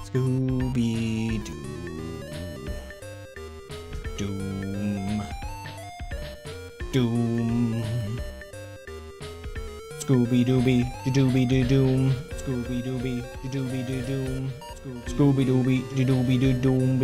Scooby-Doo. Doom. Doom. Scooby-Dooby, dooby-doo-doom. Scooby-Dooby, dooby-doo-doom. Scooby-Dooby, dooby-doo-doom,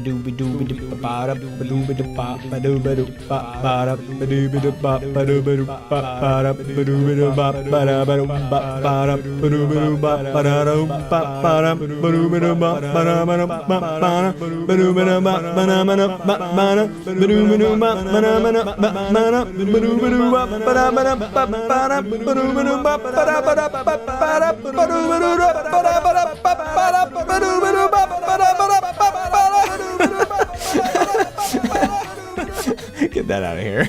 Get that out of here.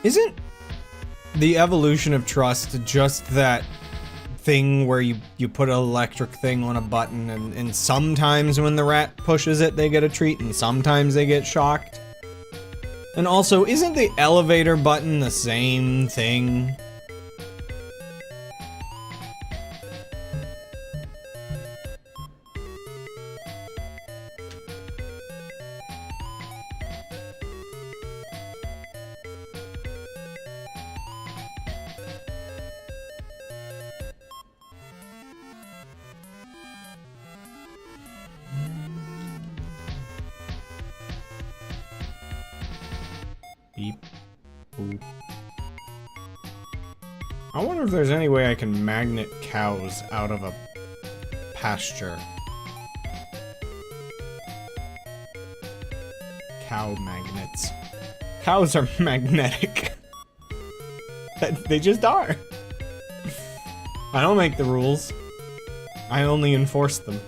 Isn't the evolution of trust just that thing where you put an electric thing on a button and sometimes when the rat pushes it they get a treat and sometimes they get shocked? And also, isn't the elevator button the same thing? Beep. Boop. I wonder if there's any way I can magnet cows out of a pasture. Cow magnets. Cows are magnetic. They just are. I don't make the rules. I only enforce them.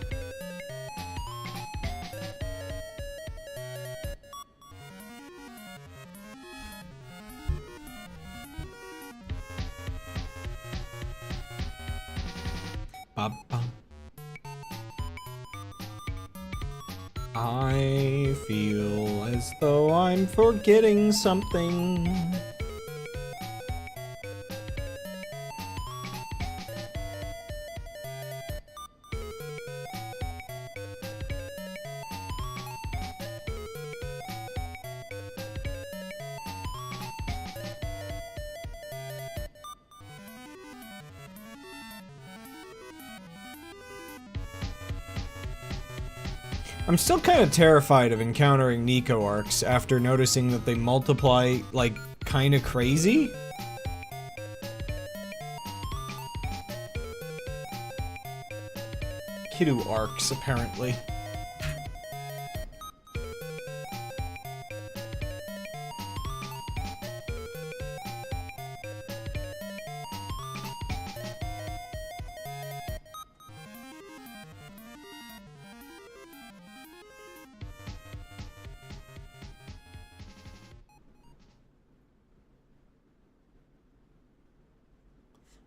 I feel as though I'm forgetting something. I'm still kind of terrified of encountering Nico arcs after noticing that they multiply, like, kind of crazy. Kiddo arcs, apparently.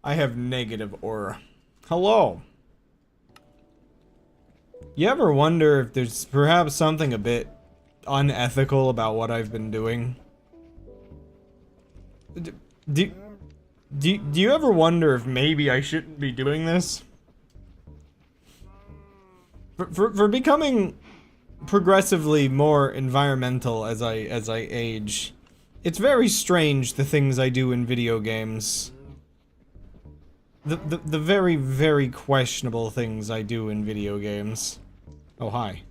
I have negative aura. Hello. You ever wonder if there's perhaps something a bit unethical about what I've been doing? Do you ever wonder if maybe I shouldn't be doing this? For becoming progressively more environmental as I age, it's very strange the things I do in video games. The very, very questionable things I do in video games. Oh, hi.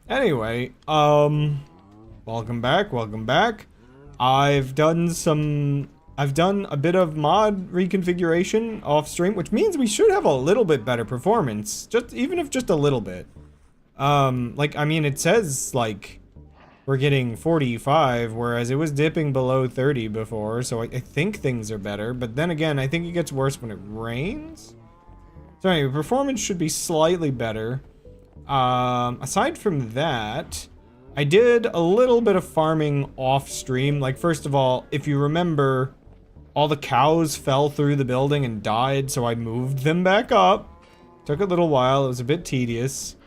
Anyway, welcome back, welcome back. I've done a bit of mod reconfiguration off stream, which means we should have a little bit better performance. Even if just a little bit. Like, I mean, it says, like, we're getting 45, whereas it was dipping below 30 before, so I think things are better. But then again, I think it gets worse when it rains. So anyway, performance should be slightly better. Aside from that, I did a little bit of farming off stream. Like, first of all, if you remember, all the cows fell through the building and died, so I moved them back up. Took a little while, it was a bit tedious.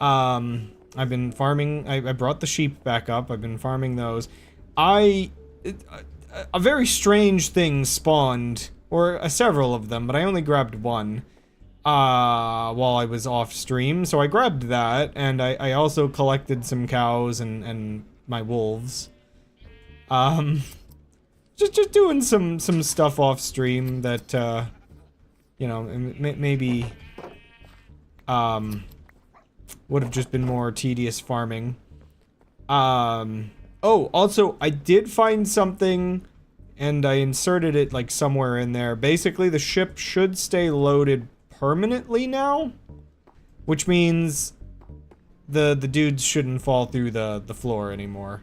I've been farming, I brought the sheep back up, I've been farming those. A very strange thing spawned, or several of them, but I only grabbed one. While I was off stream, so I grabbed that, and I also collected some cows and my wolves. Just doing some stuff off stream that, you know, maybe, would have just been more tedious farming. Oh, also, I did find something, and I inserted it, like, somewhere in there. Basically, the ship should stay loaded permanently now, which means the dudes shouldn't fall through the floor anymore.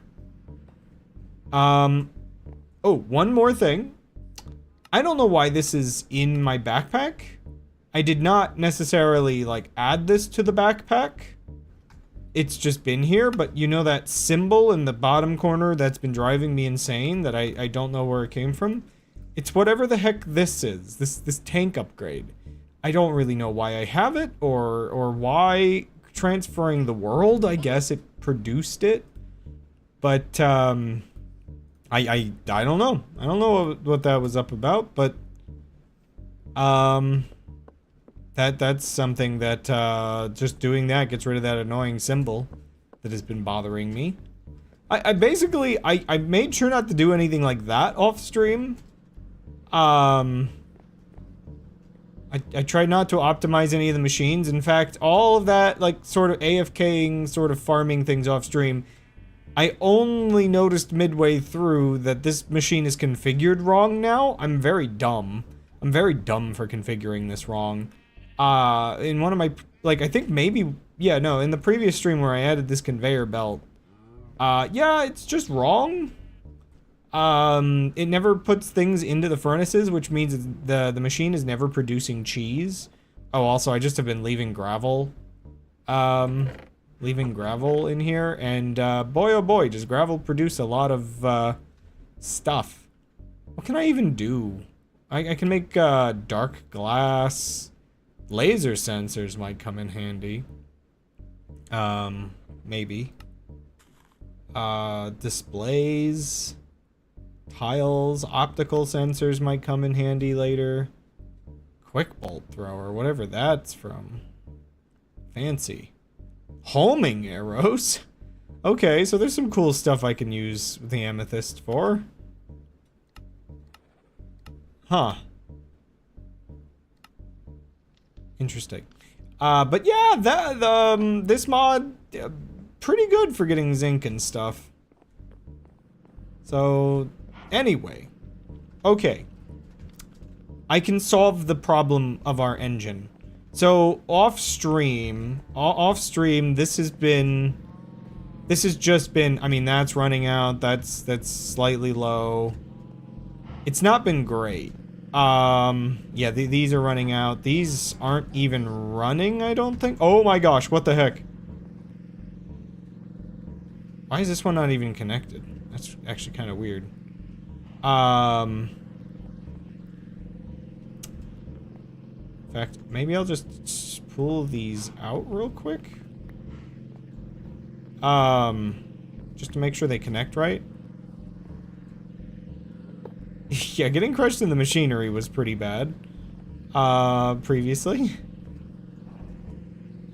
Oh, one more thing. I don't know why this is in my backpack. I did not necessarily, like, add this to the backpack. It's just been here, but you know that symbol in the bottom corner that's been driving me insane, that I don't know where it came from? It's whatever the heck this is, this tank upgrade. I don't really know why I have it, or why transferring the world, I guess it produced it. But, I don't know. I don't know what that was up about, but, that's something that, just doing that gets rid of that annoying symbol that has been bothering me. I basically made sure not to do anything like that off stream. I tried not to optimize any of the machines. In fact, all of that, like, sort of AFKing, sort of farming things off stream, I only noticed midway through that this machine is configured wrong now. I'm very dumb. I'm very dumb for configuring this wrong. In one of my, like, I think maybe, yeah, no, in the previous stream where I added this conveyor belt, yeah, it's just wrong. It never puts things into the furnaces, which means the machine is never producing cheese. Oh, also, I just have been leaving gravel in here, and, boy oh boy, does gravel produce a lot of, stuff. What can I even do? I can make, dark glass. Laser sensors might come in handy. Maybe. Displays. Tiles, optical sensors might come in handy later. Quick bolt thrower, whatever that's from. Fancy. Homing arrows? Okay, so there's some cool stuff I can use the amethyst for. Huh. Interesting. But yeah, this mod, pretty good for getting zinc and stuff. So, anyway. Okay. I can solve the problem of our engine. So, off stream, this has just been, I mean, that's running out, that's slightly low. It's not been great. Yeah, these are running out. These aren't even running, I don't think. Oh my gosh, what the heck? Why is this one not even connected? That's actually kind of weird. In fact, maybe I'll just pull these out real quick. Just to make sure they connect right. Yeah, getting crushed in the machinery was pretty bad. Previously.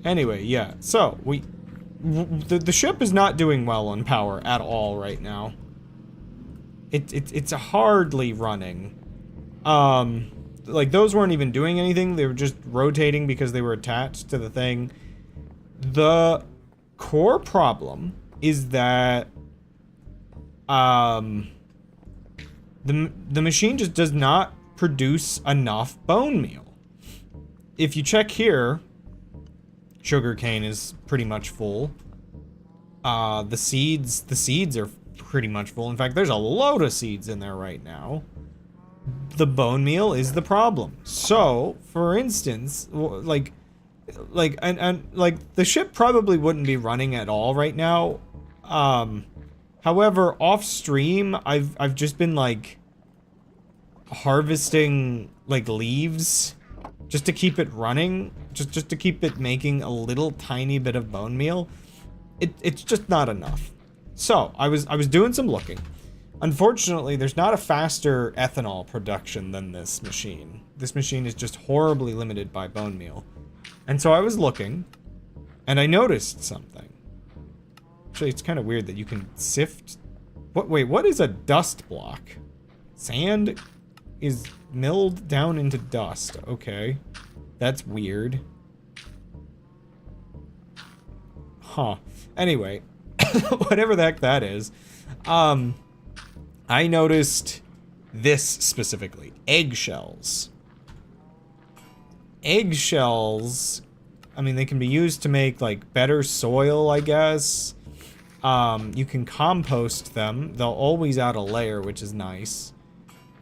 Anyway, yeah. So, the ship is not doing well on power at all right now. It's hardly running. Like, those weren't even doing anything. They were just rotating because they were attached to the thing. The core problem is that, the machine just does not produce enough bone meal. If you check here, sugarcane is pretty much full. The seeds are pretty much full. In fact, there's a load of seeds in there right now. The bone meal is the problem. So, for instance, like the ship probably wouldn't be running at all right now. However, off stream, I've just been like harvesting like leaves just to keep it running, just to keep it making a little tiny bit of bone meal. It's just not enough. So, I was doing some looking. Unfortunately, there's not a faster ethanol production than this machine. This machine is just horribly limited by bone meal. And so I was looking, and I noticed something. Actually, it's kind of weird that you can sift... Wait, what is a dust block? Sand is milled down into dust. Okay. That's weird. Huh. Anyway, whatever the heck that is. I noticed this specifically. Eggshells. Eggshells, I mean, they can be used to make, like, better soil, I guess. You can compost them. They'll always add a layer, which is nice.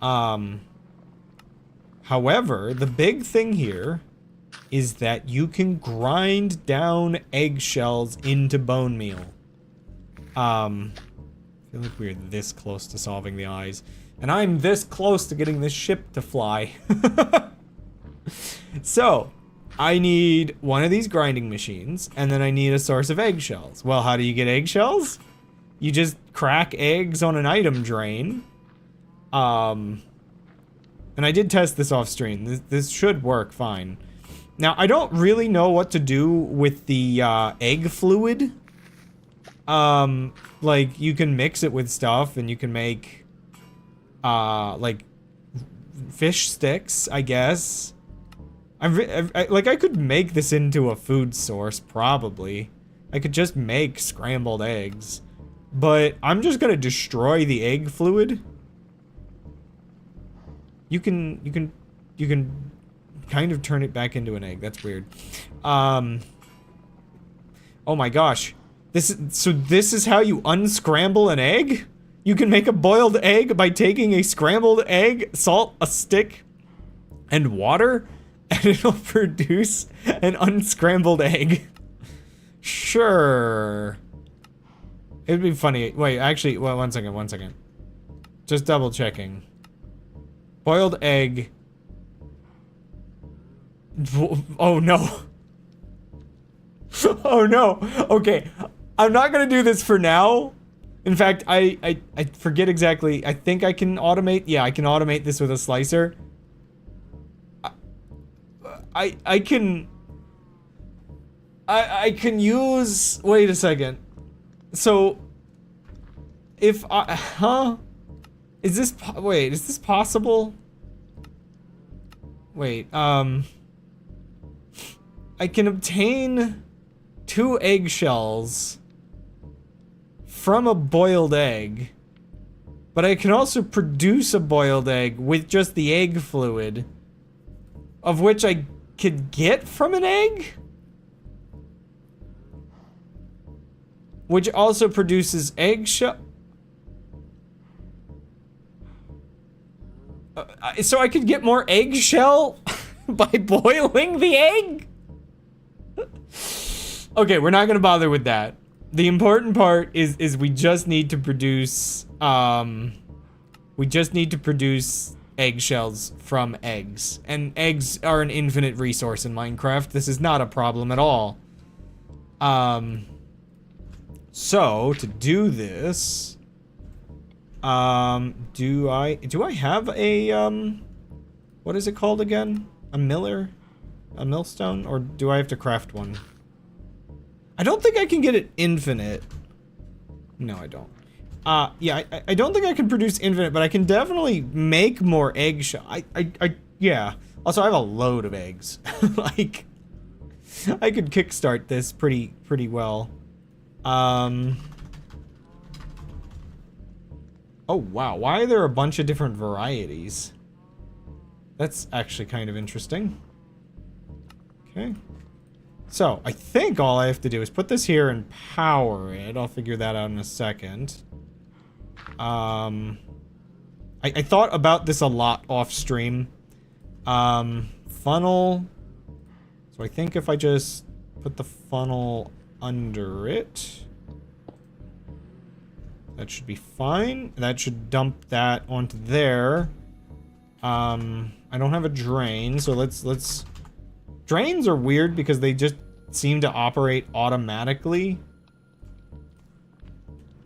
However, the big thing here is that you can grind down eggshells into bone meal. I feel like we're this close to solving the eyes. And I'm this close to getting this ship to fly. So, I need one of these grinding machines, and then I need a source of eggshells. Well, how do you get eggshells? You just crack eggs on an item drain. And I did test this off stream. This should work fine. Now, I don't really know what to do with the egg fluid. Like, you can mix it with stuff, and you can make, like, fish sticks, I guess. I could make this into a food source, probably. I could just make scrambled eggs. But I'm just gonna destroy the egg fluid. You can kind of turn it back into an egg. That's weird. Oh my gosh. This is how you unscramble an egg? You can make a boiled egg by taking a scrambled egg, salt, a stick, and water, and it'll produce an unscrambled egg. Sure. It'd be funny. Wait, actually, well, one second. Just double checking. Boiled egg. Oh no. Oh no. Okay. I'm not gonna do this for now. In fact, I forget exactly. I think I can automate. Yeah, I can automate this with a slicer. I can use, wait a second. So if is this possible? Wait, I can obtain 2 eggshells from a boiled egg, but I can also produce a boiled egg with just the egg fluid, of which I could get from an egg, which also produces eggshell. So I could get more eggshell by boiling the egg? Okay, we're not gonna bother with that. The important part is we just need to produce eggshells from eggs. And eggs are an infinite resource in Minecraft. This is not a problem at all. So to do this, do I have a what is it called again? A millstone, or do I have to craft one? I don't think I can get it infinite. No, I don't. Yeah, I don't think I can produce infinite, but I can definitely make more eggshell. Yeah. Also, I have a load of eggs. Like, I could kickstart this pretty well. Oh, wow. Why are there a bunch of different varieties? That's actually kind of interesting. Okay. So, I think all I have to do is put this here and power it. I'll figure that out in a second. I thought about this a lot off stream. Funnel. So I think if I just put the funnel under it, that should be fine. That should dump that onto there. I don't have a drain, so let's... Drains are weird because they just seem to operate automatically.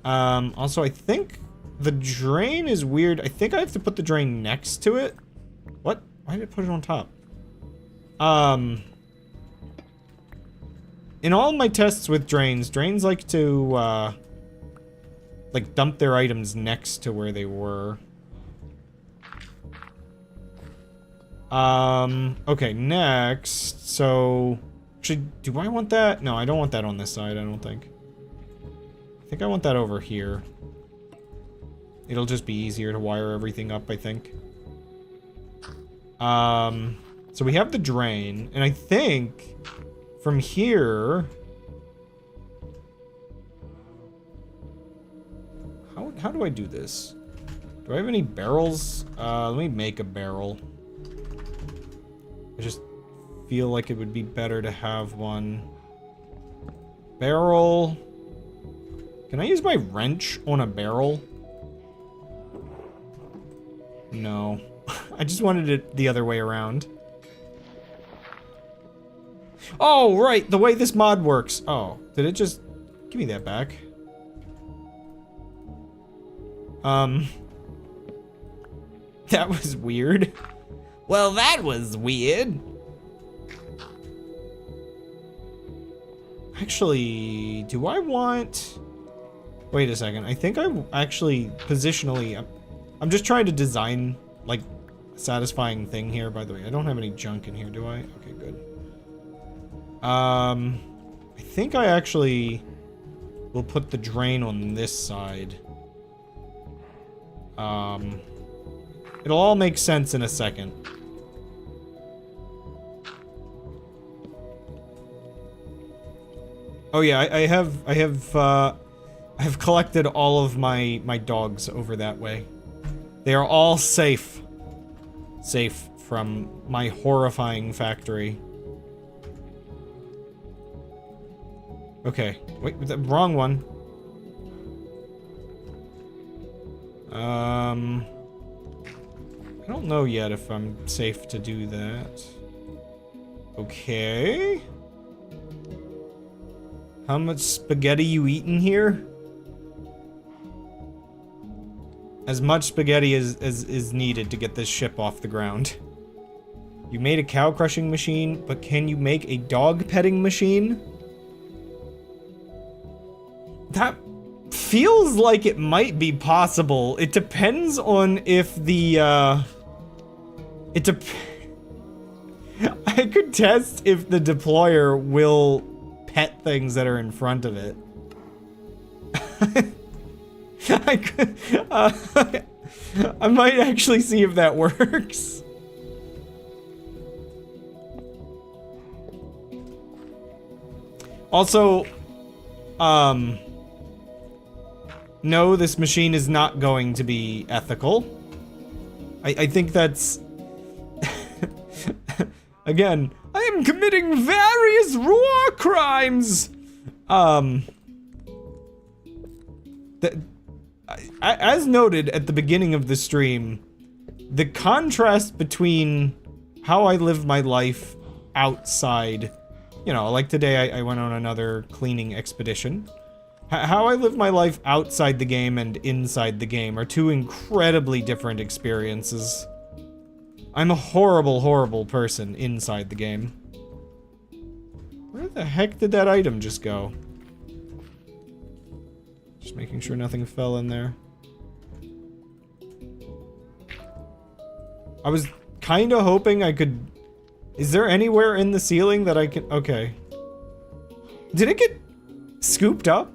Also, I think the drain is weird. I think I have to put the drain next to it. What? Why did I put it on top? In all my tests with drains like to, like, dump their items next to where they were. Okay, next, so... Actually, do I want that? No, I don't want that on this side, I don't think. I think I want that over here. It'll just be easier to wire everything up, I think. So we have the drain, and I think from here... How do I do this? Do I have any barrels? Let me make a barrel. I just feel like it would be better to have one. Barrel. Can I use my wrench on a barrel? No. I just wanted it the other way around. Oh, right, the way this mod works. Oh, did it just... Give me that back. That was weird. Well, that was weird. Actually, do I want... Wait a second. I think I actually, positionally... I'm just trying to design, like, a satisfying thing here, by the way. I don't have any junk in here, do I? Okay, good. I think I actually will put the drain on this side. It'll all make sense in a second. Oh yeah, I have collected all of my dogs over that way. They are all safe. Safe from my horrifying factory. Okay, wait, the wrong one. I don't know yet if I'm safe to do that. Okay. How much spaghetti you eating here? As much spaghetti as is needed to get this ship off the ground. You made a cow crushing machine, but can you make a dog petting machine? That feels like it might be possible. It depends on if the, I could test if the deployer will pet things that are in front of it. I could, I might actually see if that works. Also, no, this machine is not going to be ethical. I think that's... Again, I am committing various war crimes! As noted at the beginning of the stream, the contrast between how I live my life outside, you know, like today I went on another cleaning expedition. How I live my life outside the game and inside the game are two incredibly different experiences. I'm a horrible, horrible person inside the game. Where the heck did that item just go? Just making sure nothing fell in there. I was kind of hoping I could... Is there anywhere in the ceiling that I can... Okay. Did it get scooped up?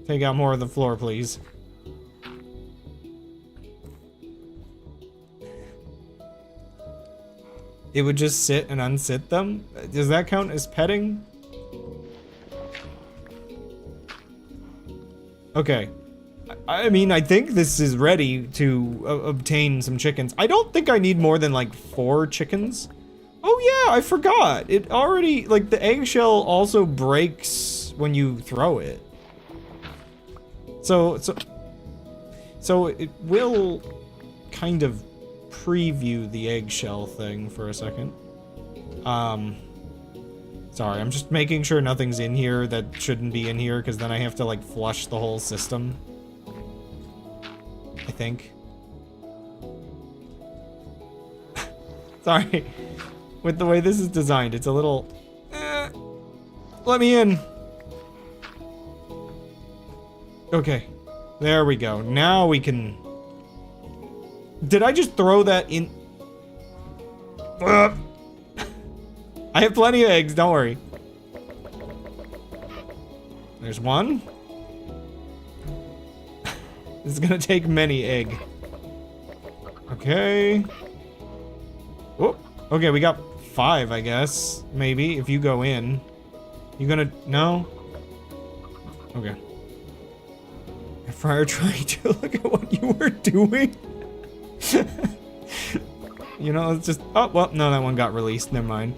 Take out more of the floor, please. it would just sit and unsit them? Does that count as petting? Okay. I mean, I think this is ready to obtain some chickens. I don't think I need more than like 4 chickens. Oh yeah, I forgot. It already, like, the eggshell also breaks when you throw it. So it will kind of preview the eggshell thing for a second. Sorry, I'm just making sure nothing's in here that shouldn't be in here, because then I have to, like, flush the whole system. I think. Sorry. With the way this is designed, it's a little... Let me in! Okay. There we go. Now we can... Did I just throw that in? I have plenty of eggs, don't worry. There's one. This is gonna take many egg. Okay. Oh, okay, we got 5, I guess. Maybe, if you go in. You gonna... No? Okay. Fryer trying to look at what you were doing. You know, it's just... Oh, well, no, that one got released. Never mind.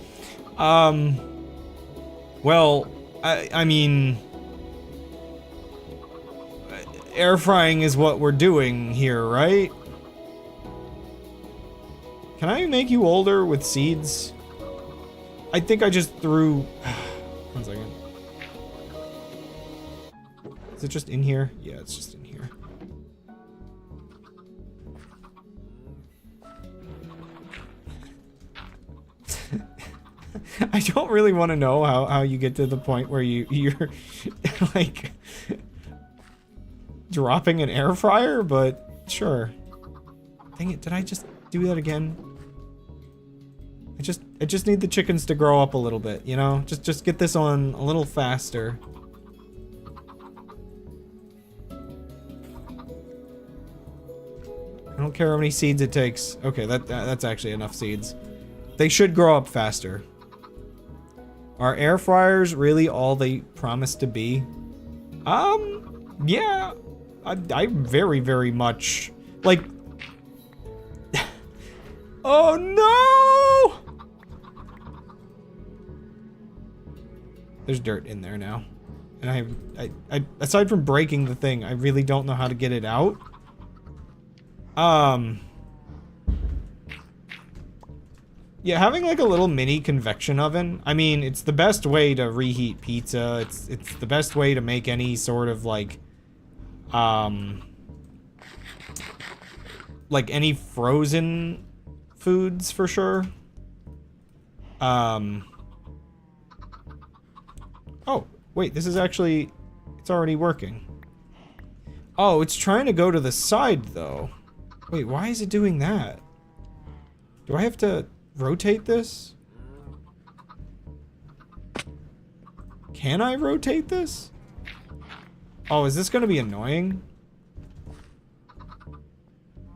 Well, I mean... Air frying is what we're doing here, right? Can I make you older with seeds? I think I just threw... 1 second. Is it just in here? Yeah, it's just in here. I don't really want to know how you get to the point where you're like dropping an air fryer, but sure. Dang it, did I just do that again? I just need the chickens to grow up a little bit, you know? Just get this on a little faster. I don't care how many seeds it takes. Okay, that's actually enough seeds. They should grow up faster. Are air fryers really all they promise to be? Yeah. I very, very much... Like... Oh no! There's dirt in there now. And I aside from breaking the thing, I really don't know how to get it out. Yeah, having like a little mini convection oven, I mean, it's the best way to reheat pizza. It's the best way to make any sort of like any frozen foods for sure. Oh, wait, this is actually, it's already working. Oh, it's trying to go to the side though. Wait, why is it doing that? Do I have to rotate this? Can I rotate this? Oh, is this gonna be annoying?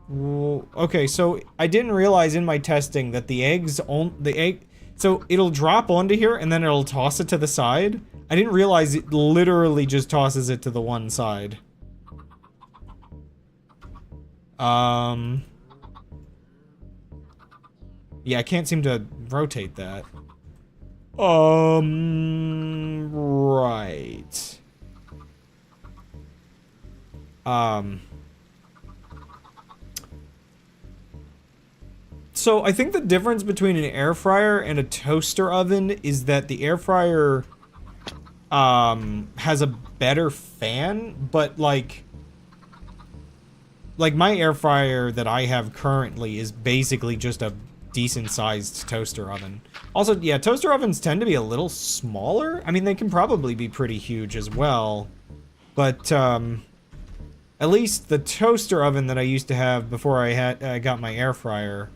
Well, okay, so I didn't realize in my testing that the eggs so it'll drop onto here and then it'll toss it to the side. I didn't realize it literally just tosses it to the one side. Yeah, I can't seem to rotate that. Right. So I think the difference between an air fryer and a toaster oven is that the air fryer has a better fan, but like my air fryer that I have currently is basically just a decent sized toaster oven. Also, yeah, toaster ovens tend to be a little smaller. I mean, they can probably be pretty huge as well, but at least the toaster oven that I used to have before I got my air fryer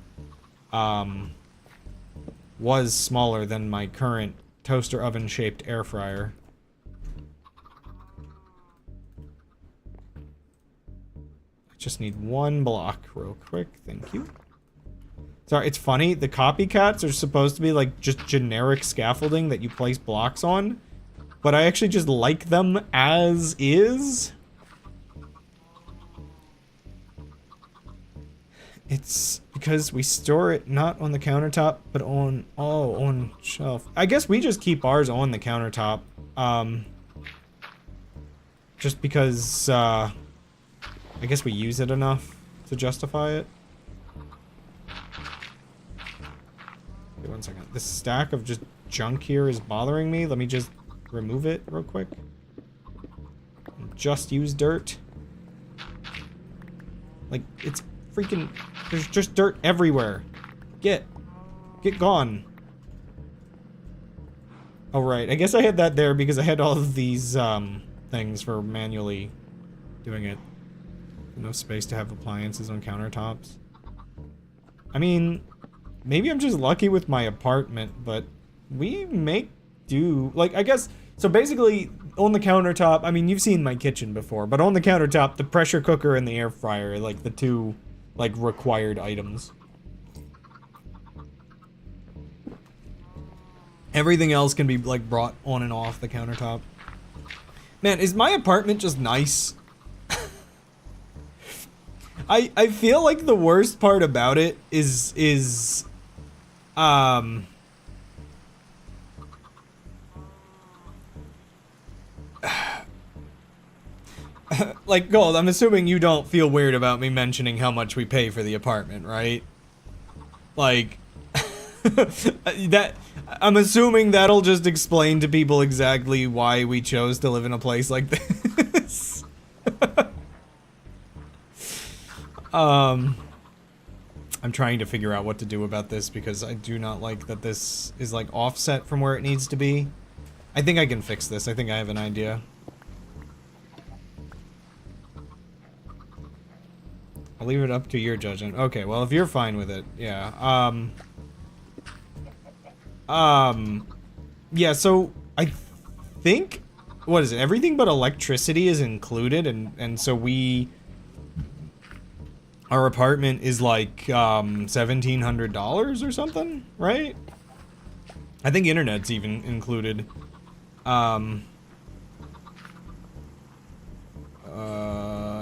was smaller than my current toaster oven shaped air fryer. I just need one block real quick, thank you. Sorry, it's funny. The copycats are supposed to be like just generic scaffolding that you place blocks on. But I actually just like them as is. It's because we store it not on the countertop, but on shelf. I guess we just keep ours on the countertop. Just because, I guess we use it enough to justify it. Wait 1 second. This stack of just junk here is bothering me. Let me just remove it real quick. Just use dirt. Like, it's freaking... There's just dirt everywhere. Get gone. Oh, right. I guess I had that there because I had all of these, things for manually doing it. No space to have appliances on countertops. I mean, maybe I'm just lucky with my apartment, but we make do. Like, I guess, so basically, on the countertop, I mean, you've seen my kitchen before, but on the countertop, the pressure cooker and the air fryer are, like, the two, like, required items. Everything else can be, like, brought on and off the countertop. Man, is my apartment just nice? I feel like the worst part about it is like, Gold, I'm assuming you don't feel weird about me mentioning how much we pay for the apartment, right? Like, that, I'm assuming that'll just explain to people exactly why we chose to live in a place like this. I'm trying to figure out what to do about this because I do not like that this is like offset from where it needs to be. I think I can fix this. I think I have an idea. I'll leave it up to your judgment. Okay, well, if you're fine with it, yeah. Yeah, so I think, what is it? Everything but electricity is included, and so our apartment is like, $1,700 or something, right? I think internet's even included.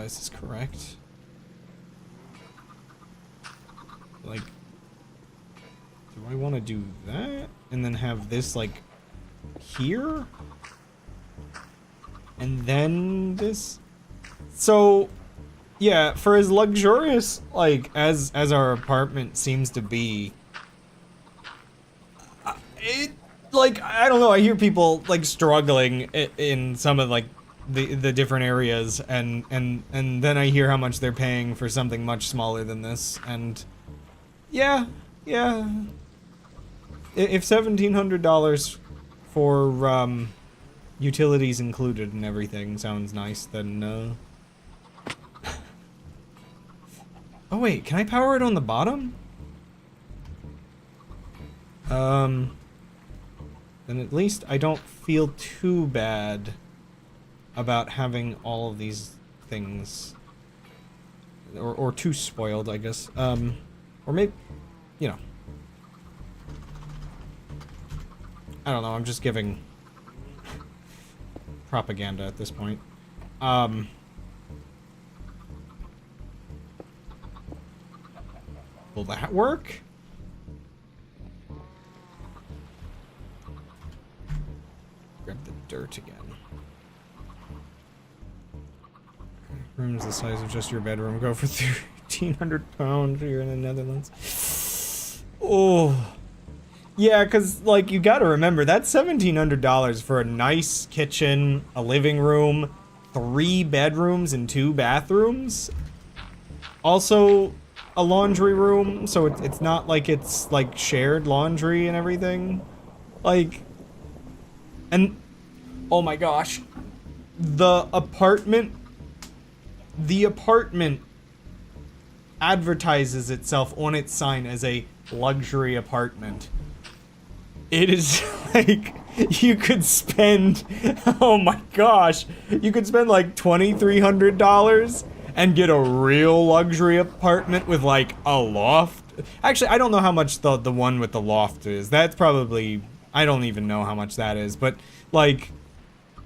Is this correct? Like, do I want to do that? And then have this, like, here? And then this? So, yeah, for as luxurious, like, as our apartment seems to be, it, like, I don't know, I hear people, like, struggling in some of, like, the different areas, and then I hear how much they're paying for something much smaller than this, and yeah. If $1,700 for, utilities included and everything sounds nice, then, Oh wait, can I power it on the bottom? Then at least I don't feel too bad about having all of these things. Or too spoiled, I guess. Or maybe, you know. I don't know, I'm just giving propaganda at this point. Will that work? Grab the dirt again. Room's the size of just your bedroom. Go for £1,300. You're in the Netherlands. Oh. Yeah, because, like, you gotta remember, that's $1,700 for a nice kitchen, a living room, 3 bedrooms and 2 bathrooms. Also, a laundry room, so it's not like it's, like, shared laundry and everything. Like, and, oh my gosh. The apartment advertises itself on its sign as a luxury apartment. It is like, you could spend, oh my gosh, you could spend like $2,300 and get a real luxury apartment with like a loft Actually, I don't know how much the one with the loft is. That's probably, I don't even know how much that is. But like,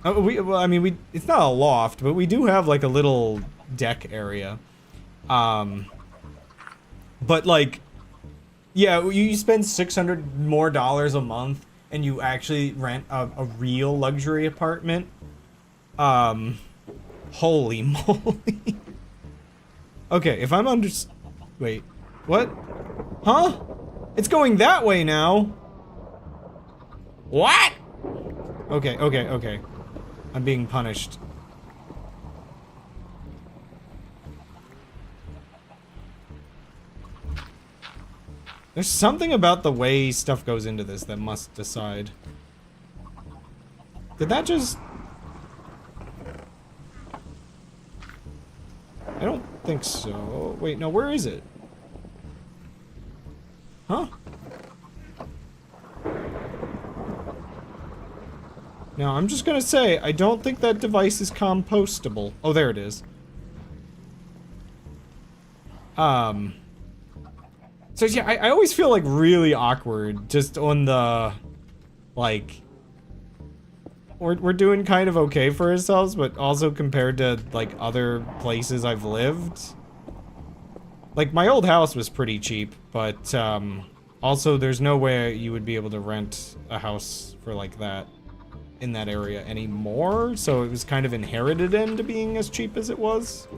well, I mean, it's not a loft, but we do have like a little deck area. But like, yeah, you spend $600 more a month, and you actually rent a real luxury apartment. Holy moly. Okay, if I'm wait, what? Huh? It's going that way now. What? Okay, okay, okay. I'm being punished. There's something about the way stuff goes into this that must decide. Did that just... I don't think so. Wait, no, where is it? Huh? Now, I'm just gonna say, I don't think that device is compostable. Oh, there it is. So yeah, I always feel like really awkward just on the, like, we're doing kind of okay for ourselves, but also compared to, like, other places I've lived. Like, my old house was pretty cheap, but, also there's no way you would be able to rent a house for, like, that in that area anymore, so it was kind of inherited into being as cheap as it was.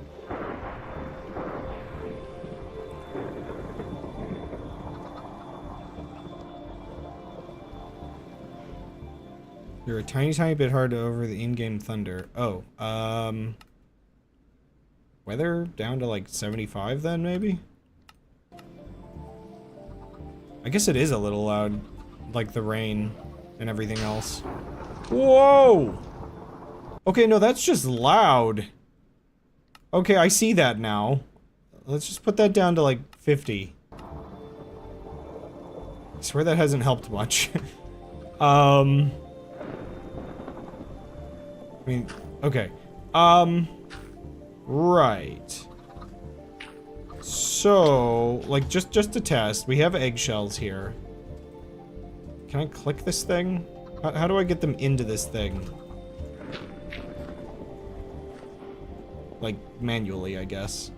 You're a tiny bit hard to over the in-game thunder. Oh, weather down to like 75 then, maybe? I guess it is a little loud, like the rain and everything else. Whoa! Okay, no, that's just loud. Okay, I see that now. Let's just put that down to like 50. I swear that hasn't helped much. I mean, okay. Right. So, like, just to test, we have eggshells here. Can I click this thing? How do I get them into this thing? Like, manually, I guess.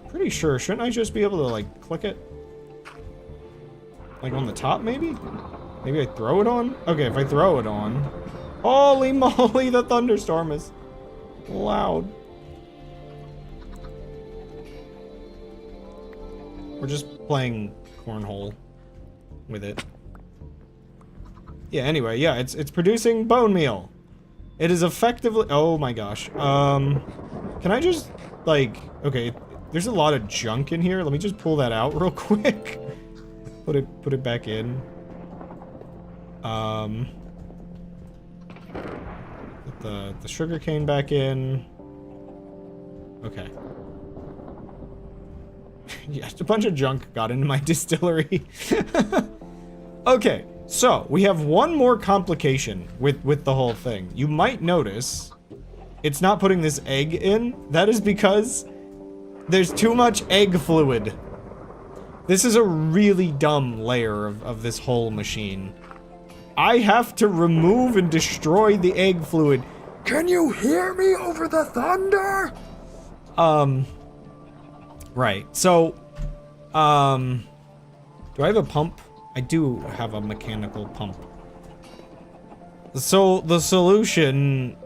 Pretty sure, shouldn't I just be able to, like, click it? Like, on the top, maybe? Maybe I throw it on? Okay, if I throw it on... Holy moly, the thunderstorm is loud. We're just playing cornhole with it. Yeah, anyway, yeah, it's producing bone meal. It is effectively... Oh my gosh. Can I just, like... Okay, there's a lot of junk in here. Let me just pull that out real quick. Put it back in. Put the sugar cane back in. Okay. Yeah, just a bunch of junk got into my distillery. Okay, so we have one more complication with the whole thing. You might notice it's not putting this egg in. That is because there's too much egg fluid. This is a really dumb layer of this whole machine. I have to remove and destroy the egg fluid. Can you hear me over the thunder? Right. So, do I have a pump? I do have a mechanical pump. So, the solution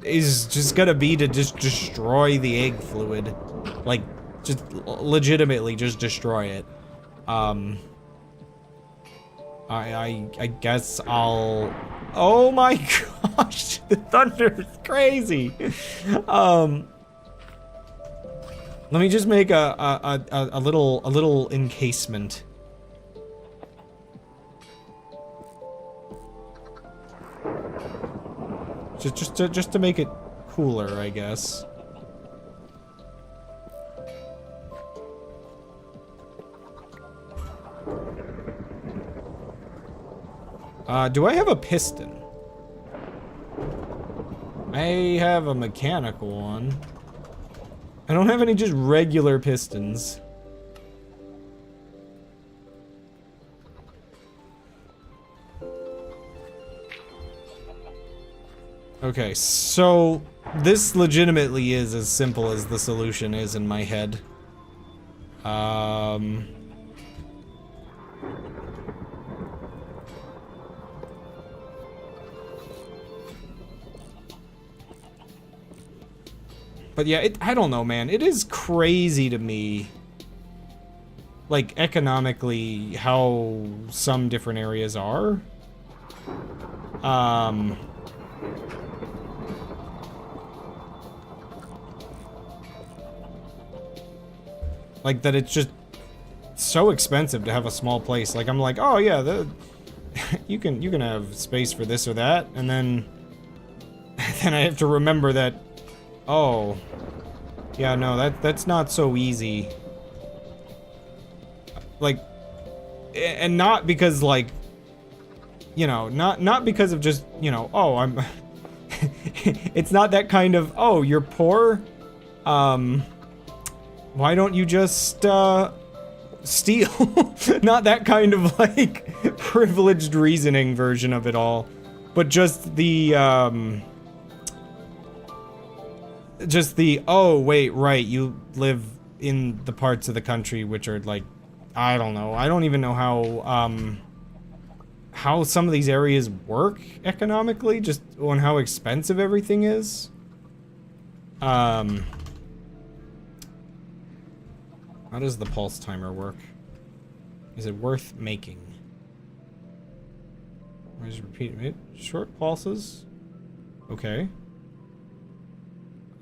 is just gonna be to just destroy the egg fluid. Like, just legitimately just destroy it. I guess I'll... Oh my gosh, the thunder is crazy. Let me just make a little encasement. Just to make it cooler, I guess. Do I have a piston? I have a mechanical one. I don't have any just regular pistons. Okay, so this legitimately is as simple as the solution is in my head. But yeah, I don't know, man. It is crazy to me, like, economically, how some different areas are. Like, that it's just so expensive to have a small place. Like, I'm like, oh yeah, you can have space for this or that, and then I have to remember that, oh, yeah, no, that's not so easy. Like, and not because, like, you know, not because of just, you know, oh, I'm it's not that kind of, oh, you're poor, why don't you just steal? Not that kind of, like, privileged reasoning version of it all, but just the oh wait, right, you live in the parts of the country which are, like, I don't know, I don't even know how some of these areas work economically, just on how expensive everything is. How does the pulse timer work? Is it worth making? Or is it repeat short pulses? Okay.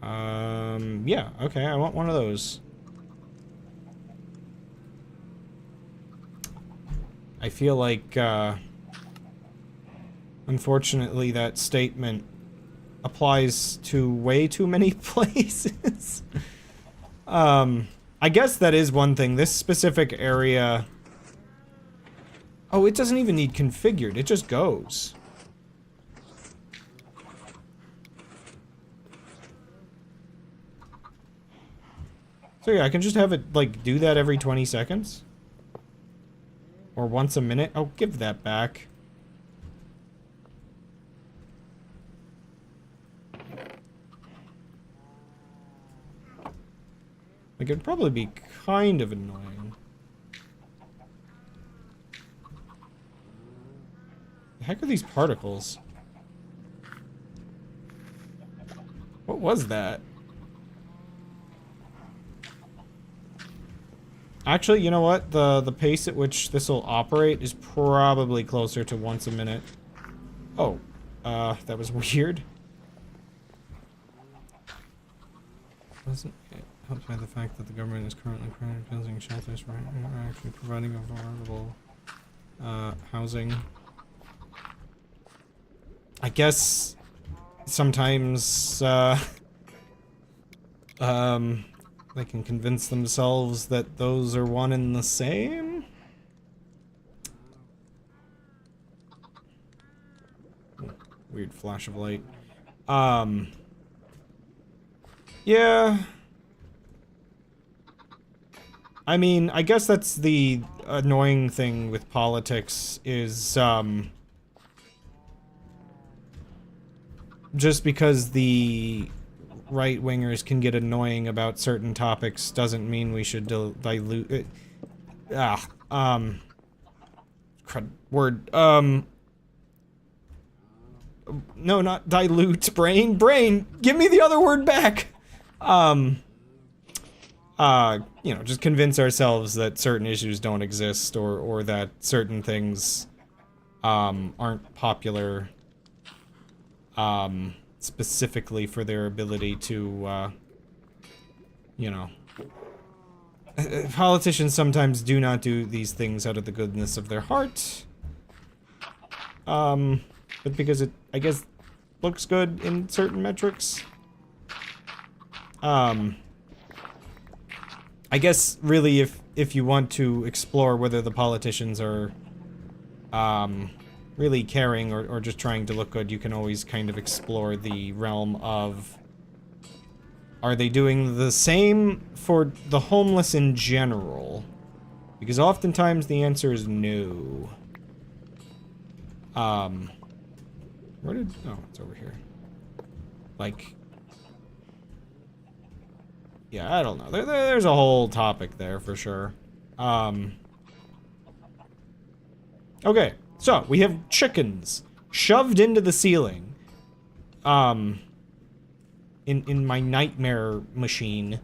Yeah, okay, I want one of those. I feel like, unfortunately, that statement applies to way too many places. I guess that is one thing. This specific area... Oh, it doesn't even need configured. It just goes. So yeah, I can just have it, like, do that every 20 seconds? Or once a minute? Oh, give that back. Like, it'd probably be kind of annoying. The heck are these particles? What was that? Actually, you know what? The pace at which this will operate is probably closer to once a minute. Oh, that was weird. Wasn't it helped by the fact that the government is currently building shelters right now, actually providing affordable housing. I guess sometimes they can convince themselves that those are one and the same? Weird flash of light. Yeah. I mean, I guess that's the annoying thing with politics is, just because the right-wingers can get annoying about certain topics doesn't mean we should dilute it. No, not dilute, brain, give me the other word back! You know, just convince ourselves that certain issues don't exist, or that certain things, aren't popular, specifically for their ability to, you know. Politicians sometimes do not do these things out of the goodness of their heart. But because it, I guess, looks good in certain metrics. I guess, really, if you want to explore whether the politicians are, really caring or just trying to look good, you can always kind of explore the realm of, Are they doing the same for the homeless in general? Because oftentimes the answer is no. Where did... Oh, it's over here. Like... Yeah, I don't know. There's a whole topic there for sure. Okay, so we have chickens shoved into the ceiling. In my nightmare machine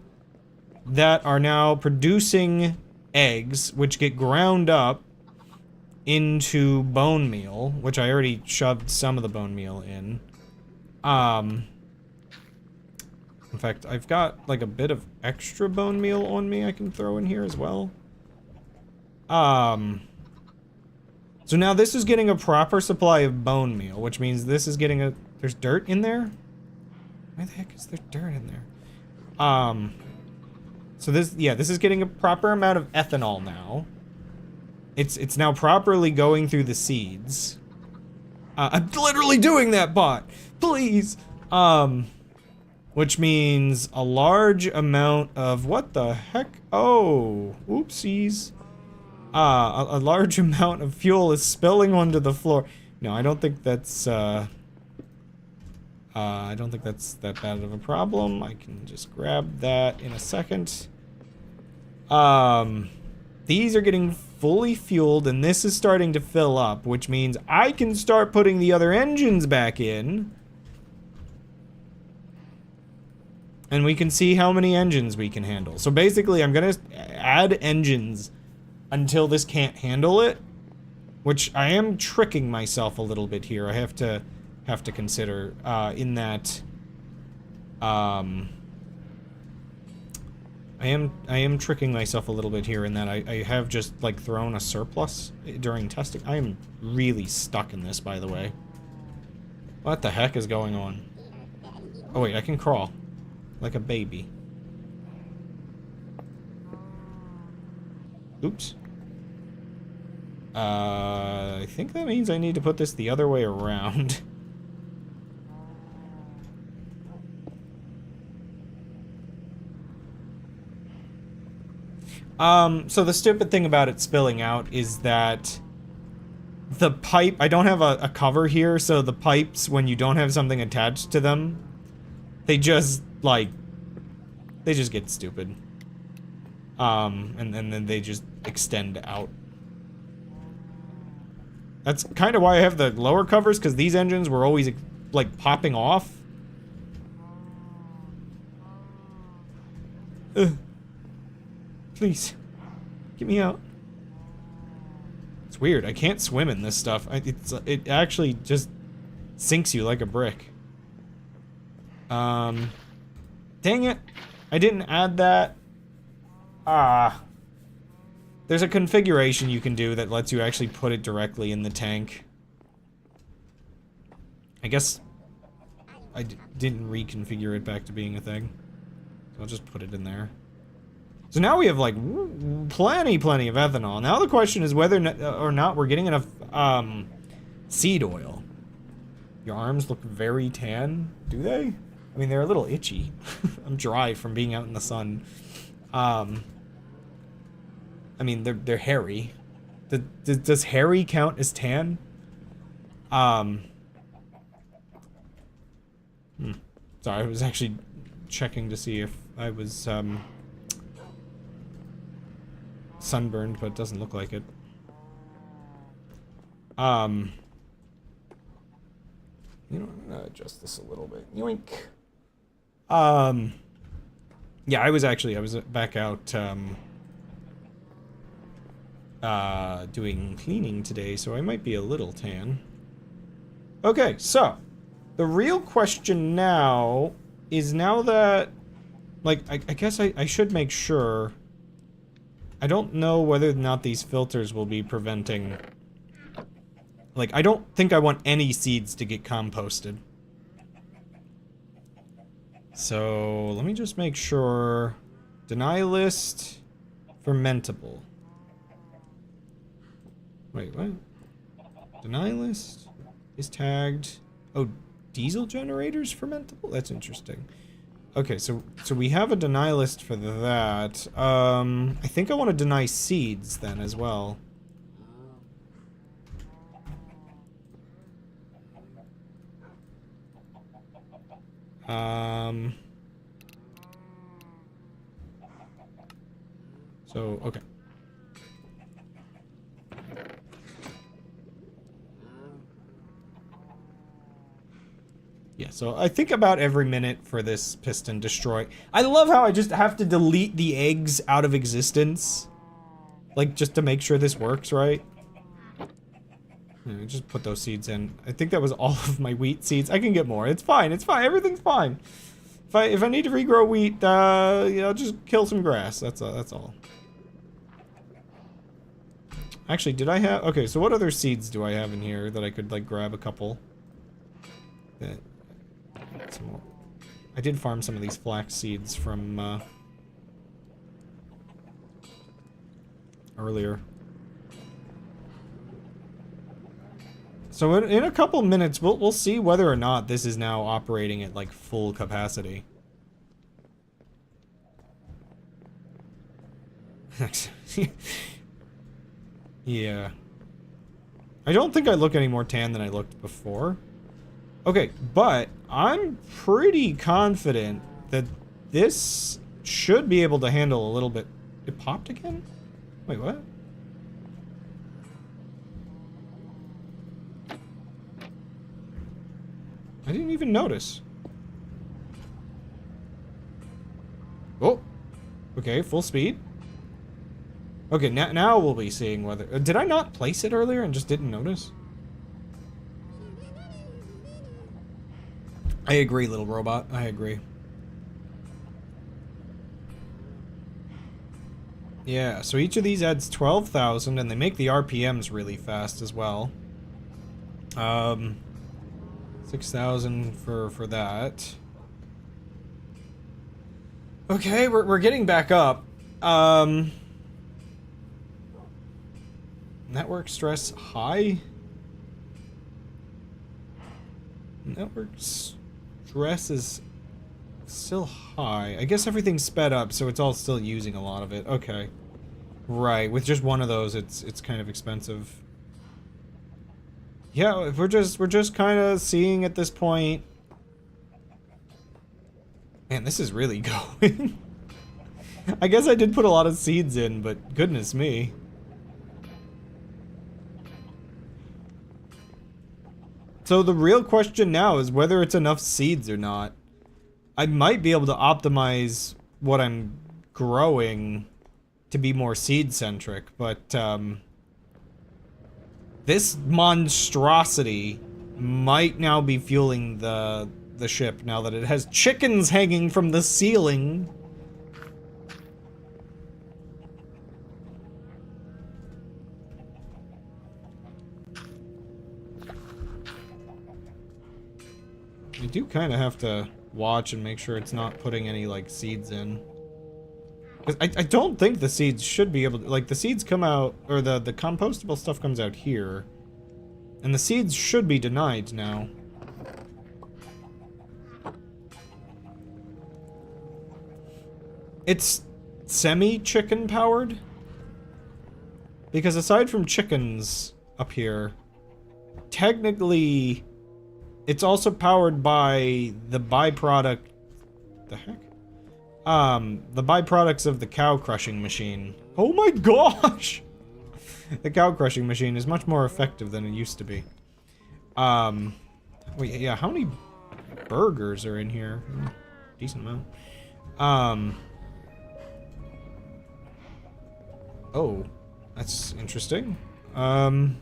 that are now producing eggs, which get ground up into bone meal, which I already shoved some of the bone meal in. In fact, I've got like a bit of extra bone meal on me I can throw in here as well. So now this is getting a proper supply of bone meal, which means this is getting a... There's dirt in there? Why the heck is there dirt in there? So this, yeah, this is getting a proper amount of ethanol now. It's now properly going through the seeds. I'm literally doing that, bot! Please! Which means a large amount of... What the heck? Oh, oopsies. A large amount of fuel is spilling onto the floor. No, I don't think that's, I don't think that's that bad of a problem. I can just grab that in a second. These are getting fully fueled, and this is starting to fill up, which means I can start putting the other engines back in. And we can see how many engines we can handle. So basically, I'm gonna add engines until this can't handle it, which I am tricking myself a little bit here. I have to consider in that I am tricking myself a little bit here in that I have just like thrown a surplus during testing. I am really stuck in this, by the way. What the heck is going on? Oh wait, I can crawl like a baby. Oops. I think that means I need to put this the other way around. So the stupid thing about it spilling out is that the pipe, I don't have a cover here, so the pipes, when you don't have something attached to them, they just, like, they just get stupid. And then they just extend out. That's kind of why I have the lower covers, because these engines were always, like, popping off. Please, get me out. It's weird. I can't swim in this stuff. It actually just sinks you like a brick. Dang it. I didn't add that. There's a configuration you can do that lets you actually put it directly in the tank. I guess I didn't reconfigure it back to being a thing. So I'll just put it in there. So now we have, like, plenty of ethanol. Now the question is whether or not we're getting enough, seed oil. Your arms look very tan. Do they? I mean, they're a little itchy. I'm dry from being out in the sun. I mean, they're hairy. Does hairy count as tan? Sorry, I was actually checking to see if I was, sunburned, but it doesn't look like it. You know, I'm gonna adjust this a little bit. Yoink. Yeah, I was back out, doing cleaning today, so I might be a little tan. Okay, so, the real question now is, now that, like, I guess I should make sure. I don't know whether or not these filters will be preventing... Like, I don't think I want any seeds to get composted. So, let me just make sure... Deny list... Fermentable. Wait, what? Deny list is tagged... Oh, diesel generators fermentable? That's interesting. Okay, so we have a deny list for that. I think I want to deny seeds then as well. So, okay. Yeah, so I think about every minute for this piston destroy. I love how I just have to delete the eggs out of existence. Like, just to make sure this works, right? Just put those seeds in. I think that was all of my wheat seeds. I can get more. It's fine. It's fine. Everything's fine. If I need to regrow wheat, you know, just kill some grass. That's all. Actually, did I have... Okay, so what other seeds do I have in here that I could, like, grab a couple? Some more. I did farm some of these flax seeds from, earlier. So in a couple minutes, we'll see whether or not this is now operating at, like, full capacity. Yeah. I don't think I look any more tan than I looked before. Okay, but I'm pretty confident that this should be able to handle a little bit... It popped again? Wait, what? I didn't even notice. Oh! Okay, full speed. Okay, now we'll be seeing whether... Did I not place it earlier and just didn't notice? I agree, little robot. I agree. Yeah, so each of these adds 12,000, and they make the RPMs really fast as well. 6,000 for that. Okay, we're getting back up. Network stress high? Network stress is still high. I guess everything's sped up, so it's all still using a lot of it. Okay. Right, with just one of those, it's kind of expensive. Yeah, we're just kind of seeing at this point. Man, this is really going. I guess I did put a lot of seeds in, but goodness me. So the real question now is whether it's enough seeds or not. I might be able to optimize what I'm growing to be more seed-centric, but this monstrosity might now be fueling the ship now that it has chickens hanging from the ceiling. I do kind of have to watch and make sure it's not putting any, like, seeds in. I don't think the seeds should be able to, like, the seeds come out, or the compostable stuff comes out here. And the seeds should be denied now. It's semi-chicken powered? Because aside from chickens up here, technically, it's also powered by the byproduct... The heck? The byproducts of the cow crushing machine. Oh my gosh! The cow crushing machine is much more effective than it used to be. Wait, yeah, how many burgers are in here? Decent amount. Oh, that's interesting. One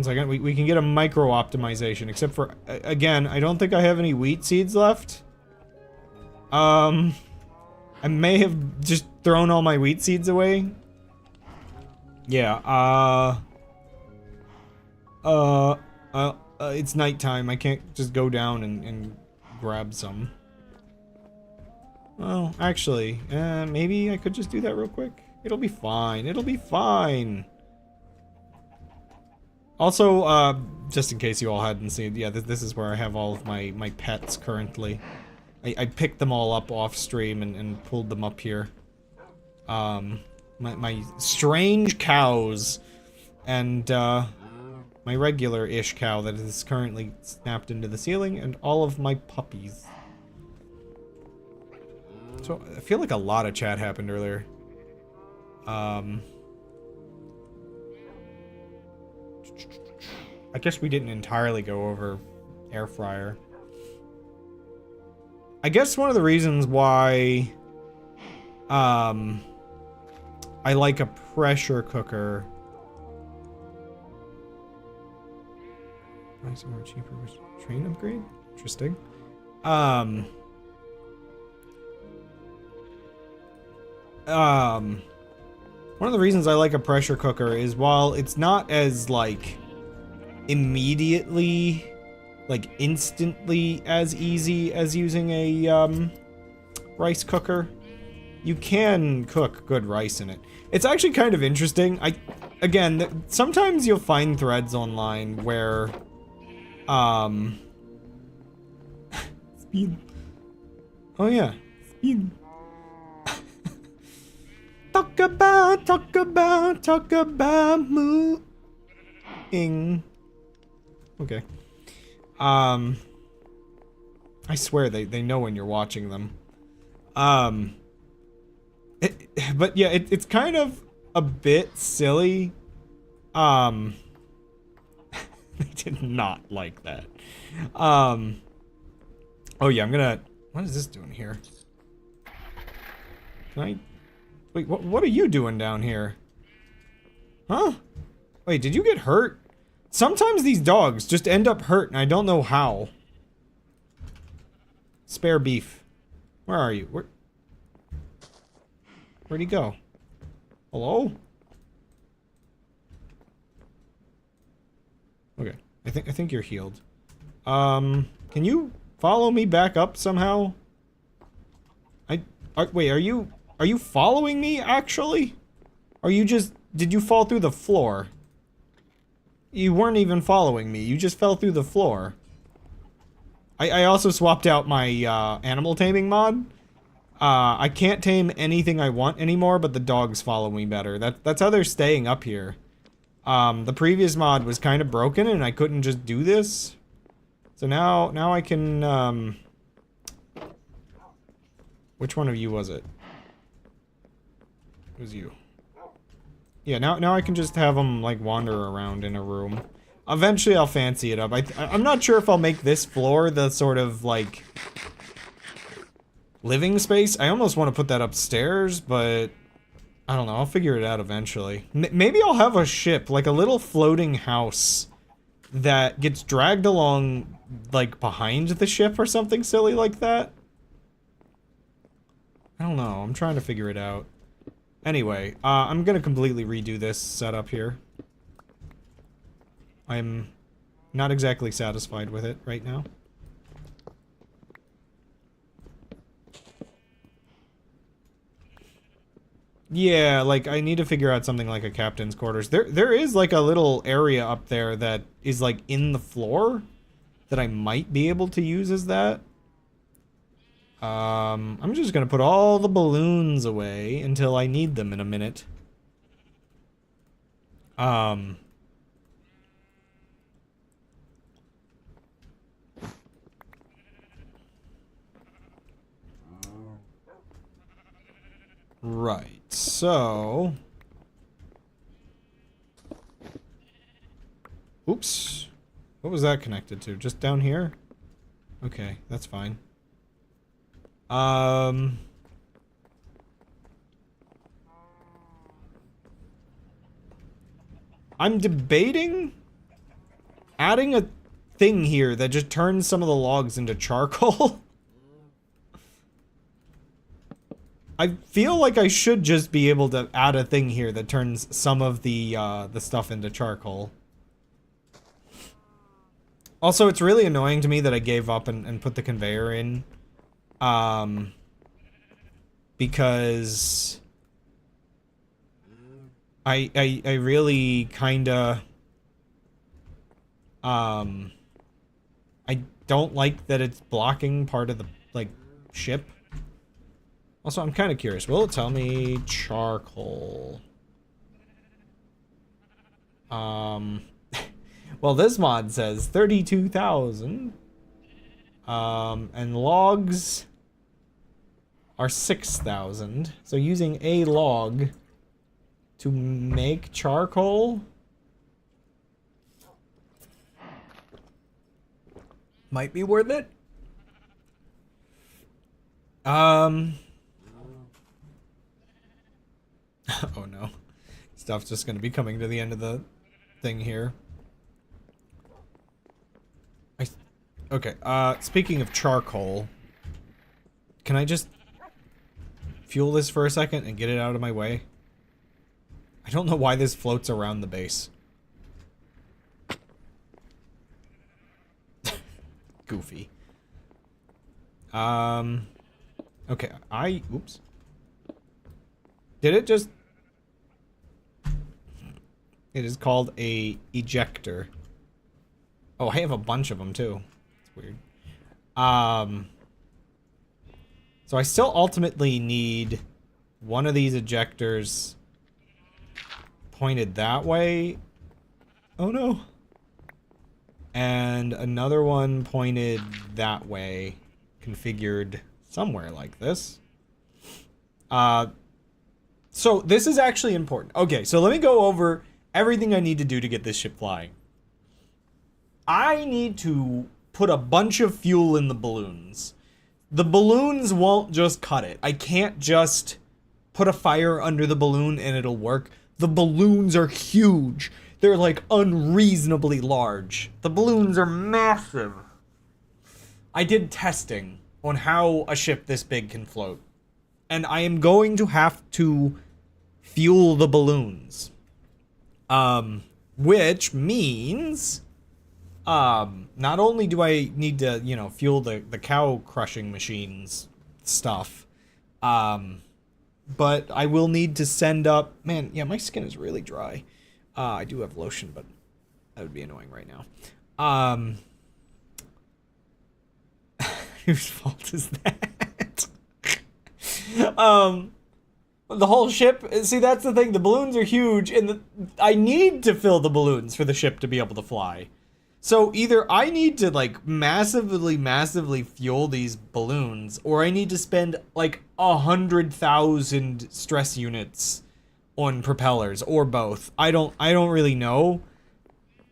second, we can get a micro optimization, except for, again, I don't think I have any wheat seeds left. I may have just thrown all my wheat seeds away. Yeah, it's nighttime. I can't just go down and grab some. Well, actually, maybe I could just do that real quick. It'll be fine. It'll be fine. Also, just in case you all hadn't seen, yeah, this is where I have all of my pets currently. I picked them all up off stream and pulled them up here. My strange cows and my regular-ish cow that is currently snapped into the ceiling, and all of my puppies. So I feel like a lot of chat happened earlier. I guess we didn't entirely go over air fryer. I guess one of the reasons why I like a pressure cooker. Price more cheaper with train upgrade? Interesting. One of the reasons I like a pressure cooker is while it's not as like immediately, like instantly as easy as using a rice cooker, you can cook good rice in it. It's actually kind of interesting. Again, sometimes you'll find threads online where speed. Oh yeah, speed. Talk about moving. Okay. I swear they know when you're watching them. But yeah, it's kind of a bit silly. They did not like that. Oh yeah, what is this doing here? Can I... Wait, what are you doing down here? Huh? Wait, did you get hurt? Sometimes these dogs just end up hurt and I don't know how. Spare beef. Where are you? Where'd he go? Hello? Okay. I think you're healed. Can you follow me back up somehow? Wait, are you following me, actually? Or did you fall through the floor? You weren't even following me, you just fell through the floor. I also swapped out my, animal taming mod. I can't tame anything I want anymore, but the dogs follow me better. That's how they're staying up here. The previous mod was kind of broken and I couldn't just do this. So now I can, which one of you was it? It was you. Yeah, now I can just have them, like, wander around in a room. Eventually I'll fancy it up. I'm not sure if I'll make this floor the sort of, like, living space. I almost want to put that upstairs, but I don't know. I'll figure it out eventually. Maybe I'll have a ship, like a little floating house that gets dragged along, like, behind the ship or something silly like that. I don't know. I'm trying to figure it out. Anyway, I'm gonna completely redo this setup here. I'm not exactly satisfied with it right now. Yeah, like, I need to figure out something like a captain's quarters. There is, like, a little area up there that is, like, in the floor that I might be able to use as that. I'm just gonna put all the balloons away until I need them in a minute. Right, so... Oops. What was that connected to? Just down here? Okay, that's fine. I'm debating adding a thing here that just turns some of the logs into charcoal. I feel like I should just be able to add a thing here that turns some of the stuff into charcoal. Also, it's really annoying to me that I gave up and put the conveyor in. Because I really kinda, I don't like that it's blocking part of the, like, ship. Also, I'm kind of curious. Will it tell me charcoal? Well, this mod says 32,000. And logs are 6,000. So using a log to make charcoal might be worth it. Oh no. Stuff's just gonna be coming to the end of the thing here. Okay, speaking of charcoal, can I just fuel this for a second and get it out of my way? I don't know why this floats around the base. Goofy. Okay, oops. Did it just... It is called a ejector. Oh, I have a bunch of them too. It's weird. So I still ultimately need one of these ejectors pointed that way. Oh no. And another one pointed that way, configured somewhere like this. So this is actually important. Okay, so let me go over everything I need to do to get this ship flying. I need to put a bunch of fuel in the balloons. The balloons won't just cut it. I can't just put a fire under the balloon and it'll work. The balloons are huge. They're like unreasonably large. The balloons are massive. I did testing on how a ship this big can float. And I am going to have to fuel the balloons. Which means, not only do I need to, you know, fuel the cow crushing machines stuff, but I will need to send up, man, yeah, my skin is really dry. I do have lotion, but that would be annoying right now. Whose fault is that? The whole ship, see, that's the thing, the balloons are huge, and I need to fill the balloons for the ship to be able to fly. So either I need to, like, massively fuel these balloons, or I need to spend, like, 100,000 stress units on propellers, or both. I don't really know.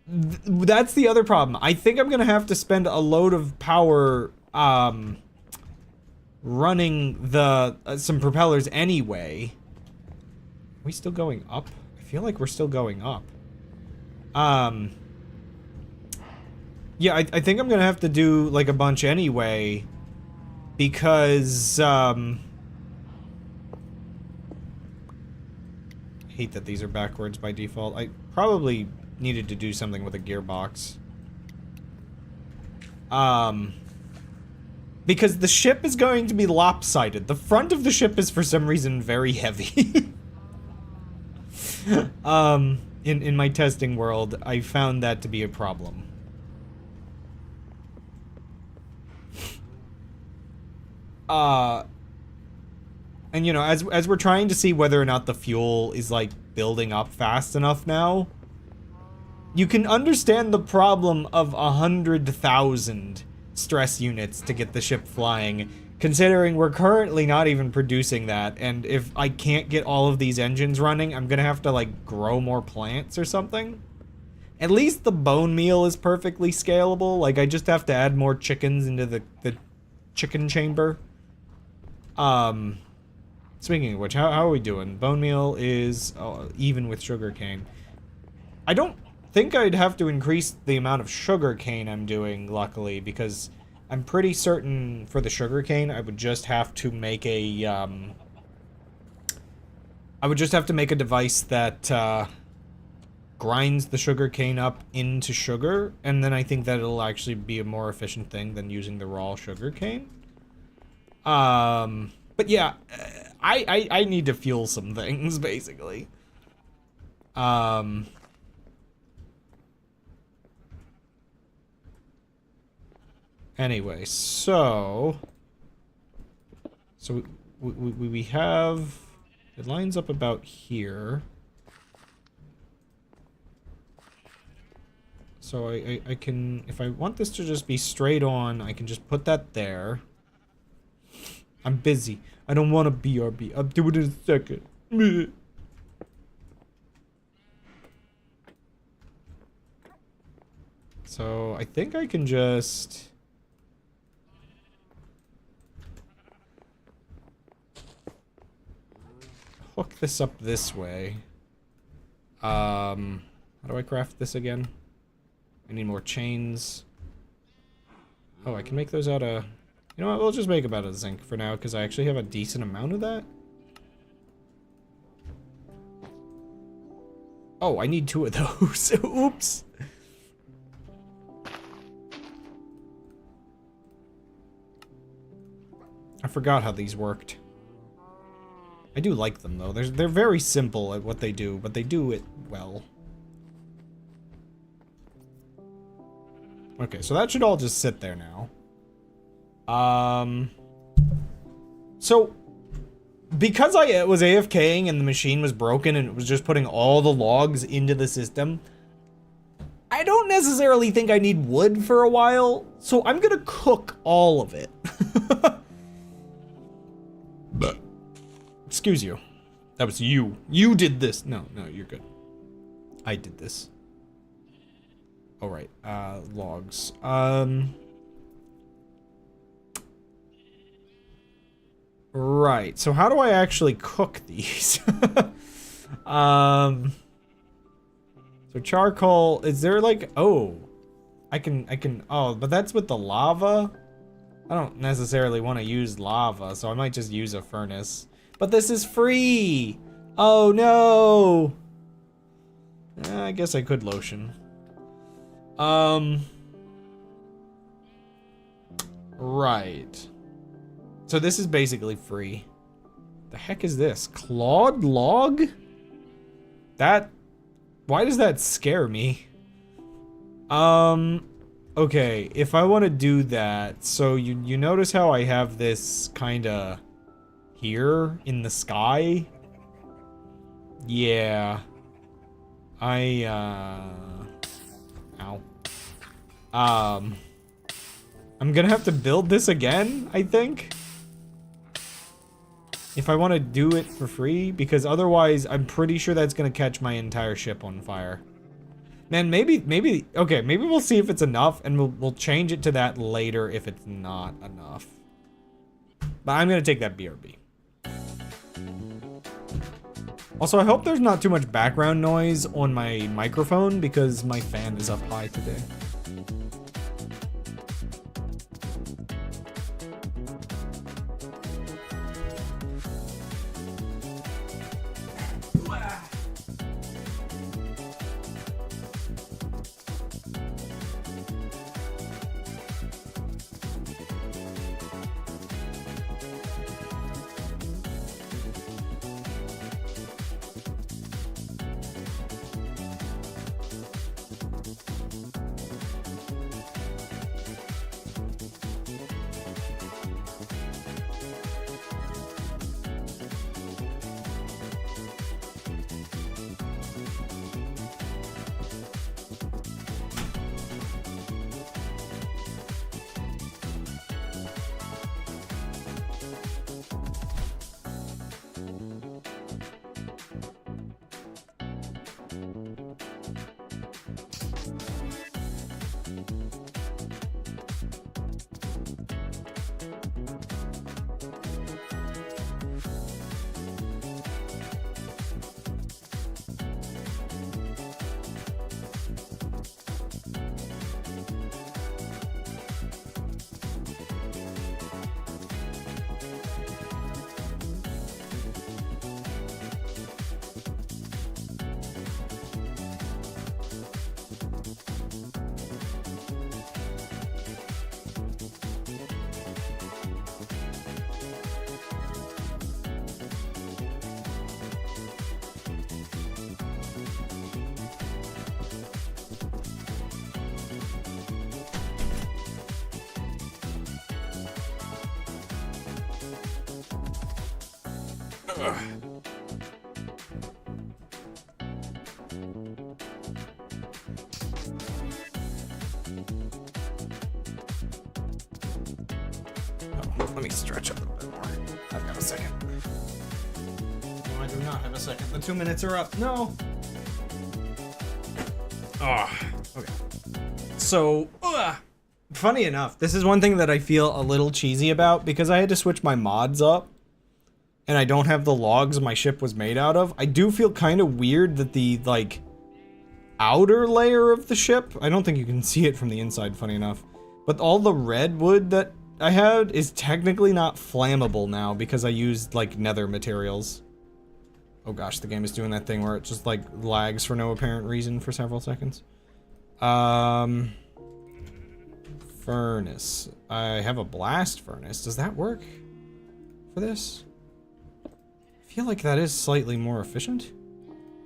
That's the other problem. I think I'm gonna have to spend a load of power, running the some propellers anyway. Are we still going up? I feel like we're still going up. Yeah, I think I'm gonna have to do like a bunch anyway, because I hate that these are backwards by default. I probably needed to do something with a gearbox. Because the ship is going to be lopsided. The front of the ship is for some reason very heavy. In my testing world, I found that to be a problem. And you know, as we're trying to see whether or not the fuel is like building up fast enough now, you can understand the problem of 100,000 stress units to get the ship flying, considering we're currently not even producing that, and if I can't get all of these engines running, I'm gonna have to like grow more plants or something. At least the bone meal is perfectly scalable, like I just have to add more chickens into the chicken chamber. Speaking of which, how are we doing? Bone meal is even with sugarcane. I don't think I'd have to increase the amount of sugarcane I'm doing, luckily, because I'm pretty certain for the sugarcane I would just have to make a device that grinds the sugarcane up into sugar, and then I think that it'll actually be a more efficient thing than using the raw sugarcane. But yeah, I need to fuel some things, basically. Anyway, so So we have... It lines up about here. So I can... If I want this to just be straight on, I can just put that there. I'm busy. I don't want to BRB. I'll do it in a second. Meh. So I think I can just... hook this up this way. How do I craft this again? I need more chains. Oh, I can make those out of... You know what, we'll just make them out of zinc for now, because I actually have a decent amount of that. Oh, I need 2 of those. Oops. I forgot how these worked. I do like them, though. They're very simple at what they do, but they do it well. Okay, so that should all just sit there now. So, because I was AFKing and the machine was broken and it was just putting all the logs into the system, I don't necessarily think I need wood for a while, so I'm gonna cook all of it. Excuse you. That was you. You did this. No, you're good. I did this. Alright, logs. Right, so how do I actually cook these? So charcoal, is there like, oh, I can, oh, but that's with the lava? I don't necessarily want to use lava, so I might just use a furnace. But this is free! Oh no! I guess I could lotion. Right. So this is basically free. The heck is this? Clawed log? That... Why does that scare me? Okay, if I want to do that, so you notice how I have this kinda here in the sky? Yeah. Ow. I'm gonna have to build this again, I think. If I want to do it for free, because otherwise I'm pretty sure that's gonna catch my entire ship on fire. Man, maybe, okay, maybe we'll see if it's enough, and we'll change it to that later if it's not enough. But I'm gonna take that BRB. Also, I hope there's not too much background noise on my microphone, because my fan is up high today. Let me stretch up a bit more. I've got a second. No, I do not have a second. The 2 minutes are up. No. Oh, okay. So, funny enough, this is one thing that I feel a little cheesy about because I had to switch my mods up and I don't have the logs my ship was made out of. I do feel kind of weird that the, like, outer layer of the ship, I don't think you can see it from the inside, funny enough, but all the redwood that I had is technically not flammable now because I used, like, nether materials. Oh gosh, the game is doing that thing where it just, like, lags for no apparent reason for several seconds. Furnace. I have a blast furnace. Does that work for this? I feel like that is slightly more efficient.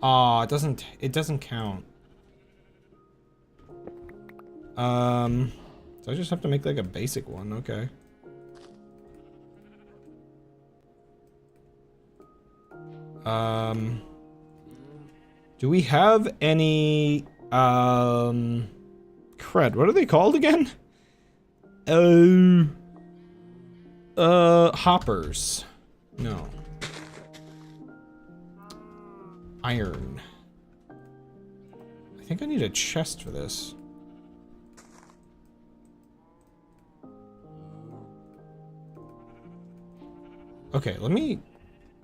Aw, it doesn't count. So I just have to make like a basic one, okay. Do we have any, crud, what are they called again? Hoppers. No. Iron. I think I need a chest for this. Okay, let me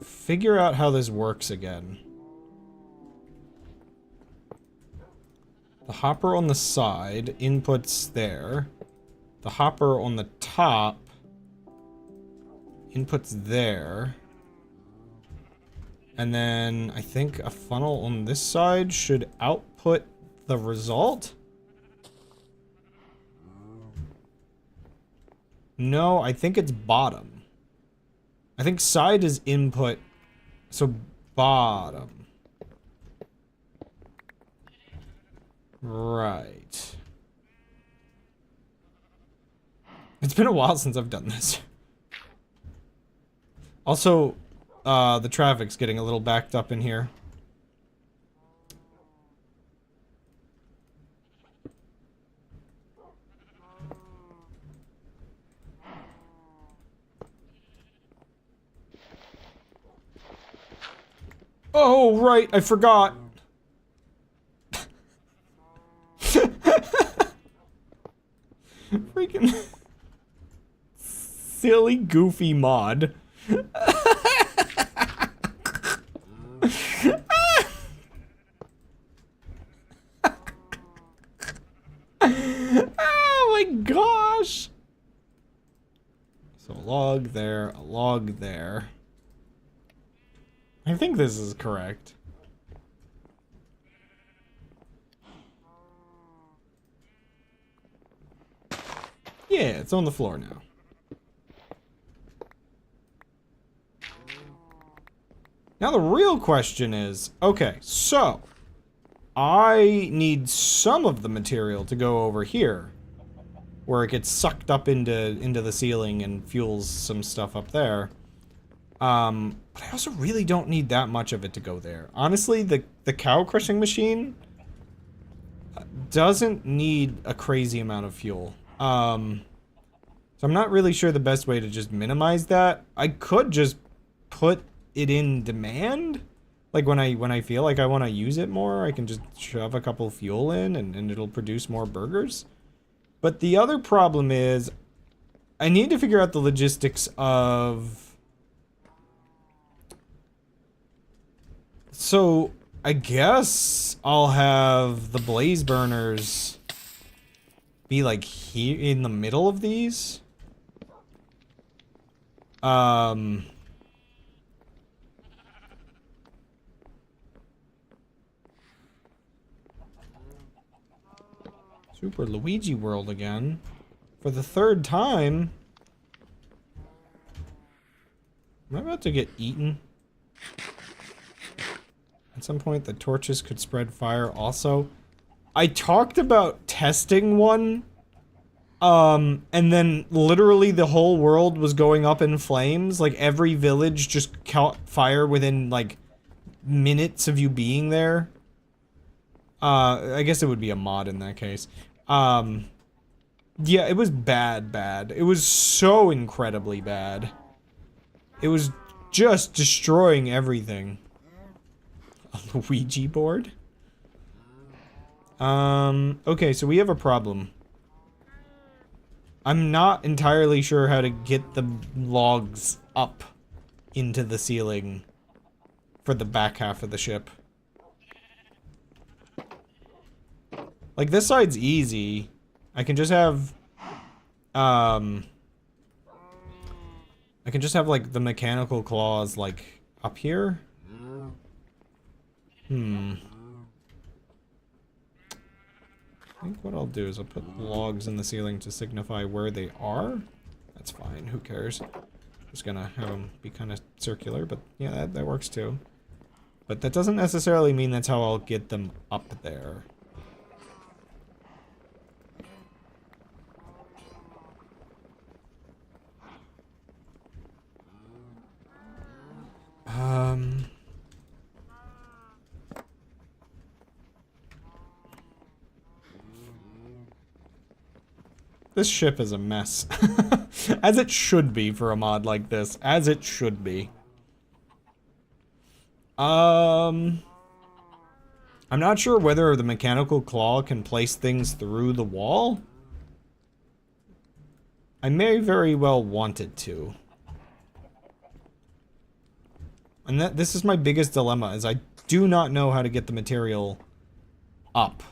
figure out how this works again. The hopper on the side, inputs there. The hopper on the top, inputs there. And then I think a funnel on this side should output the result. No, I think it's bottom. I think side is input, so bottom. Right. It's been a while since I've done this. Also, the traffic's getting a little backed up in here. Oh, right, I forgot. Freaking silly, goofy mod. Oh my gosh. So a log there, a log there. I think this is correct. Yeah, it's on the floor now. Now the real question is, okay, so I need some of the material to go over here where it gets sucked up into the ceiling and fuels some stuff up there. But I also really don't need that much of it to go there. Honestly, the cow crushing machine doesn't need a crazy amount of fuel. So I'm not really sure the best way to just minimize that. I could just put it in demand. Like when I feel like I want to use it more, I can just shove a couple fuel in and it'll produce more burgers. But the other problem is I need to figure out the logistics of... So I guess I'll have the blaze burners be like here in the middle of these. Super Luigi World again. For the third time. Am I about to get eaten? At some point the torches could spread fire also. I talked about testing one And then literally the whole world was going up in flames. Like every village just caught fire within like minutes of you being there. I guess it would be a mod in that case. Yeah, it was bad. It was so incredibly bad. It was just destroying everything. A Ouija board? Okay, so we have a problem. I'm not entirely sure how to get the logs up into the ceiling for the back half of the ship. Like, this side's easy. I can just have, like, the mechanical claws, like, up here? I think what I'll do is I'll put logs in the ceiling to signify where they are. That's fine, who cares? Just gonna have them be kind of circular, but yeah, that works too. But that doesn't necessarily mean that's how I'll get them up there. This ship is a mess. As it should be for a mod like this. As it should be. I'm not sure whether the mechanical claw can place things through the wall. I may very well want it to. And this is my biggest dilemma, is I do not know how to get the material up.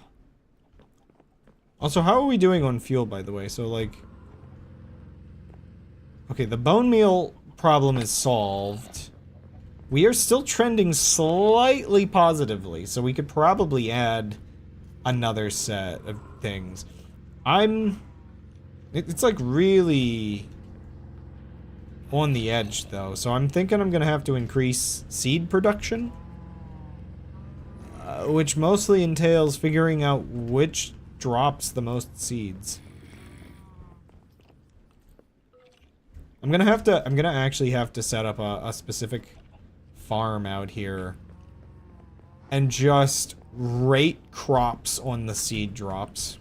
Also, how are we doing on fuel, by the way? So, like... Okay, the bone meal problem is solved. We are still trending slightly positively, so we could probably add another set of things. It's like really on the edge, though, so I'm thinking I'm gonna have to increase seed production. Which mostly entails figuring out which drops the most seeds. I'm gonna actually have to set up a specific farm out here and just rate crops on the seed drops.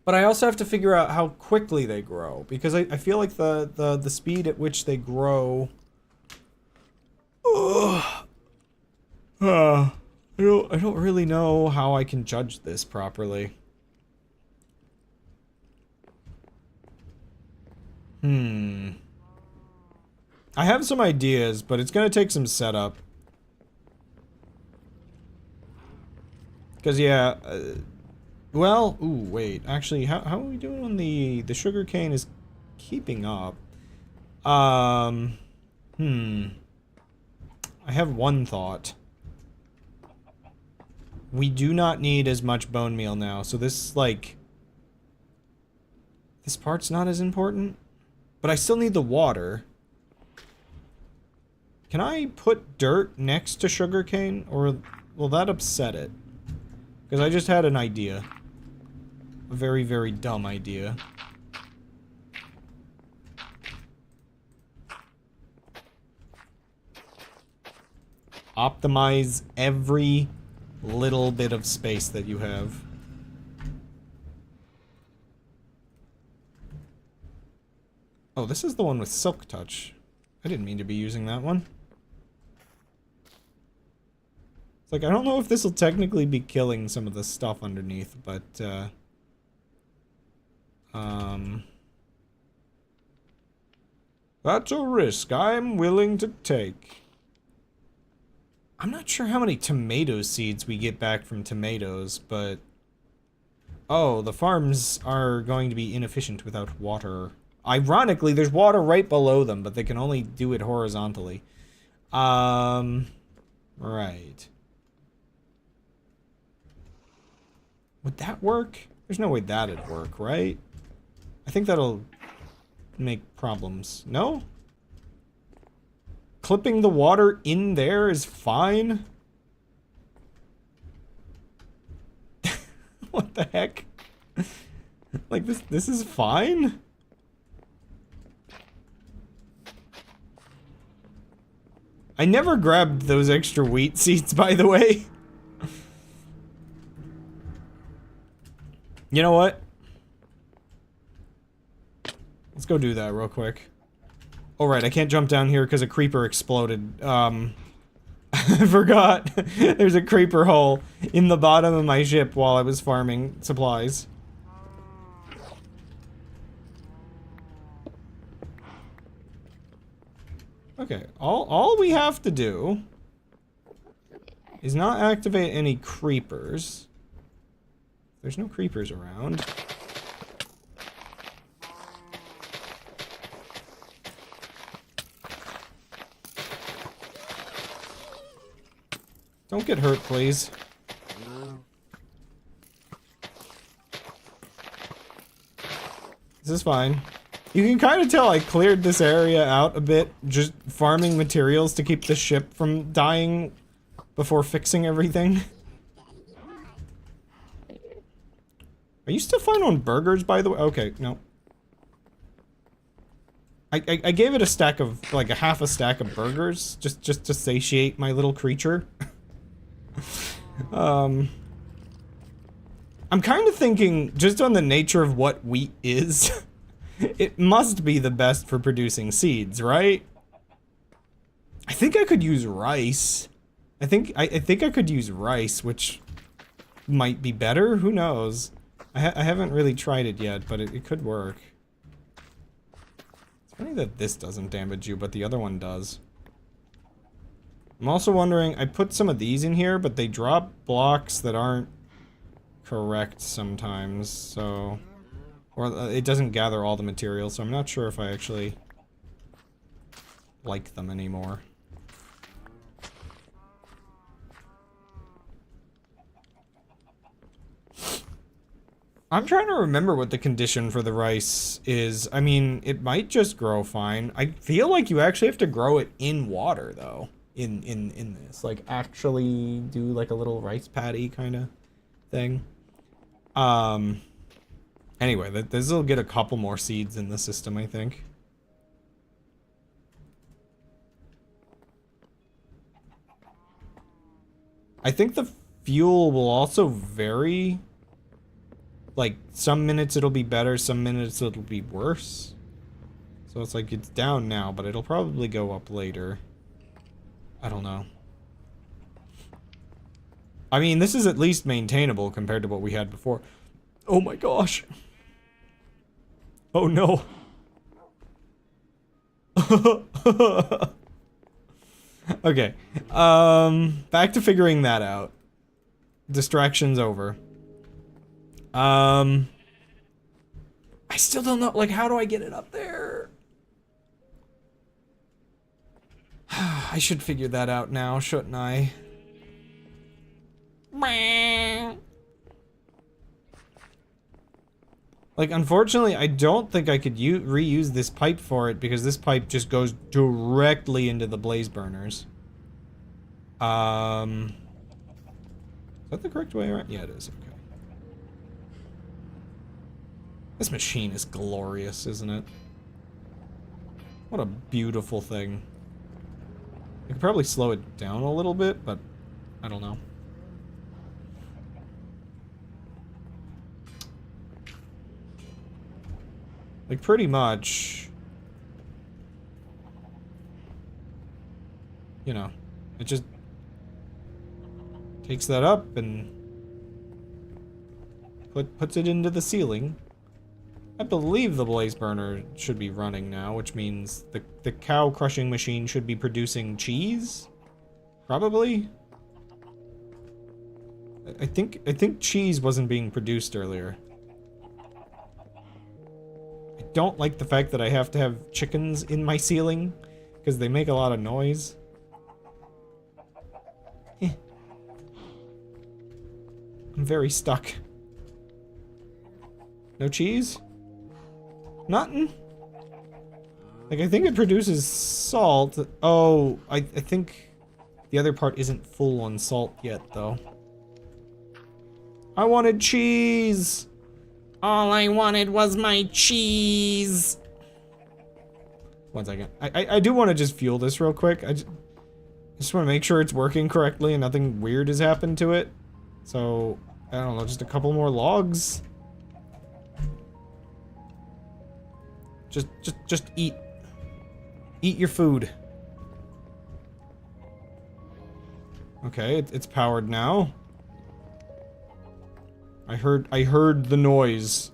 But I also have to figure out how quickly they grow, because I feel like the speed at which they grow... I don't really know how I can judge this properly. I have some ideas, but it's gonna take some setup. Because, yeah, well, ooh, wait, actually, how are we doing on the sugar cane is keeping up. I have one thought. We do not need as much bone meal now, so this, like... This part's not as important. But I still need the water. Can I put dirt next to sugarcane, or will that upset it? Because I just had an idea. A very, very dumb idea. Optimize every little bit of space that you have. Oh, this is the one with Silk Touch. I didn't mean to be using that one. It's like, I don't know if this will technically be killing some of the stuff underneath, but, that's a risk I'm willing to take. I'm not sure how many tomato seeds we get back from tomatoes, but... Oh, the farms are going to be inefficient without water. Ironically, there's water right below them, but they can only do it horizontally. Right. Would that work? There's no way that'd work, right? I think that'll make problems. No? Clipping the water in there is fine? What the heck? Like, this is fine? I never grabbed those extra wheat seeds, by the way. You know what? Let's go do that real quick. Oh, right, I can't jump down here because a creeper exploded. I forgot. There's a creeper hole in the bottom of my ship while I was farming supplies. Okay, all we have to do is not activate any creepers. There's no creepers around. Don't get hurt, please. This is fine. You can kind of tell I cleared this area out a bit, just farming materials to keep the ship from dying before fixing everything. Are you still fine on burgers, by the way? Okay, no. I gave it a stack of, like, a half a stack of burgers, just to satiate my little creature. I'm kind of thinking, just on the nature of what wheat is, it must be the best for producing seeds, right? I think I could use rice. I think I could use rice, which might be better. Who knows? I haven't really tried it yet, but it could work. It's funny that this doesn't damage you, but the other one does. I'm also wondering, I put some of these in here, but they drop blocks that aren't correct sometimes, so... Or it doesn't gather all the materials, so I'm not sure if I actually like them anymore. I'm trying to remember what the condition for the rice is. I mean, it might just grow fine. I feel like you actually have to grow it in water, though. In this, like, actually do like a little rice paddy kind of thing. Anyway, this will get a couple more seeds in the system, I think. I think the fuel will also vary. Like, some minutes it'll be better, some minutes it'll be worse. So it's like, it's down now, but it'll probably go up later. I don't know. I mean, this is at least maintainable compared to what we had before. Oh my gosh. Oh no. Okay. Back to figuring that out. Distraction's over. I still don't know, like, how do I get it up there? I should figure that out now, shouldn't I? Like, unfortunately, I don't think I could reuse this pipe for it, because this pipe just goes directly into the blaze burners. Is that the correct way around? Yeah, it is, okay. This machine is glorious, isn't it? What a beautiful thing. I could probably slow it down a little bit, but I don't know. Like, pretty much, you know, it just takes that up and puts it into the ceiling. I believe the blaze burner should be running now, which means the cow crushing machine should be producing cheese? Probably? I think cheese wasn't being produced earlier. I don't like the fact that I have to have chickens in my ceiling, because they make a lot of noise. I'm very stuck. No cheese? Nothing? Like, I think it produces salt. Oh, I think the other part isn't full on salt yet, though. I wanted cheese! All I wanted was my cheese. 1 second. I do want to just fuel this real quick. I just want to make sure it's working correctly and nothing weird has happened to it. So, I don't know, just a couple more logs. Just eat. Eat your food. Okay, it's powered now. I heard the noise.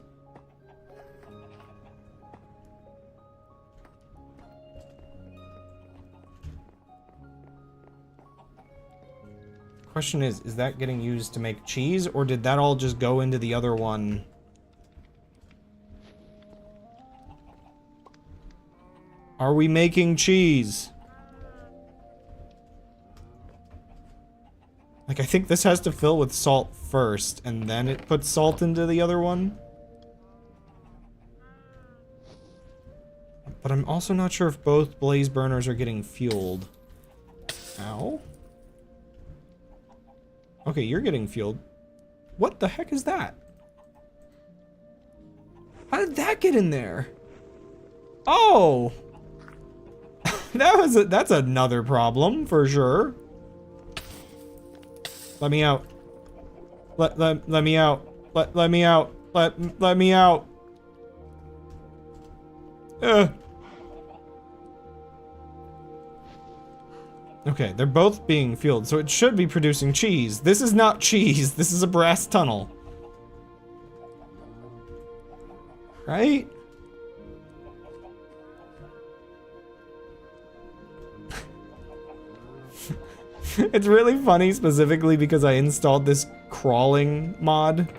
Question is that getting used to make cheese, or did that all just go into the other one? Are we making cheese? Like, I think this has to fill with salt first, and then it puts salt into the other one. But I'm also not sure if both blaze burners are getting fueled. Ow. Okay, you're getting fueled. What the heck is that? How did that get in there? Oh! That's another problem, for sure. Let me out. Let me out. Let me out. Let me out. Okay, they're both being fueled, so it should be producing cheese. This is not cheese. This is a brass tunnel. Right? It's really funny specifically because I installed this crawling mod.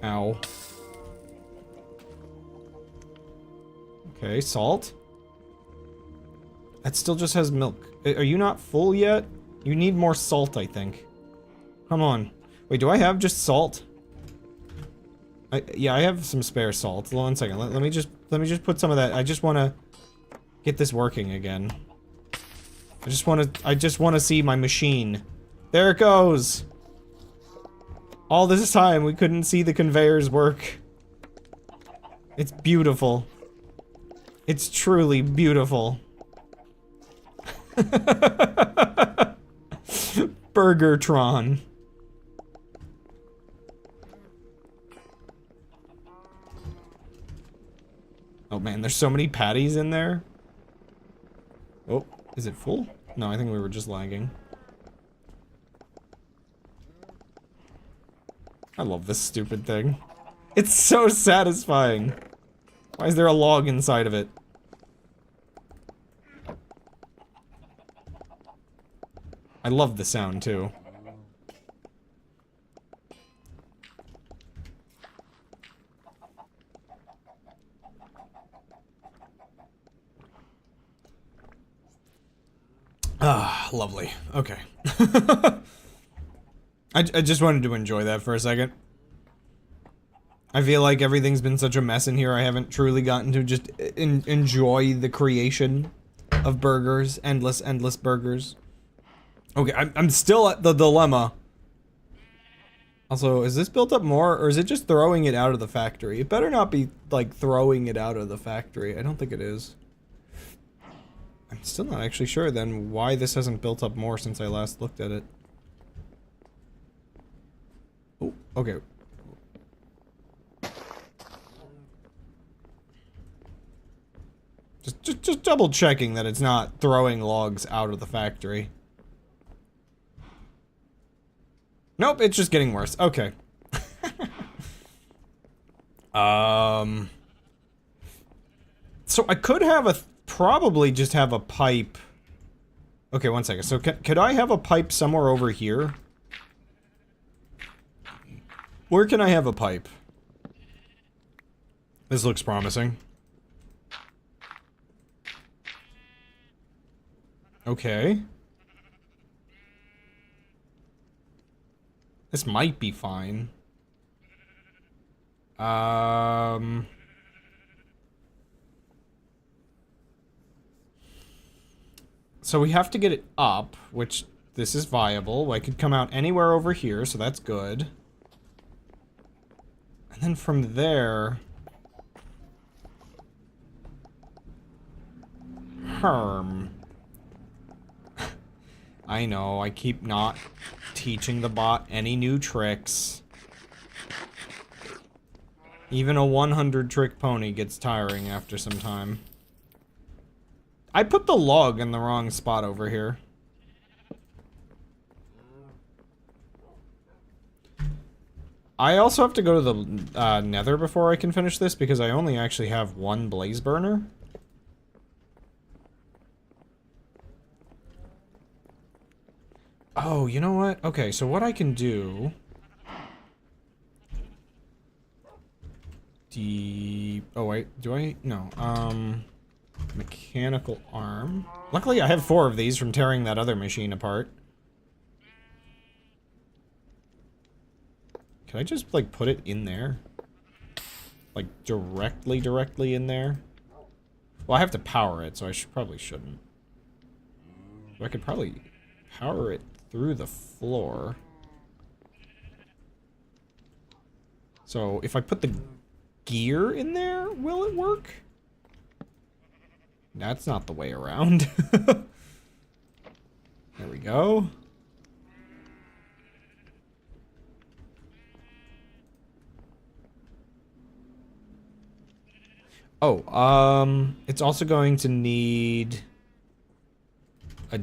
Ow. Okay, salt. That still just has milk. Are you not full yet? You need more salt, I think. Come on. Wait, do I have just salt? Yeah, I have some spare salt. Hold on 1 second. Let me just put some of that. I just want to get this working again. I just want to see my machine. There it goes. All this time we couldn't see the conveyors work. It's beautiful. It's truly beautiful. Burgertron. Oh man, there's so many patties in there. Oh, is it full? No, I think we were just lagging. I love this stupid thing. It's so satisfying. Why is there a log inside of it? I love the sound too. Ah, lovely. Okay. I just wanted to enjoy that for a second. I feel like everything's been such a mess in here, I haven't truly gotten to just enjoy the creation of burgers. Endless burgers. Okay, I'm still at the dilemma. Also, is this built up more, or is it just throwing it out of the factory? It better not be, like, throwing it out of the factory. I don't think it is. I'm still not actually sure, then, why this hasn't built up more since I last looked at it. Oh, okay. Just double checking that it's not throwing logs out of the factory. Nope, it's just getting worse. Okay. So I could have probably just have a pipe. Okay, 1 second. So could I have a pipe somewhere over here? Where can I have a pipe? This looks promising. Okay. This might be fine. So we have to get it up, which this is viable. I could come out anywhere over here, so that's good. then from there... I know, I keep not teaching the bot any new tricks. Even a 100 trick pony gets tiring after some time. I put the log in the wrong spot over here. I also have to go to the nether before I can finish this because I only actually have one blaze burner. Oh, you know what? Okay, so what I can do... Oh, wait. Do I? No. Mechanical arm. Luckily, I have 4 of these from tearing that other machine apart. Can I just, like, put it in there? Like, directly in there? Well, I have to power it, so I probably shouldn't. But I could probably power it through the floor. So, if I put the gear in there, will it work? That's not the way around. There we go. Oh, it's also going to need a...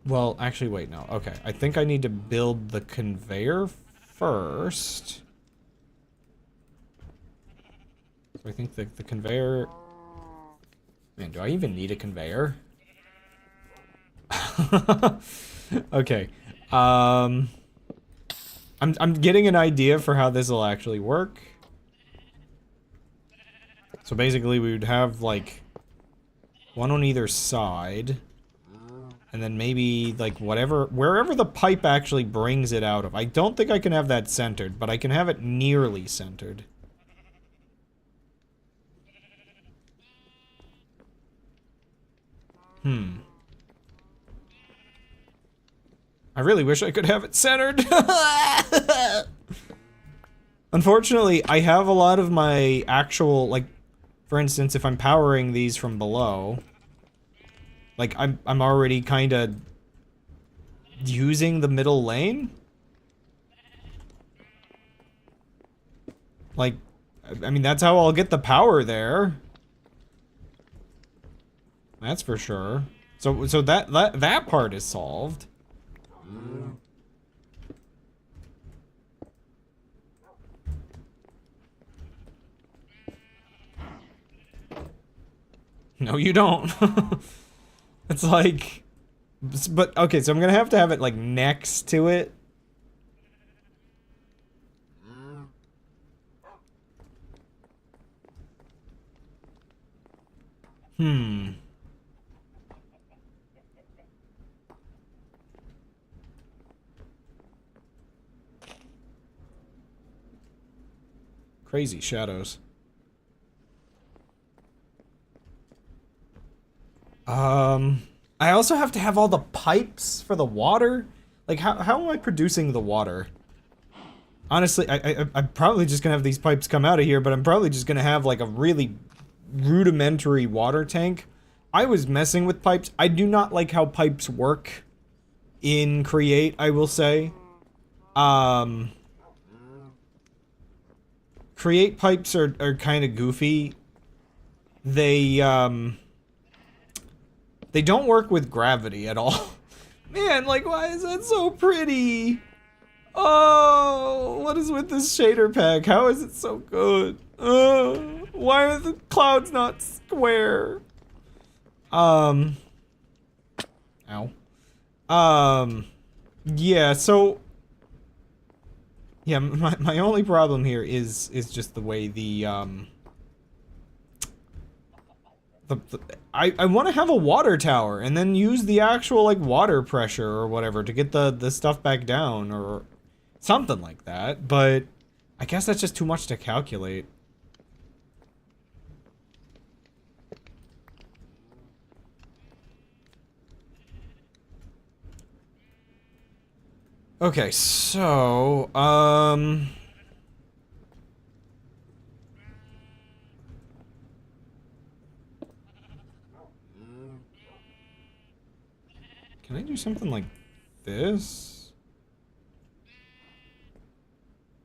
Well, actually, wait, no. Okay, I think I need to build the conveyor first. So I think the conveyor... Man, do I even need a conveyor? Okay. I'm getting an idea for how this will actually work. So basically we would have like one on either side. And then maybe like wherever the pipe actually brings it out of. I don't think I can have that centered, but I can have it nearly centered. I really wish I could have it centered. Unfortunately, I have a lot of my actual, like, for instance, if I'm powering these from below, like, I'm already kind of using the middle lane. Like, I mean, that's how I'll get the power there. That's for sure. So that part is solved. No, you don't. It's like... But, okay, so I'm gonna have to have it, like, next to it. Crazy shadows. I also have to have all the pipes for the water. Like, how am I producing the water? Honestly, I'm probably just gonna have these pipes come out of here, but I'm probably just gonna have, like, a really rudimentary water tank. I was messing with pipes. I do not like how pipes work in Create, I will say. Create pipes are kind of goofy. They don't work with gravity at all. Man, like, why is that so pretty? Oh, what is with this shader pack? How is it so good? Why are the clouds not square? Ow. Yeah, so... Yeah, my only problem here is just the way I want to have a water tower and then use the actual, like, water pressure or whatever to get the stuff back down or something like that, but I guess that's just too much to calculate. Okay, so, Can I do something like this?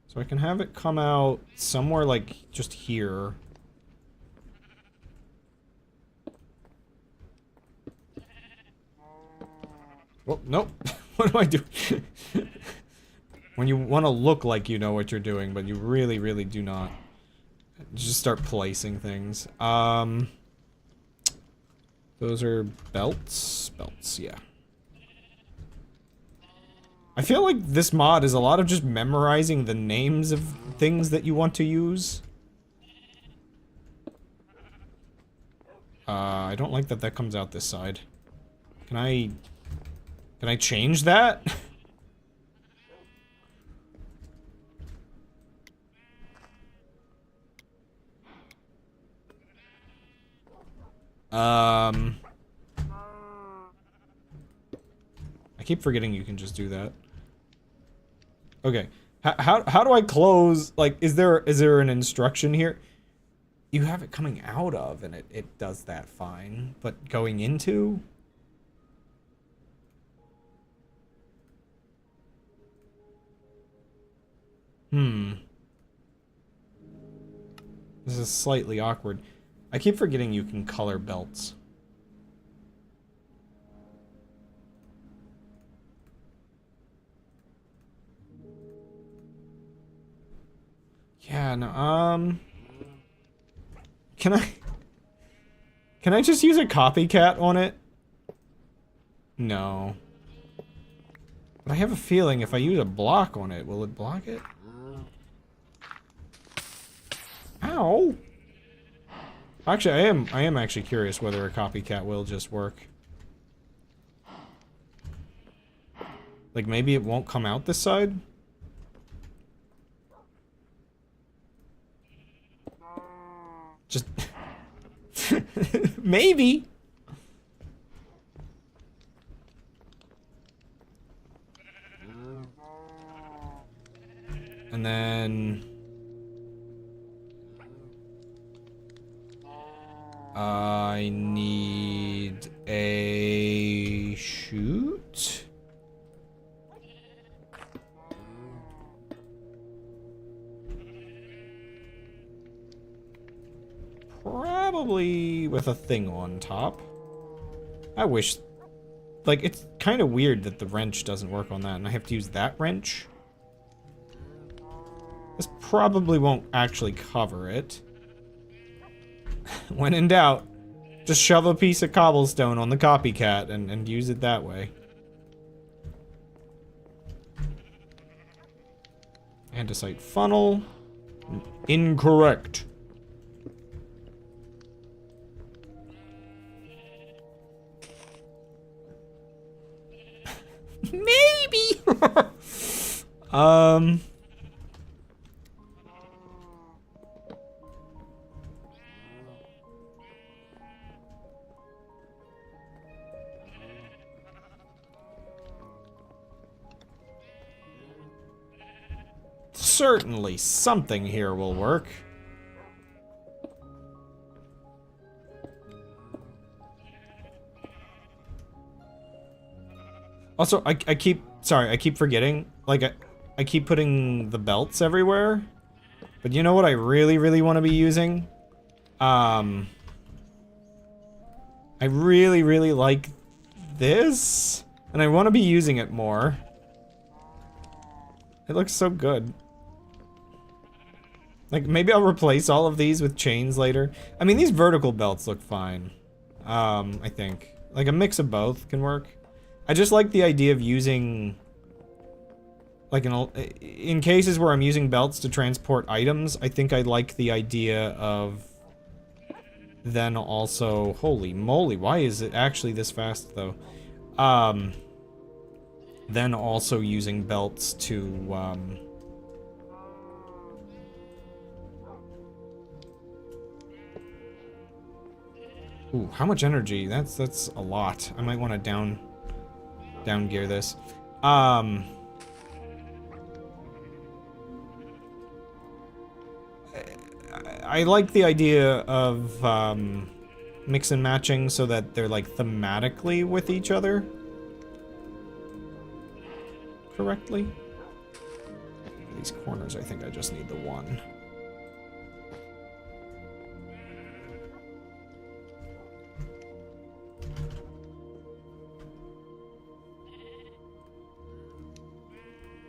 So I can have it come out somewhere like just here. Oh, nope. What do I do? When you want to look like you know what you're doing, but you really, really do not. Just start placing things. Those are belts? Belts, yeah. I feel like this mod is a lot of just memorizing the names of things that you want to use. I don't like that that comes out this side. Can I change that? I keep forgetting you can just do that. Okay. How do I close? Like, is there an instruction here? You have it coming out of, and it does that fine. But going into? This is slightly awkward. I keep forgetting you can color belts. Yeah, no, Can I just use a copycat on it? No. But I have a feeling if I use a block on it, will it block it? Ow! Actually, I am actually curious whether a copycat will just work. Like, maybe it won't come out this side? Just... maybe! And then... I need a chute. Probably with a thing on top. I wish... Like, it's kind of weird that the wrench doesn't work on that, and I have to use that wrench. This probably won't actually cover it. When in doubt, just shove a piece of cobblestone on the copycat and use it that way. Andesite funnel. Incorrect. Maybe! Certainly something here will work. Also, I keep forgetting. Like, I keep putting the belts everywhere. But you know what I really, really want to be using? I really, really like this. And I want to be using it more. It looks so good. Like, maybe I'll replace all of these with chains later. I mean, these vertical belts look fine. I think. Like, a mix of both can work. I just like the idea of using... Like, in cases where I'm using belts to transport items, I think I like the idea of... Then also... Holy moly, why is it actually this fast, though? Then also using belts to, Ooh, how much energy? That's a lot. I might want to down gear this. I like the idea of mix and matching so that they're like thematically with each other. correctly. These corners, I think I just need the one.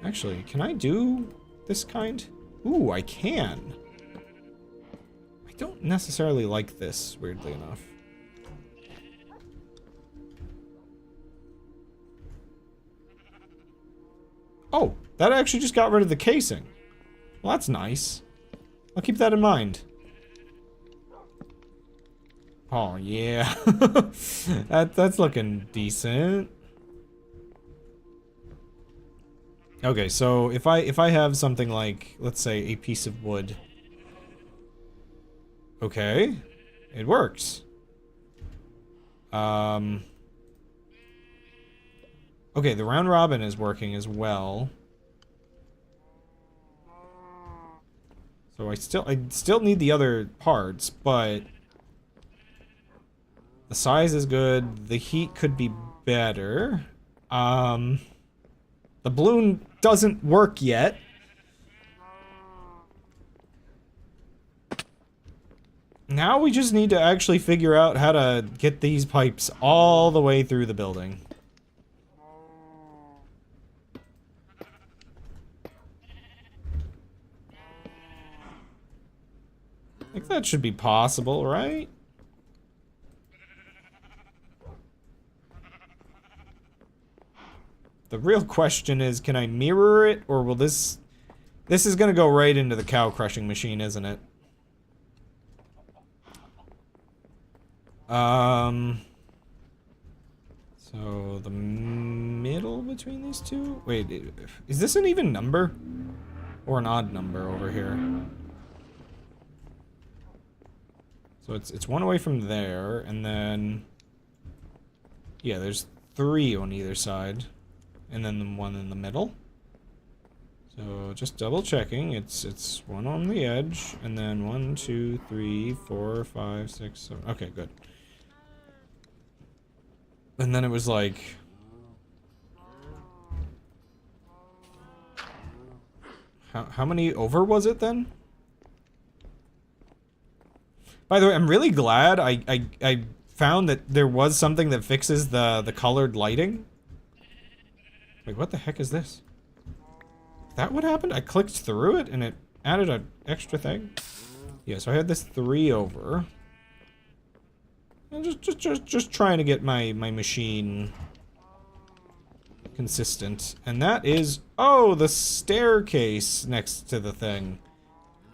Actually, can I do this kind? Ooh, I can. I don't necessarily like this, weirdly enough. Oh, that actually just got rid of the casing. Well, that's nice. I'll keep that in mind. Oh, yeah. That's looking decent. Okay, so if I have something like, let's say, a piece of wood. Okay, it works. Okay, the round robin is working as well. So I still need the other parts, but the size is good. The heat could be better. The balloon doesn't work yet. Now we just need to actually figure out how to get these pipes all the way through the building. I think that should be possible, right? The real question is, can I mirror it, or will this... This is gonna go right into the cow crushing machine, isn't it? So the middle between these two? Wait, is this an even number? Or an odd number over here? So it's one away from there, and then... Yeah, there's 3 on either side. And then the one in the middle. So just double checking. It's 1 on the edge, and then 1, 2, 3, 4, 5, 6, 7. Okay, good. And then it was like... How many over was it then? By the way, I'm really glad I found that there was something that fixes the colored lighting. Wait, what the heck is this? Is that what happened? I clicked through it and it added an extra thing? Yeah, so I had this 3 over. And just trying to get my machine consistent. And that is... Oh, the staircase next to the thing.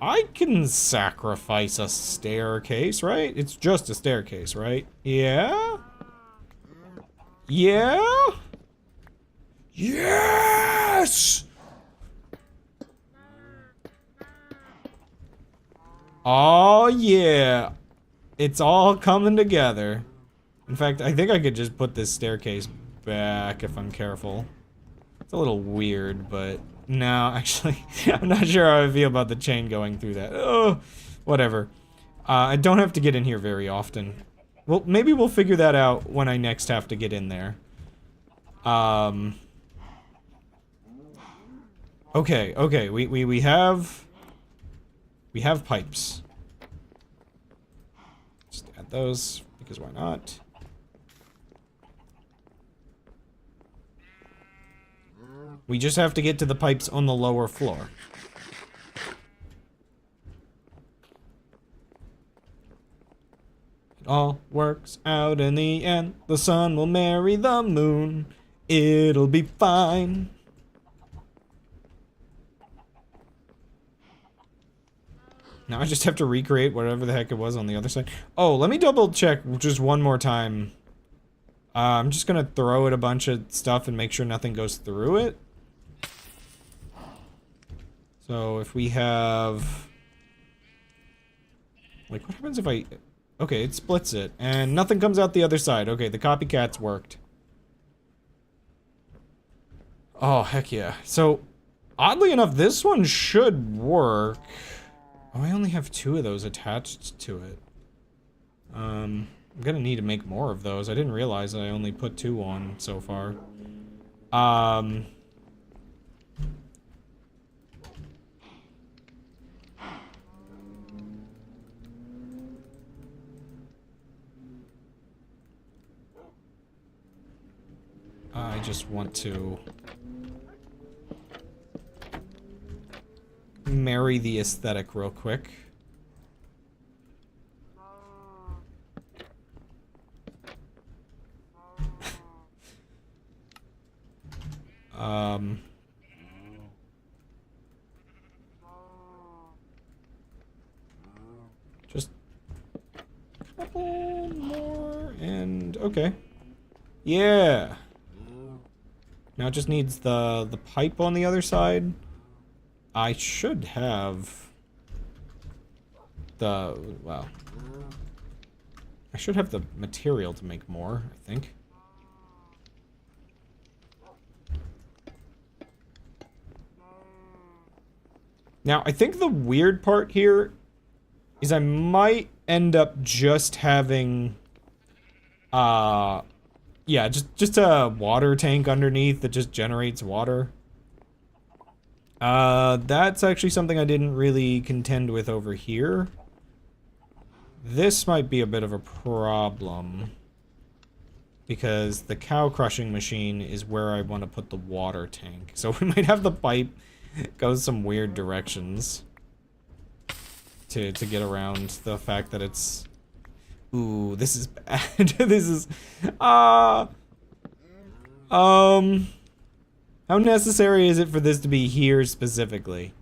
I can sacrifice a staircase, right? It's just a staircase, right? Yeah? Yeah? Yes! Oh, yeah. It's all coming together. In fact, I think I could just put this staircase back if I'm careful. It's a little weird, but... No, actually, I'm not sure how I feel about the chain going through that. Oh, whatever. I don't have to get in here very often. Well, maybe we'll figure that out when I next have to get in there. Okay, we have pipes. Just add those, because why not? We just have to get to the pipes on the lower floor. It all works out in the end. The sun will marry the moon. It'll be fine. Now I just have to recreate whatever the heck it was on the other side. Oh, let me double check just one more time. I'm just gonna throw it a bunch of stuff and make sure nothing goes through it. So if we have... Like, what happens if I... Okay, it splits it, and nothing comes out the other side. Okay, the copycats worked. Oh, heck yeah. So, oddly enough, this one should work. Oh, I only have 2 of those attached to it. I'm gonna need to make more of those. I didn't realize I only put 2 on so far. just want to marry the aesthetic real quick. Just a couple more, and okay. Yeah. Now it just needs the pipe on the other side. I should have the, well, I should have the material to make more, I think. Now, I think the weird part here is I might end up just having, yeah, just a water tank underneath that just generates water. That's actually something I didn't really contend with over here. This might be a bit of a problem, because the cow crushing machine is where I want to put the water tank. So we might have the pipe go some weird directions to get around the fact that it's... Ooh, this is bad. This is... how necessary is it for this to be here specifically?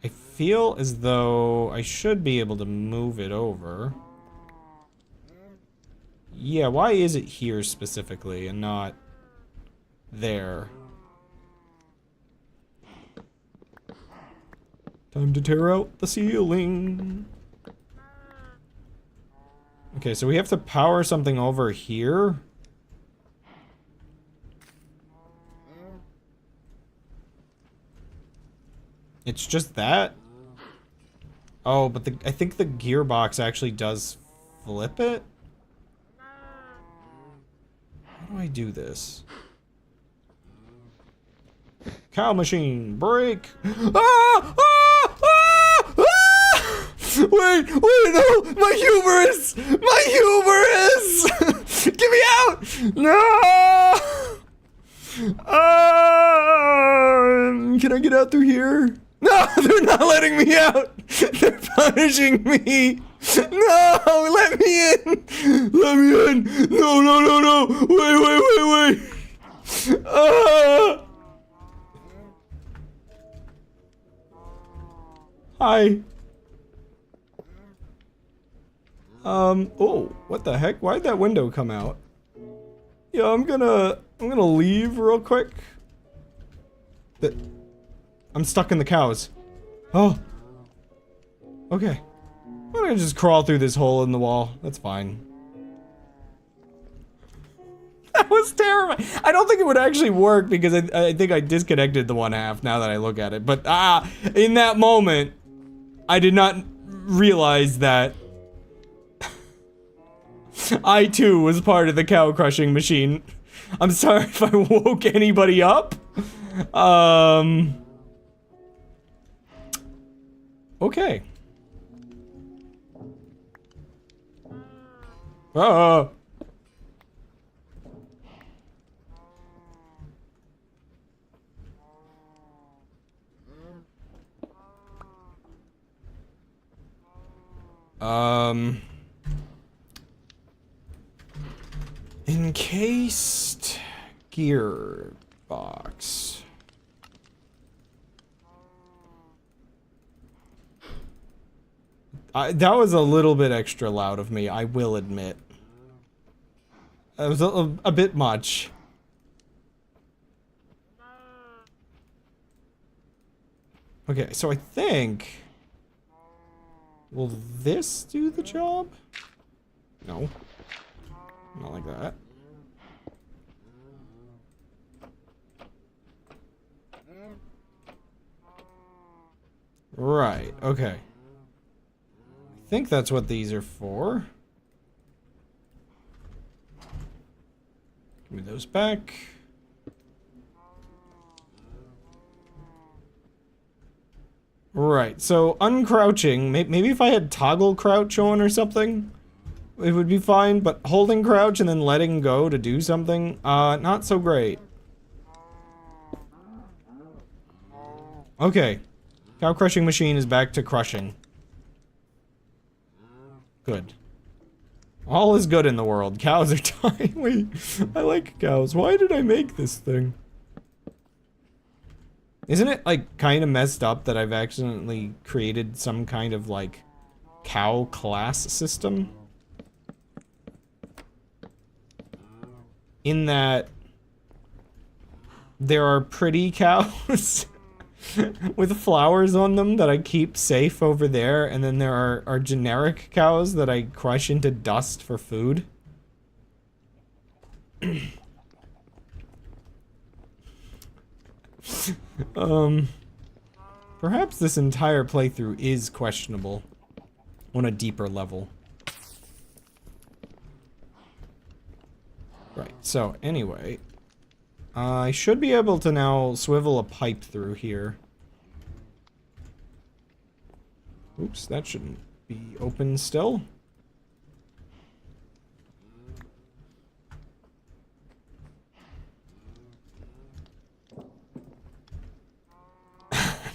I feel as though I should be able to move it over. Yeah, why is it here specifically and not there? Time to tear out the ceiling. Okay, so we have to power something over here. It's just that? Oh, but I think the gearbox actually does flip it? How do I do this? Cow machine, break! Ah! Ah! Ah! Ah! Wait, no! My humerus! My humerus! Get me out! No! Can I get out through here? No, they're not letting me out! They're punishing me! No, let me in! Let me in! No, no, no, no! Wait! Hi. Oh, what the heck? Why'd that window come out? Yeah, I'm gonna leave real quick. I'm stuck in the cows. Oh. Okay. I'm gonna just crawl through this hole in the wall. That's fine. That was terrifying. I don't think it would actually work because I think I disconnected the one half now that I look at it. But, in that moment, I did not realize that I too was part of the cow crushing machine. I'm sorry if I woke anybody up. Okay. Encased gearbox. That was a little bit extra loud of me, I will admit. That was a bit much. Okay, so I think... Will this do the job? No. Not like that. Right, okay. I think that's what these are for. Give me those back. Right, so uncrouching, maybe if I had toggle crouch on or something, it would be fine, but holding crouch and then letting go to do something, not so great. Okay. Cow crushing machine is back to crushing. Good. All is good in the world. Cows are dying. Wait, I like cows. Why did I make this thing? Isn't it, like, kind of messed up that I've accidentally created some kind of, like, cow class system? In that there are pretty cows with flowers on them that I keep safe over there, and then there are generic cows that I crush into dust for food. Perhaps this entire playthrough is questionable on a deeper level. Right, so anyway, I should be able to now swivel a pipe through here. Oops, that shouldn't be open still.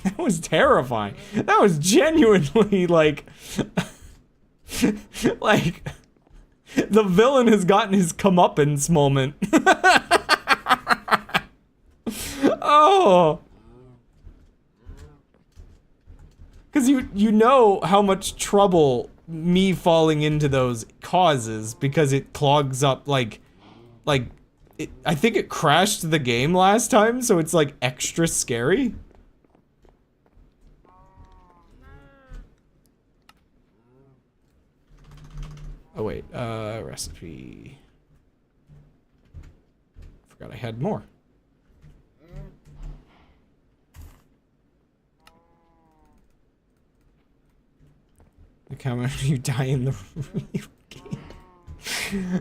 That was terrifying. That was genuinely, like... like... The villain has gotten his comeuppance moment. Oh! Because you know how much trouble me falling into those causes, because it clogs up, like I think it crashed the game last time, so it's, like, extra scary. Oh wait, recipe. Forgot I had more. Look how much you die in the real game.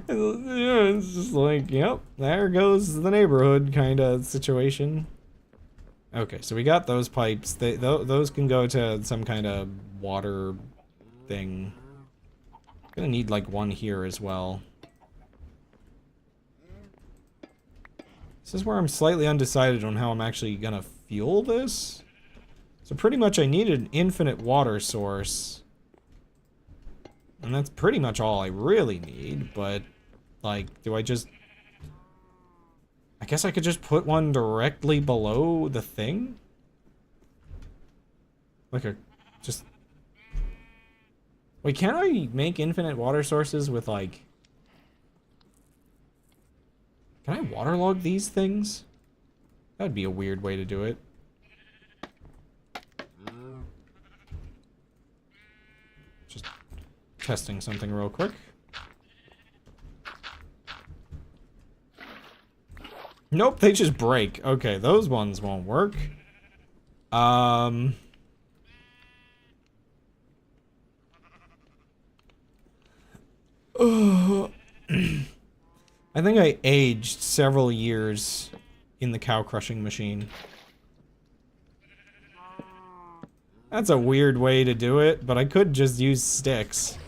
It's just like, yep, there goes the neighborhood kind of situation. Okay, so we got those pipes. Those can go to some kind of water thing. Gonna need like one here as well. This is where I'm slightly undecided on how I'm actually gonna fuel this. So pretty much I need an infinite water source. And that's pretty much all I really need, but like, do I just... I guess I could just put one directly below the thing? Like a... just... Wait, can I make infinite water sources with, like... Can I waterlog these things? That'd be a weird way to do it. Just testing something real quick. Nope, they just break. Okay, those ones won't work. I think I aged several years in the cow crushing machine. That's a weird way to do it, but I could just use sticks.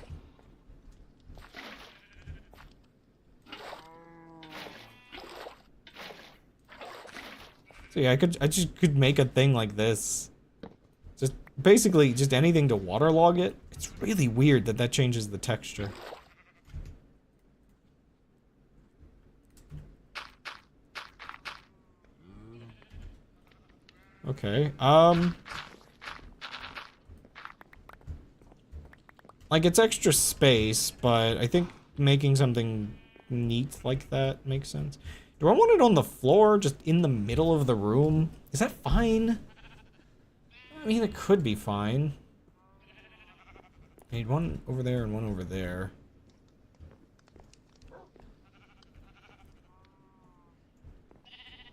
So yeah, I just could make a thing like this. Just basically just anything to waterlog it. It's really weird that that changes the texture. Okay, like, it's extra space, but I think making something neat like that makes sense. Do I want it on the floor, just in the middle of the room? Is that fine? I mean, it could be fine. I need one over there and one over there.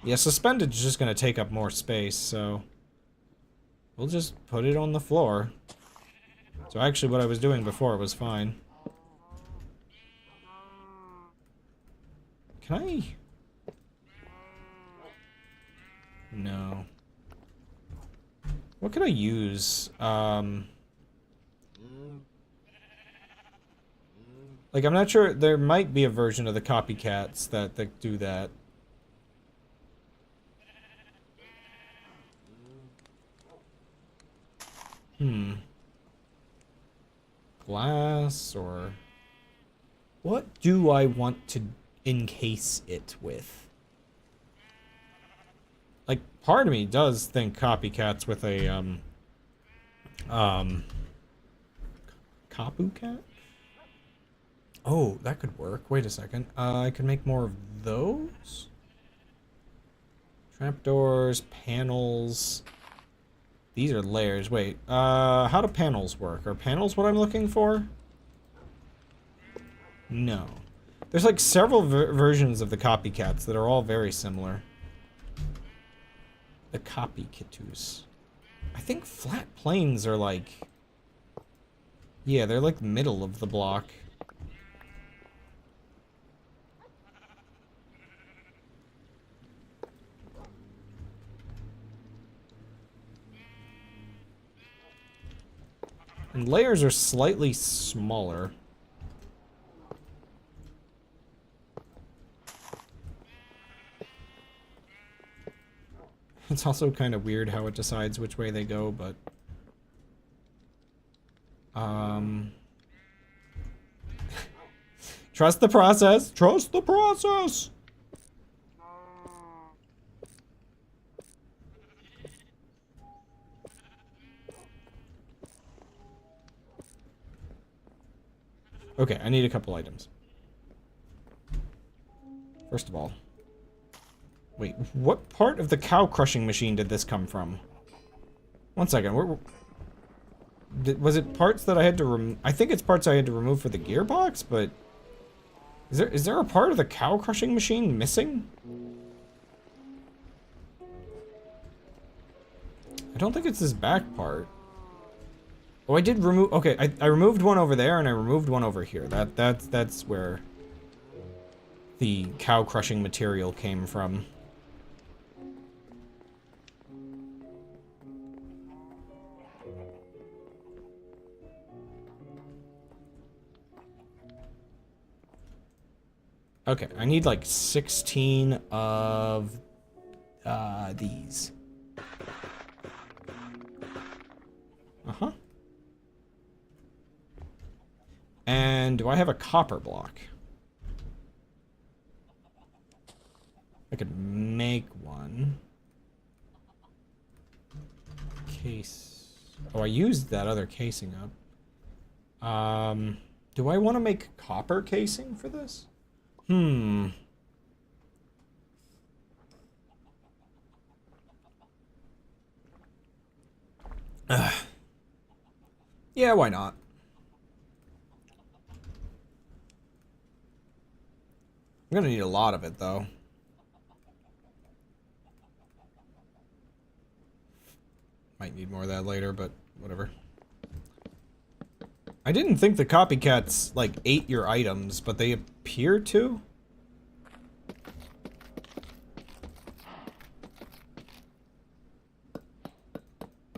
Yeah, suspended is just gonna take up more space, so we'll just put it on the floor. So actually what I was doing before was fine. Can I? No. What can I use? Like, I'm not sure. There might be a version of the copycats that do that. Glass or... What do I want to encase it with? Like, part of me does think copycats with a, Kapu cat? Oh, that could work. Wait a second. I could make more of those? Trapdoors, panels... These are layers. Wait, how do panels work? Are panels what I'm looking for? No. There's like several versions of the copycats that are all very similar. The copycatus. I think flat planes are like... Yeah, they're like middle of the block. And layers are slightly smaller. It's also kind of weird how it decides which way they go, but... Trust the process! Trust the process! Okay, I need a couple items. First of all... Wait, what part of the cow crushing machine did this come from? One second, was it parts that I had to I think it's parts I had to remove for the gearbox, but... Is there a part of the cow crushing machine missing? I don't think it's this back part. Oh, I did remove... Okay, I removed one over there, and I removed one over here. That's where the cow crushing material came from. Okay, I need like 16 of these. Uh-huh. And do I have a copper block? I could make one. Case. Oh, I used that other casing up. Do I want to make copper casing for this? Yeah, why not? I'm gonna need a lot of it, though. Might need more of that later, but whatever. I didn't think the copycats, like, ate your items, but they appear to?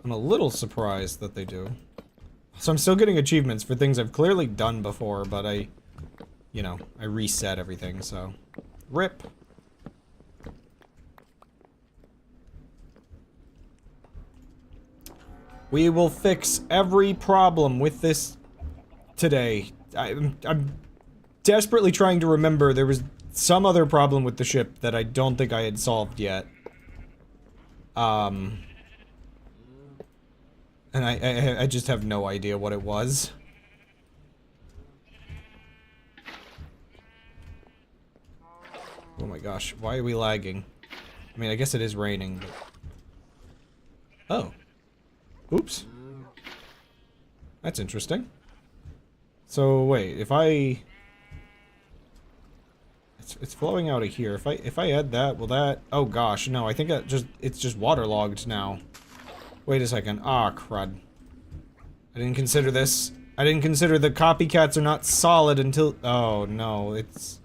I'm a little surprised that they do. So I'm still getting achievements for things I've clearly done before, but I reset everything, so... RIP. We will fix every problem with this today. I'm desperately trying to remember. There was some other problem with the ship that I don't think I had solved yet. And I just have no idea what it was. Oh my gosh, why are we lagging? I mean, I guess it is raining, but... Oh. Oops. That's interesting. So, wait, if I... It's flowing out of here. If I add that, will that... Oh gosh, no, I think it's just waterlogged now. Wait a second. Ah, crud. I didn't consider this. I didn't consider the copycats are not solid until... Oh, no, it's...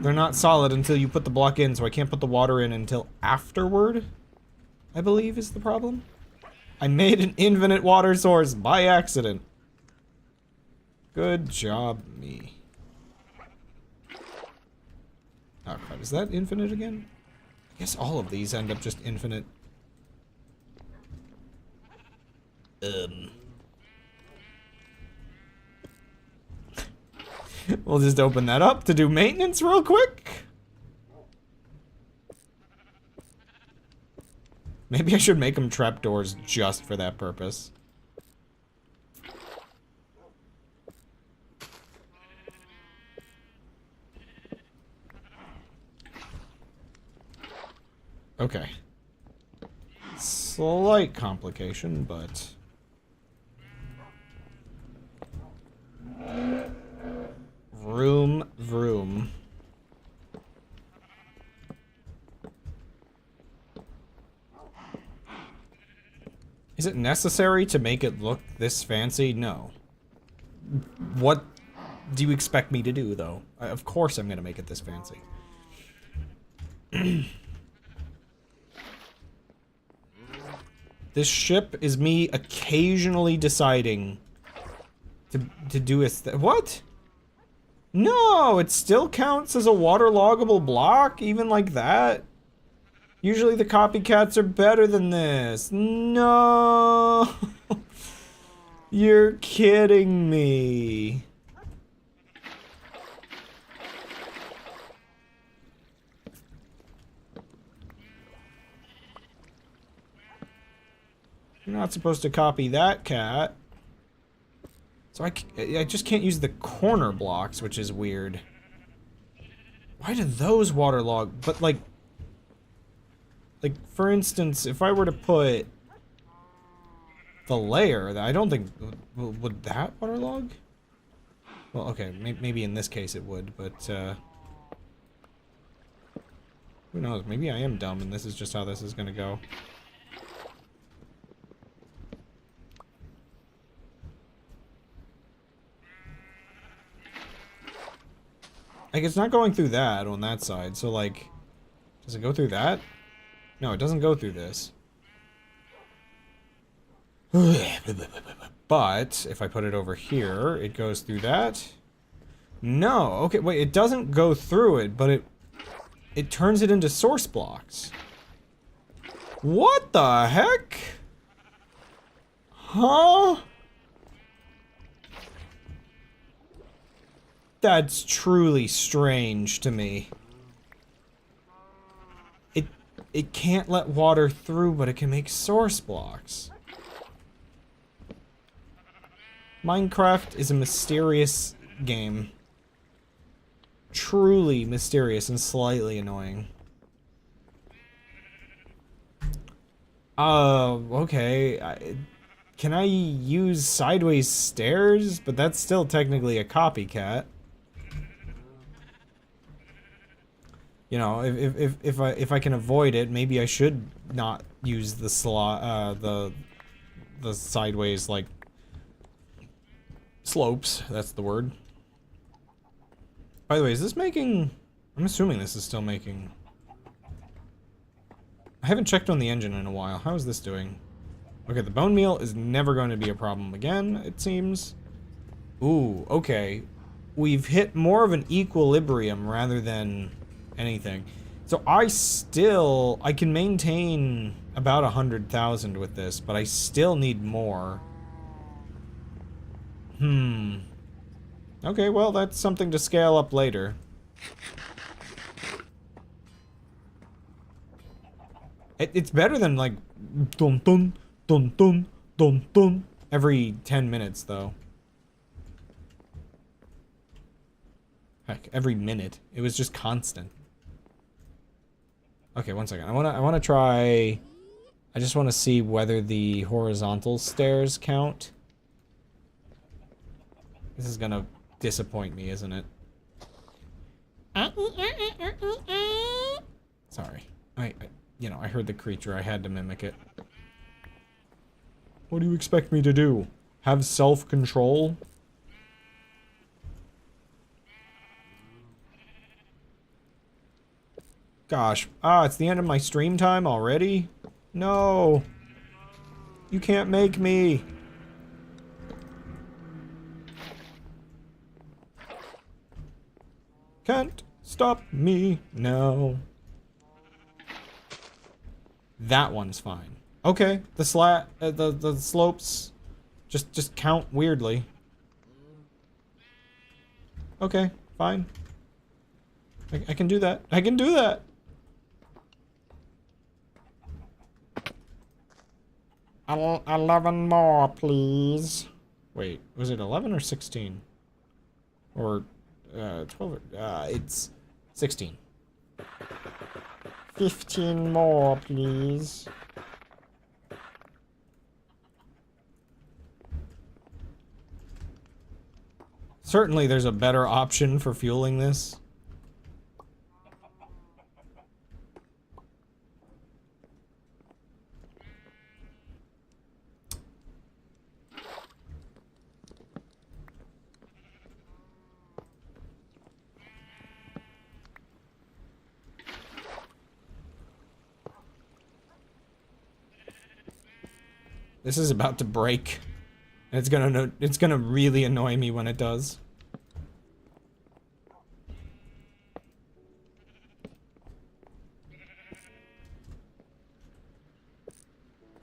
They're not solid until you put the block in, so I can't put the water in until afterward, I believe is the problem. I made an infinite water source by accident. Good job, me. Oh crap, is that infinite again? I guess all of these end up just infinite. We'll just open that up to do maintenance real quick. Maybe I should make them trapdoors just for that purpose. Okay. Slight complication, but... Vroom. Is it necessary to make it look this fancy? No. What do you expect me to do, though? Of course I'm gonna make it this fancy. This ship is me occasionally deciding to do a what? No, it still counts as a waterloggable block, even like that. Usually the copycats are better than this. No. You're kidding me. You're not supposed to copy that, cat. So I just can't use the corner blocks, which is weird. Why do those waterlog? But like, for instance, if I were to put the layer, I don't think, would that waterlog? Well, okay, maybe in this case it would, but who knows? Maybe I am dumb and this is just how this is gonna go. Like, it's not going through that on that side, so like, does it go through that? No, it doesn't go through this. But, if I put it over here, it goes through that. No, okay, wait, it doesn't go through it, but it turns it into source blocks. What the heck? Huh? That's truly strange to me. It can't let water through, but it can make source blocks. Minecraft is a mysterious game. Truly mysterious and slightly annoying. Okay. Can I use sideways stairs? But that's still technically a copycat. You know, if I can avoid it, maybe I should not use the the sideways, like, slopes. That's the word. By the way, is this making... I'm assuming this is still making... I haven't checked on the engine in a while. How is this doing? Okay, the bone meal is never going to be a problem again, it seems. Ooh, okay. We've hit more of an equilibrium rather than anything. So I can maintain about 100,000 with this, but I still need more. Okay, well, that's something to scale up later. It's better than, like, dun dun dun dun dun dun every 10 minutes, though. Heck, every minute. It was just constant. Okay, one second. I wanna try... I just want to see whether the horizontal stairs count. This is gonna disappoint me, isn't it? Sorry. You know, I heard the creature. I had to mimic it. What do you expect me to do? Have self-control? Gosh. Ah, it's the end of my stream time already? No. You can't make me. Can't stop me now. That one's fine. Okay, the slopes just count weirdly. Okay, fine. I can do that. I can do that. I'll 11 more, please. Wait, was it 11 or 16? Or 12? It's 16. 15 more, please. Certainly there's a better option for fueling this. This is about to break. And it's gonna really annoy me when it does.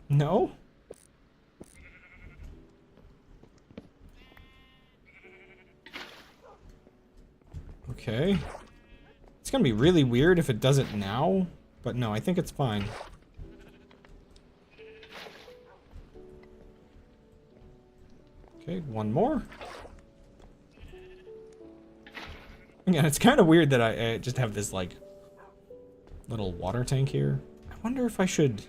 No? Okay. It's gonna be really weird if it does it now, but no, I think it's fine. Okay, one more. Again, it's kind of weird that I just have this, like, little water tank here. I wonder if I should...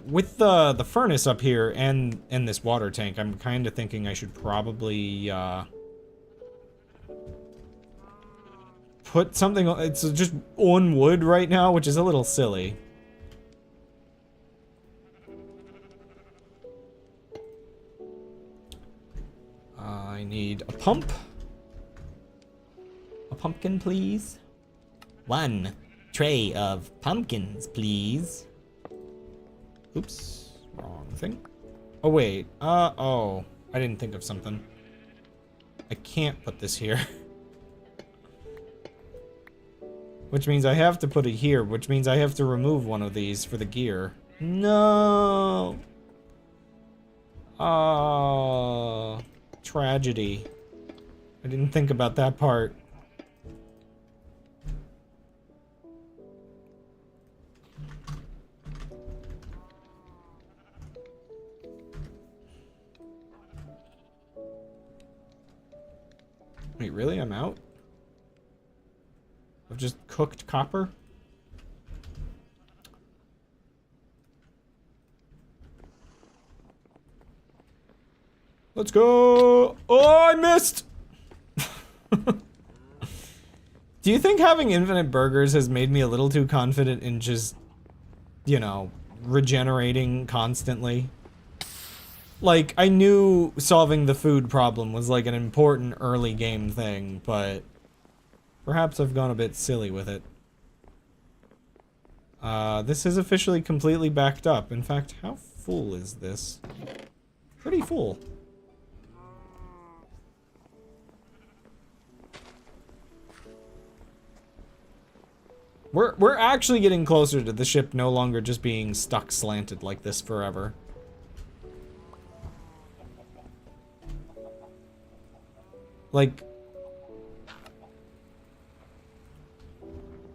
With the furnace up here and this water tank, I'm kind of thinking I should probably, put something... It's just on wood right now, which is a little silly. I need a pump. A pumpkin, please. 1 tray of pumpkins, please. Oops, wrong thing. Oh, wait. Oh. I didn't think of something. I can't put this here. Which means I have to put it here, which means I have to remove one of these for the gear. No! Oh... Tragedy. I didn't think about that part. Wait, really? I'm out? Of just cooked copper? Let's go! Oh, I missed! Do you think having infinite burgers has made me a little too confident in just, you know, regenerating constantly? Like, I knew solving the food problem was like an important early game thing, but perhaps I've gone a bit silly with it. This is officially completely backed up. In fact, how full is this? Pretty full. We're actually getting closer to the ship no longer just being stuck slanted like this forever. Like,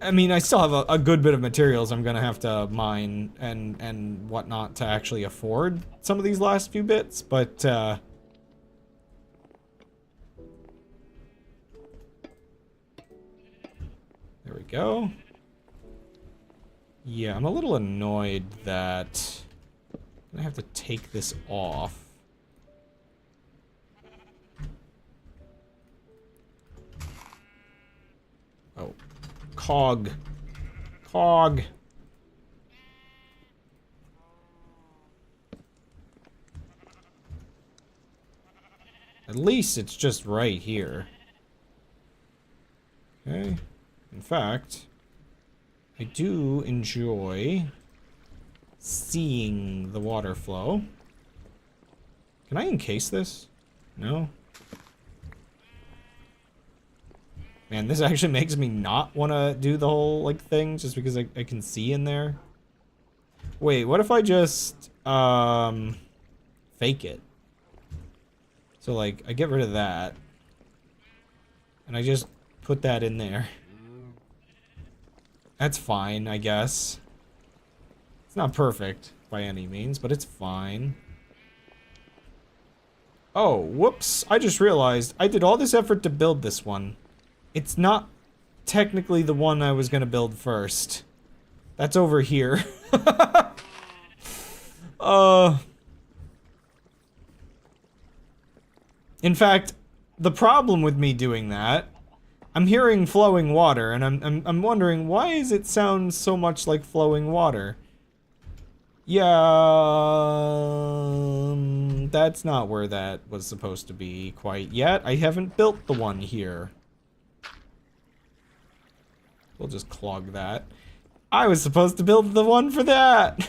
I mean, I still have a good bit of materials I'm gonna have to mine and whatnot to actually afford some of these last few bits, but there we go. Yeah, I'm a little annoyed that I have to take this off. Oh. Cog. Cog. At least it's just right here. Okay. In fact, I do enjoy seeing the water flow. Can I encase this? No? Man, this actually makes me not want to do the whole, like, thing, just because I can see in there. Wait, what if I just, fake it? So, like, I get rid of that. And I just put that in there. That's fine, I guess. It's not perfect by any means, but it's fine. Oh, whoops. I just realized I did all this effort to build this one. It's not technically the one I was gonna build first. That's over here. In fact, the problem with me doing that, I'm hearing flowing water, and I'm wondering, why does it sound so much like flowing water? Yeah, that's not where that was supposed to be quite yet. I haven't built the one here. We'll just clog that. I was supposed to build the one for that!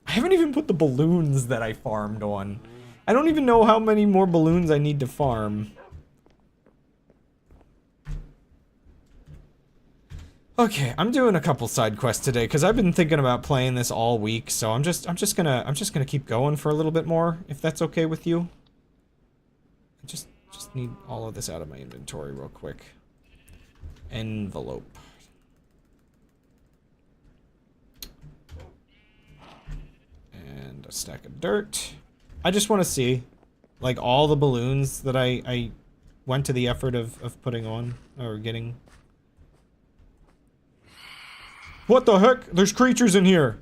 I haven't even put the balloons that I farmed on. I don't even know how many more balloons I need to farm. Okay, I'm doing a couple side quests today because I've been thinking about playing this all week, so I'm just gonna keep going for a little bit more, if that's okay with you. I just need all of this out of my inventory real quick. Envelope. And a stack of dirt. I just want to see, like, all the balloons that I went to the effort of putting on, or getting. What the heck? There's creatures in here!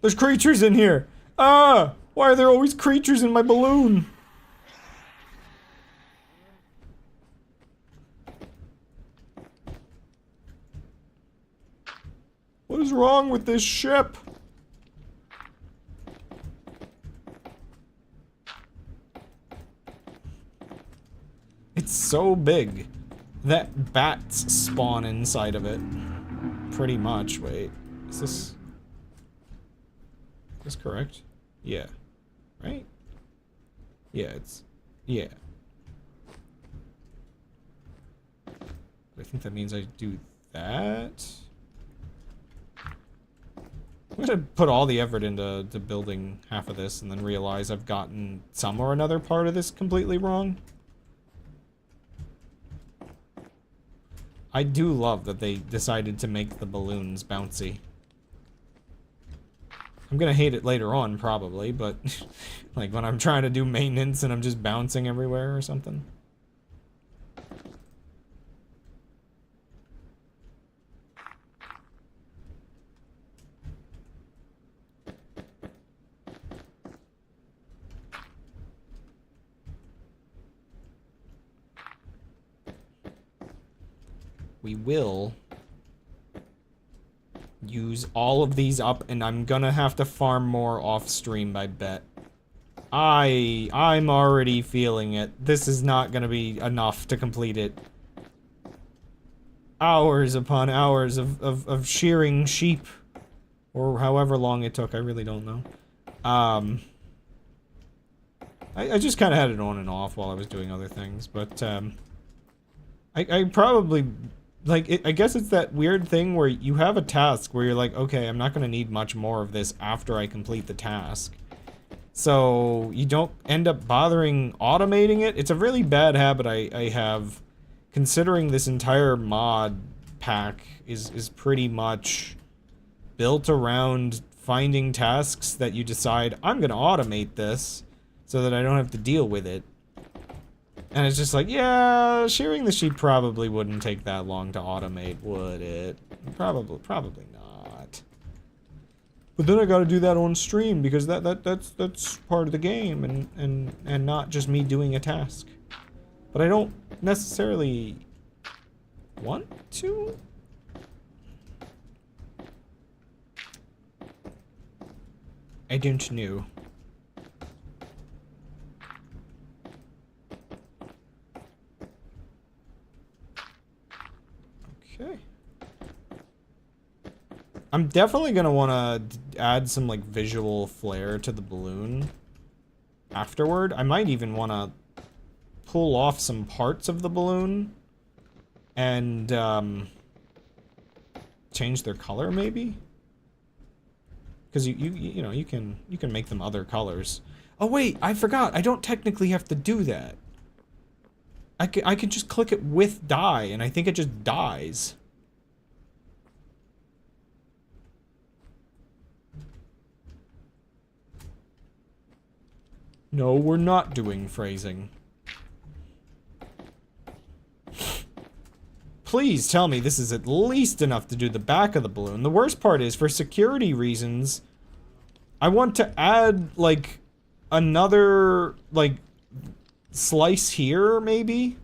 There's creatures in here! Ah! Why are there always creatures in my balloon? What is wrong with this ship? It's so big that bats spawn inside of it. Pretty much. Wait, is this correct? Yeah. Right? Yeah, yeah. I think that means I do that. I'm gonna put all the effort into building half of this and then realize I've gotten some or another part of this completely wrong. I do love that they decided to make the balloons bouncy. I'm gonna hate it later on, probably, but like when I'm trying to do maintenance and I'm just bouncing everywhere or something. We will use all of these up, and I'm gonna have to farm more off stream, I bet. I'm already feeling it. This is not gonna be enough to complete it. Hours upon hours of shearing sheep. Or however long it took, I really don't know. I just kind of had it on and off while I was doing other things, but, I probably... Like, I guess it's that weird thing where you have a task where you're like, okay, I'm not going to need much more of this after I complete the task. So, you don't end up bothering automating it. It's a really bad habit I have, considering this entire mod pack is pretty much built around finding tasks that you decide, I'm going to automate this so that I don't have to deal with it. And it's just like, yeah, shearing the sheep probably wouldn't take that long to automate, would it? Probably not. But then I gotta do that on stream because that's part of the game and not just me doing a task. But I don't necessarily want to. I don't know. Okay. I'm definitely gonna want to add some like visual flair to the balloon afterward. I might even want to pull off some parts of the balloon and change their color maybe, because you know, you can make them other colors. Oh wait, I forgot. I don't technically have to do that. I can just click it with dye, and I think it just dies. No, we're not doing phrasing. Please tell me this is at least enough to do the back of the balloon. The worst part is, for security reasons, I want to add, like, another, like, slice here, maybe?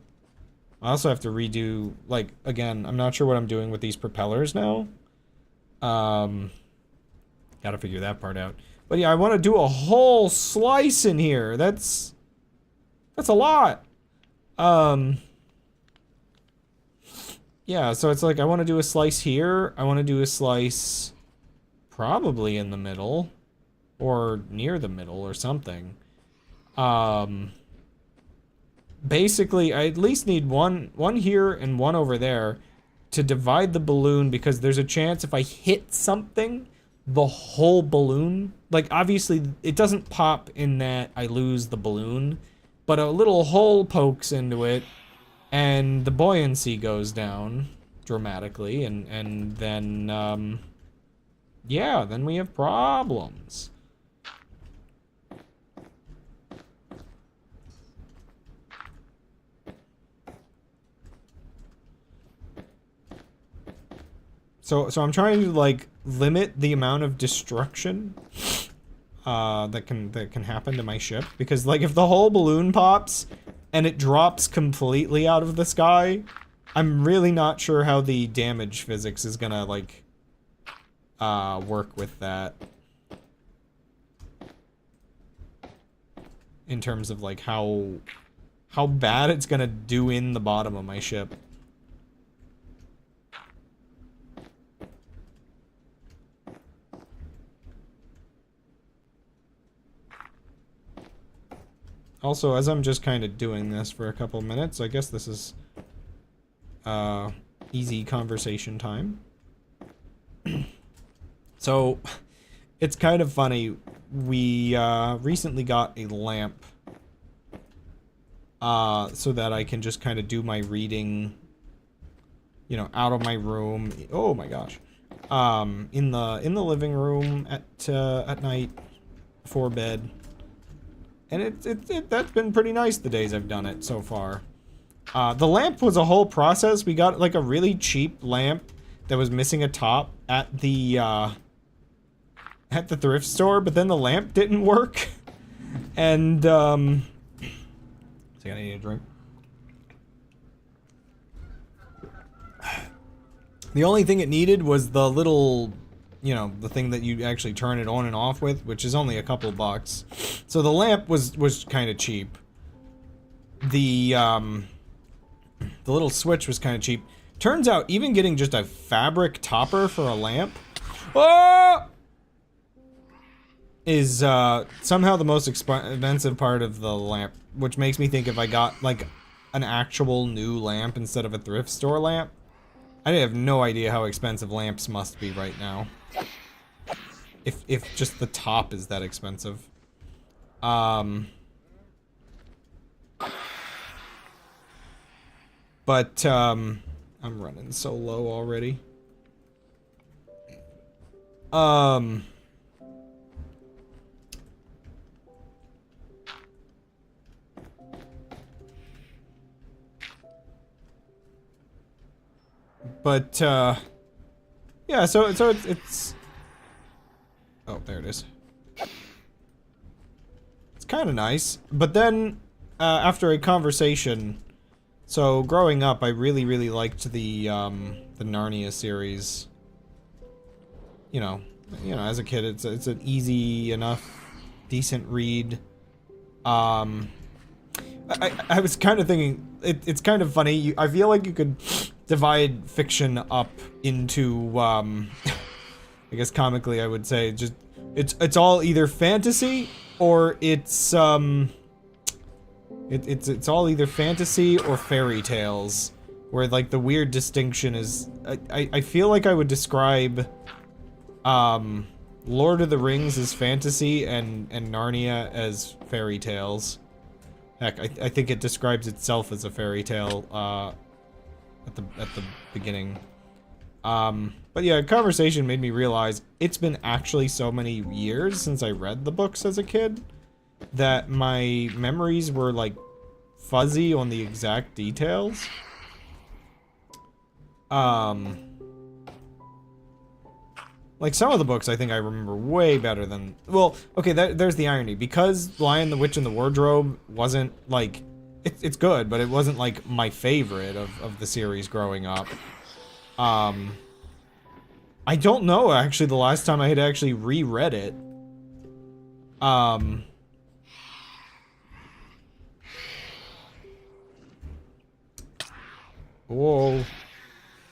I also have to redo, like, again, I'm not sure what I'm doing with these propellers now. Gotta figure that part out. But yeah, I want to do a whole slice in here. That's a lot. Yeah, so it's like I want to do a slice here. I want to do a slice probably in the middle or near the middle or something. Basically, I at least need one here and one over there to divide the balloon, because there's a chance if I hit something, the whole balloon, like, obviously it doesn't pop in that I lose the balloon, but a little hole pokes into it and the buoyancy goes down dramatically, and then yeah, then we have problems. So I'm trying to, like, limit the amount of destruction that can happen to my ship, because, like, if the whole balloon pops and it drops completely out of the sky, I'm really not sure how the damage physics is gonna, like, work with that. In terms of, like, how bad it's gonna do in the bottom of my ship. Also, as I'm just kind of doing this for a couple minutes, I guess this is easy conversation time. So, it's kind of funny. We recently got a lamp so that I can just kind of do my reading, you know, out of my room. Oh my gosh. In the living room at night before bed. And that's been pretty nice the days I've done it so far. The lamp was a whole process. We got, like, a really cheap lamp that was missing a top at the thrift store, but then the lamp didn't work. And, so I need a drink. The only thing it needed was the little, you know, the thing that you actually turn it on and off with, which is only a couple bucks. So the lamp was kind of cheap. The little switch was kind of cheap. Turns out even getting just a fabric topper for a lamp is somehow the most expensive part of the lamp, which makes me think if I got, like, an actual new lamp instead of a thrift store lamp. I have no idea how expensive lamps must be right now. If just the top is that expensive. But, I'm running so low already. But, yeah, so it's... Oh, there it is. It's kind of nice, but then, after a conversation... So, growing up, I really, really liked the Narnia series. You know, as a kid, it's an easy enough, decent read. I was kind of thinking, it's kind of funny. I feel like you could divide fiction up into, I guess comically I would say, just, it's all either fantasy, or it's all either fantasy or fairy tales, where, like, the weird distinction is, I feel like I would describe, Lord of the Rings as fantasy and Narnia as fairy tales. Heck, I think it describes itself as a fairy tale, at the beginning. But yeah, conversation made me realize it's been actually so many years since I read the books as a kid that my memories were, like, fuzzy on the exact details. Like, some of the books I think I remember way better than... Well, okay, there's the irony. Because Lion, the Witch, and the Wardrobe wasn't, like... It's good, but it wasn't, like, my favorite of the series growing up. I don't know, actually, the last time I had actually reread it. Whoa.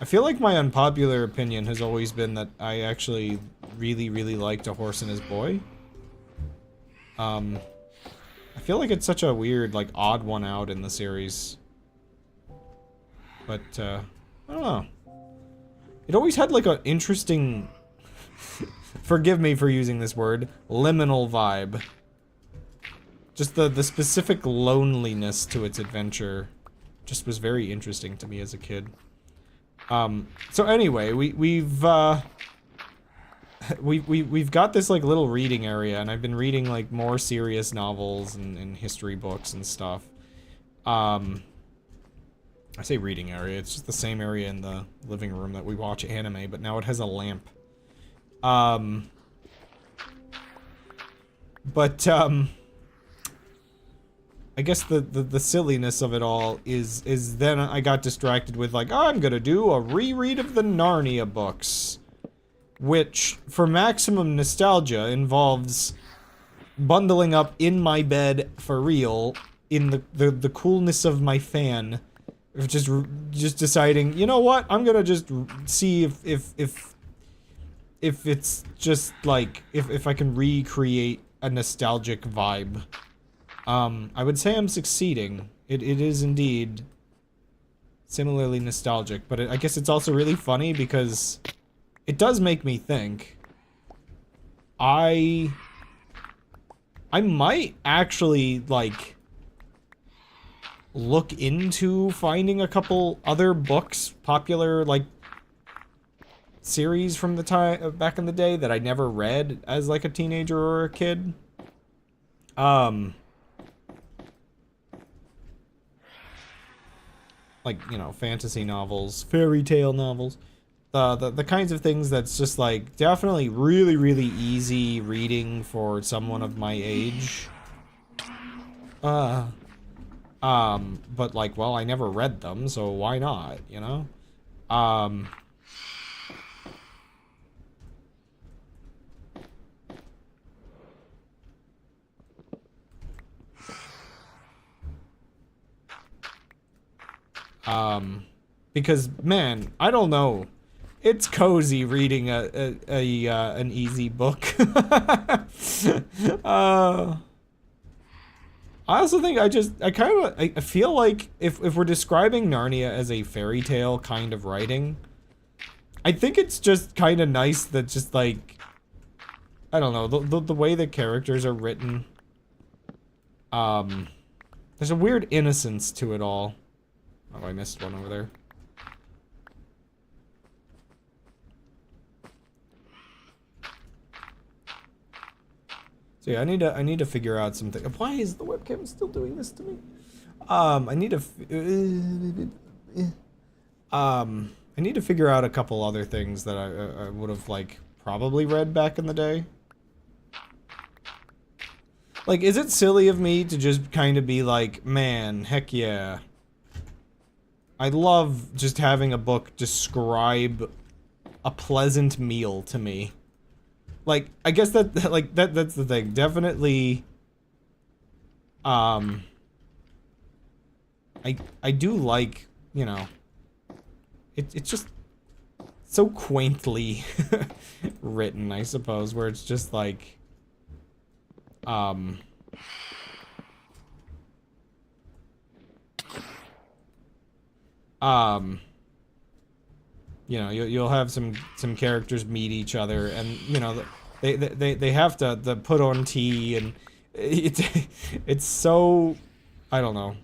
I feel like my unpopular opinion has always been that I actually really, really liked A Horse and His Boy. I feel like it's such a weird, like, odd one out in the series. But, I don't know. It always had, like, an interesting... forgive me for using this word. Liminal vibe. Just the specific loneliness to its adventure just was very interesting to me as a kid. So anyway, we've got this, like, little reading area, and I've been reading, like, more serious novels and history books and stuff. I say reading area, it's just the same area in the living room that we watch anime, but now it has a lamp. I guess the silliness of it all is then I got distracted with, like, oh, I'm gonna do a reread of the Narnia books, which, for maximum nostalgia, involves bundling up in my bed for real, in the coolness of my fan, just deciding, you know what, I'm gonna just see if it's just, like, if I can recreate a nostalgic vibe. I would say I'm succeeding. It is indeed similarly nostalgic, but I guess it's also really funny because it does make me think. I might actually, like, look into finding a couple other books, popular, like, series from the time back in the day that I never read as, like, a teenager or a kid. Like, you know, fantasy novels, fairy tale novels, the kinds of things that's just, like, definitely really, really easy reading for someone of my age. But, like, well, I never read them, so why not, you know? Because, man, I don't know. It's cozy reading an easy book. I also think I feel like if we're describing Narnia as a fairy tale kind of writing, I think it's just kind of nice that just, like, I don't know, the way the characters are written. There's a weird innocence to it all. Oh, I missed one over there. So yeah, I need to figure out something. Why is the webcam still doing this to me? I need to figure out a couple other things that I would have, like, probably read back in the day. Like, is it silly of me to just kind of be like, man, heck yeah. I love just having a book describe a pleasant meal to me. Like, I guess that's the thing. Definitely, I do like, you know, it's just so quaintly written, I suppose, where it's just like, you know, you'll have some characters meet each other, and you know, they have to put on tea, and it's so, I don't know.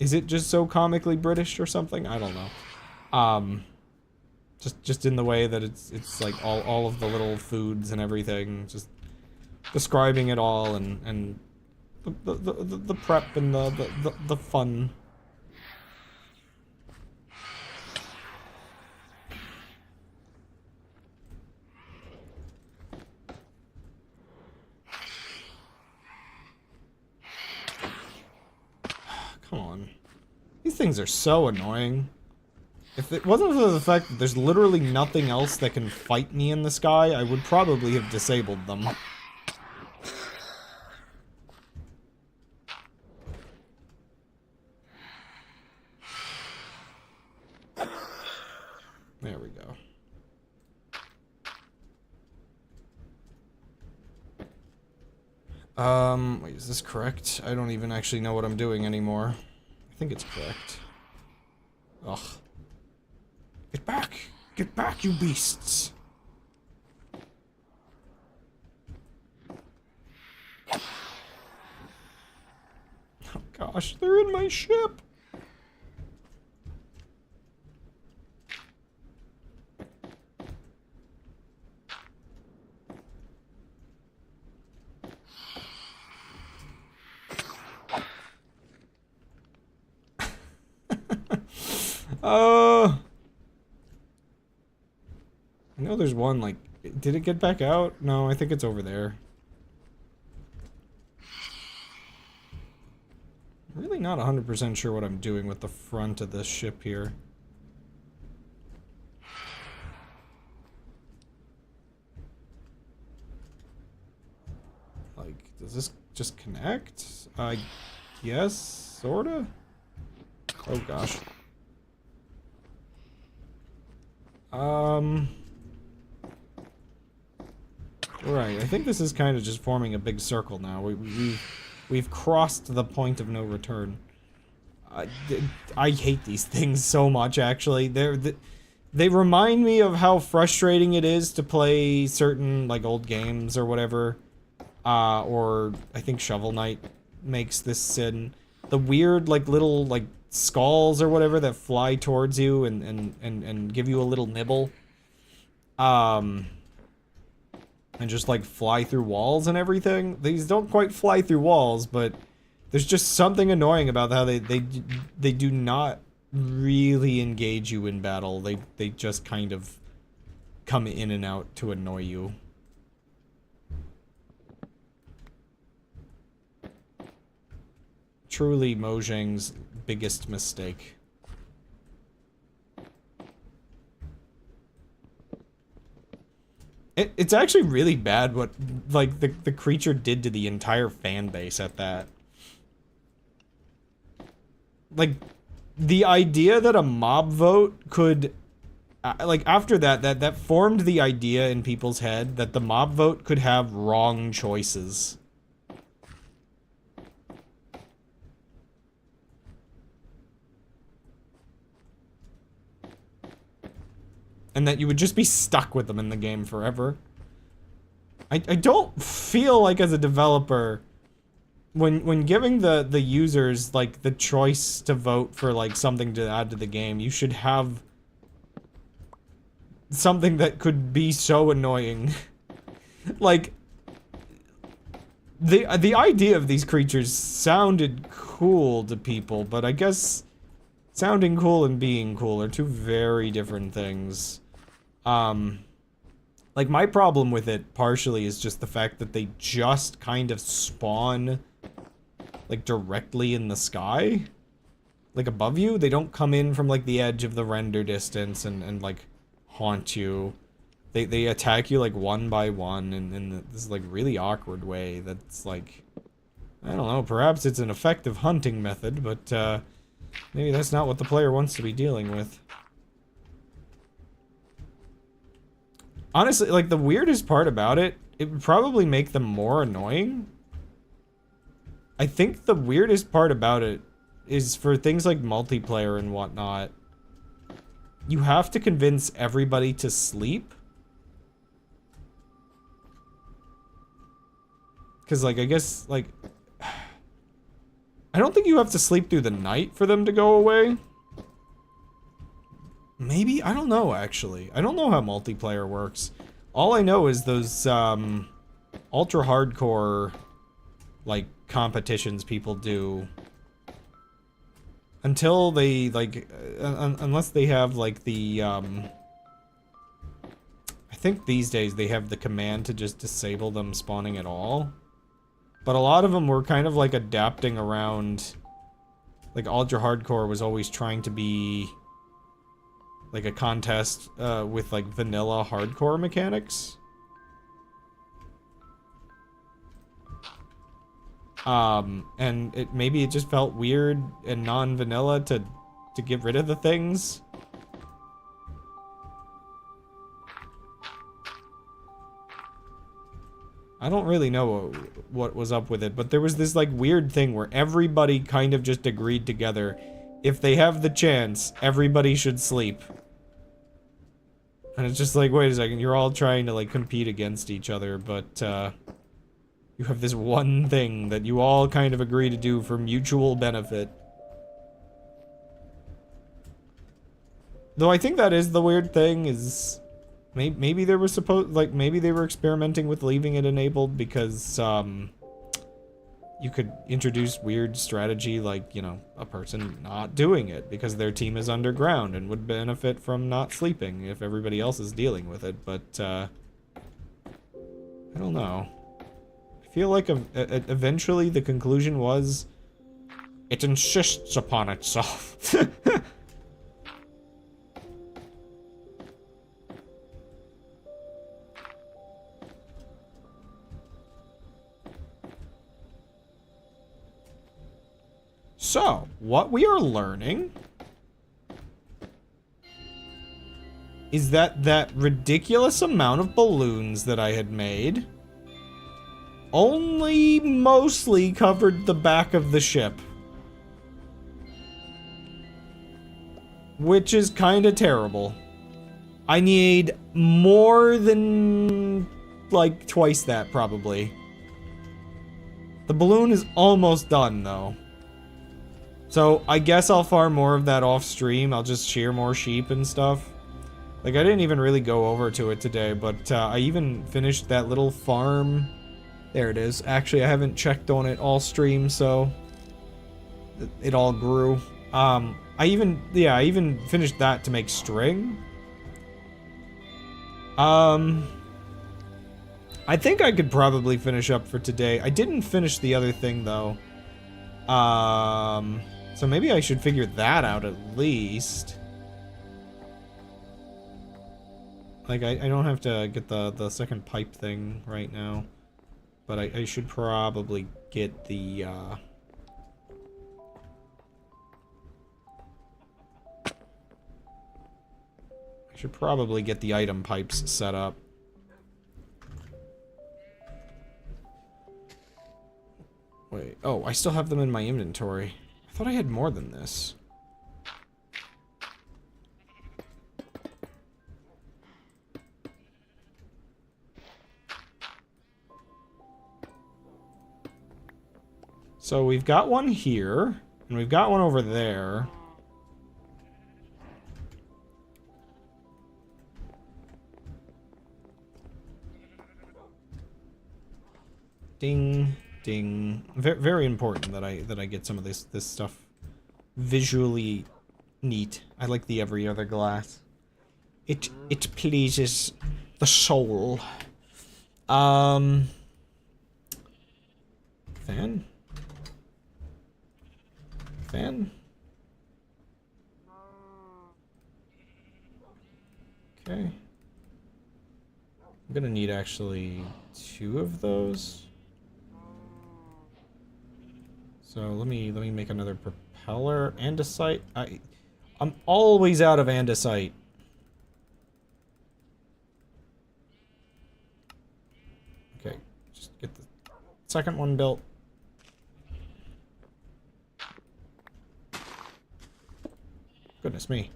Is it just so comically British or something? I don't know. Just in the way that it's like all of the little foods and everything, just describing it all, and the prep and the fun. Come on. These things are so annoying. If it wasn't for the fact that there's literally nothing else that can fight me in the sky, I would probably have disabled them. There we go. Wait, is this correct? I don't even actually know what I'm doing anymore. I think it's correct. Ugh. Get back! Get back, you beasts! Oh gosh, they're in my ship! I know there's one, like, did it get back out? No, I think it's over there. I'm really not 100% sure what I'm doing with the front of this ship here. Like, does this just connect? Yes, sorta? Oh gosh. Right, I think this is kind of just forming a big circle now. We've crossed the point of no return. I hate these things so much, actually. They remind me of how frustrating it is to play certain, like, old games or whatever. Or I think Shovel Knight makes this sin. The weird, like, little, like, skulls or whatever that fly towards you and give you a little nibble. And just, like, fly through walls and everything. These don't quite fly through walls, but there's just something annoying about how they do not really engage you in battle. They just kind of come in and out to annoy you. Truly Mojang's biggest mistake. It's actually really bad what, like, the creature did to the entire fan base at that. Like, the idea that a mob vote could, like, after that formed the idea in people's head that the mob vote could have wrong choices. And that you would just be stuck with them in the game forever. I don't feel like, as a developer, when giving the users, like, the choice to vote for, like, something to add to the game, you should have something that could be so annoying. Like, the idea of these creatures sounded cool to people, but I guess sounding cool and being cool are two very different things. Like, my problem with it, partially, is just the fact that they just kind of spawn, like, directly in the sky? Like, above you? They don't come in from, like, the edge of the render distance and like, haunt you. They attack you, like, one by one in this, like, really awkward way that's, like, I don't know, perhaps it's an effective hunting method, but, maybe that's not what the player wants to be dealing with. Honestly, like, the weirdest part about it, it would probably make them more annoying. I think the weirdest part about it is for things like multiplayer and whatnot, you have to convince everybody to sleep. Because, like, I guess, like, I don't think you have to sleep through the night for them to go away. Maybe? I don't know, actually. I don't know how multiplayer works. All I know is those, ultra hardcore, like, competitions people do. Until they, like, unless they have, like, the, I think these days they have the command to just disable them spawning at all. But a lot of them were kind of, like, adapting around, like, ultra hardcore was always trying to be, like, a contest, with, like, vanilla hardcore mechanics. And maybe it just felt weird and non-vanilla to get rid of the things. I don't really know what was up with it, but there was this, like, weird thing where everybody kind of just agreed together, if they have the chance, everybody should sleep. And it's just like, wait a second, you're all trying to, like, compete against each other, but, you have this one thing that you all kind of agree to do for mutual benefit. Though I think that is the weird thing, is maybe they were maybe they were experimenting with leaving it enabled because, you could introduce weird strategy like, you know, a person not doing it because their team is underground and would benefit from not sleeping if everybody else is dealing with it, but, I don't know. I feel like eventually the conclusion was, it insists upon itself. So, what we are learning is that ridiculous amount of balloons that I had made only mostly covered the back of the ship. Which is kinda terrible. I need more than, like, twice that, probably. The balloon is almost done, though. So, I guess I'll farm more of that off stream. I'll just shear more sheep and stuff. Like, I didn't even really go over to it today, but I even finished that little farm. There it is. Actually, I haven't checked on it all stream, so it all grew. I even finished that to make string. I think I could probably finish up for today. I didn't finish the other thing, though. So maybe I should figure that out at least. Like, I don't have to get the second pipe thing right now. But I should probably get the, I should probably get the item pipes set up. Wait, oh, I still have them in my inventory. I thought I had more than this. So we've got one here, and we've got one over there. Ding, ding. Very important that I get some of this stuff visually neat. I like the every other glass. It pleases the soul. Fan. Fan. Okay. I'm gonna need actually 2 of those. So let me make another propeller. Andesite. I'm always out of andesite. second one built. Goodness me.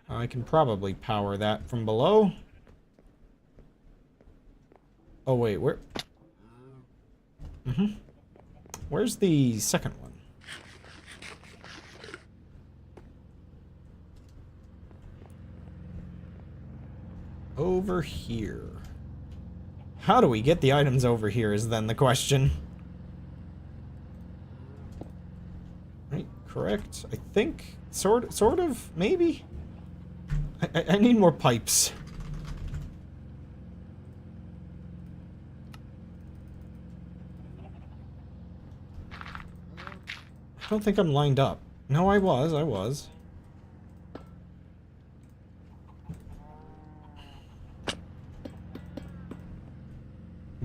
I can probably power that from below. Oh, wait, where? Where's the second one? Over here. How do we get the items over here is then the question. Right, correct. I think, sort of, maybe? I need more pipes. I don't think I'm lined up. No, I was.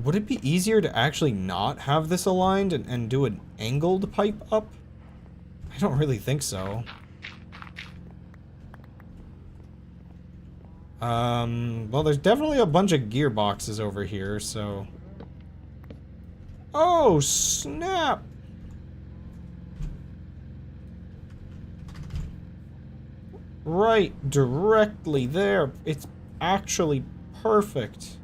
Would it be easier to actually not have this aligned and do an angled pipe up? I don't really think so. Well, there's definitely a bunch of gearboxes over here, so... Oh, snap! Right, directly there. It's actually perfect.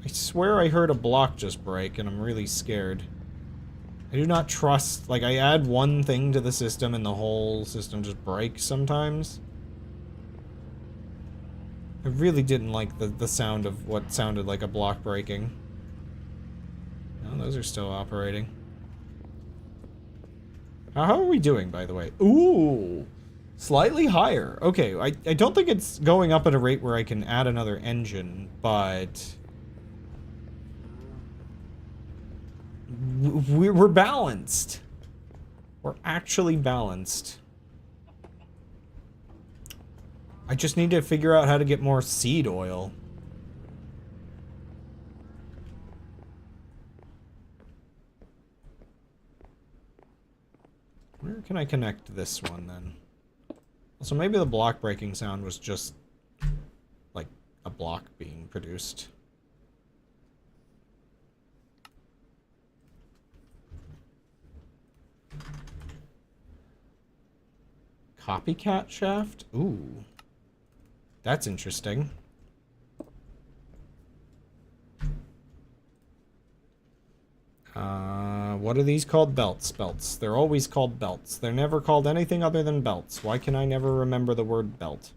I swear I heard a block just break, and I'm really scared. I do not trust... Like, I add one thing to the system, and the whole system just breaks sometimes. I really didn't like the sound of what sounded like a block breaking. No, those are still operating. How are we doing, by the way? Ooh! Slightly higher. Okay, I don't think it's going up at a rate where I can add another engine, but... We're balanced. We're actually balanced. I just need to figure out how to get more seed oil. Where can I connect this one, then? So maybe the block breaking sound was just, like, a block being produced. Copycat shaft? Ooh. That's interesting. What are these called? Belts. Belts. They're always called belts. They're never called anything other than belts. Why can I never remember the word belt?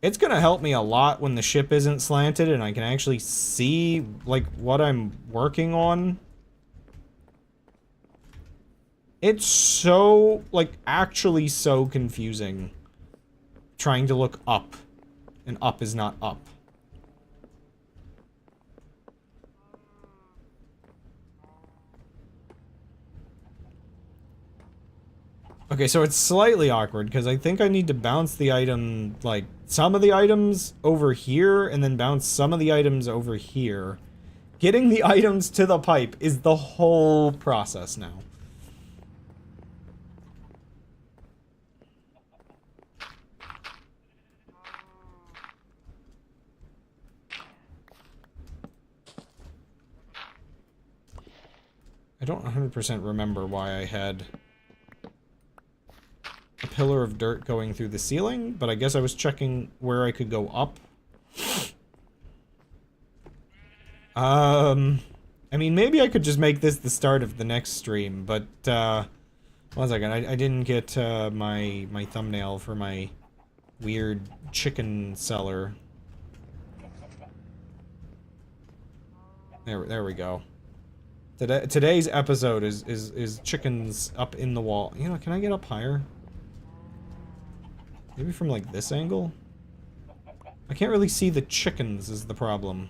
It's gonna help me a lot when the ship isn't slanted and I can actually see, like, what I'm working on. It's so, like, actually so confusing trying to look up, and up is not up. Okay, so it's slightly awkward, because I think I need to bounce the item, like, some of the items over here, and then bounce some of the items over here. Getting the items to the pipe is the whole process now. I don't 100% remember why I had a pillar of dirt going through the ceiling, but I guess I was checking where I could go up. I mean, maybe I could just make this the start of the next stream, but, one second, I didn't get, my thumbnail for my weird chicken cellar. There we go. Today's episode is chickens up in the wall. You know, can I get up higher? Maybe from, like, this angle? I can't really see the chickens is the problem.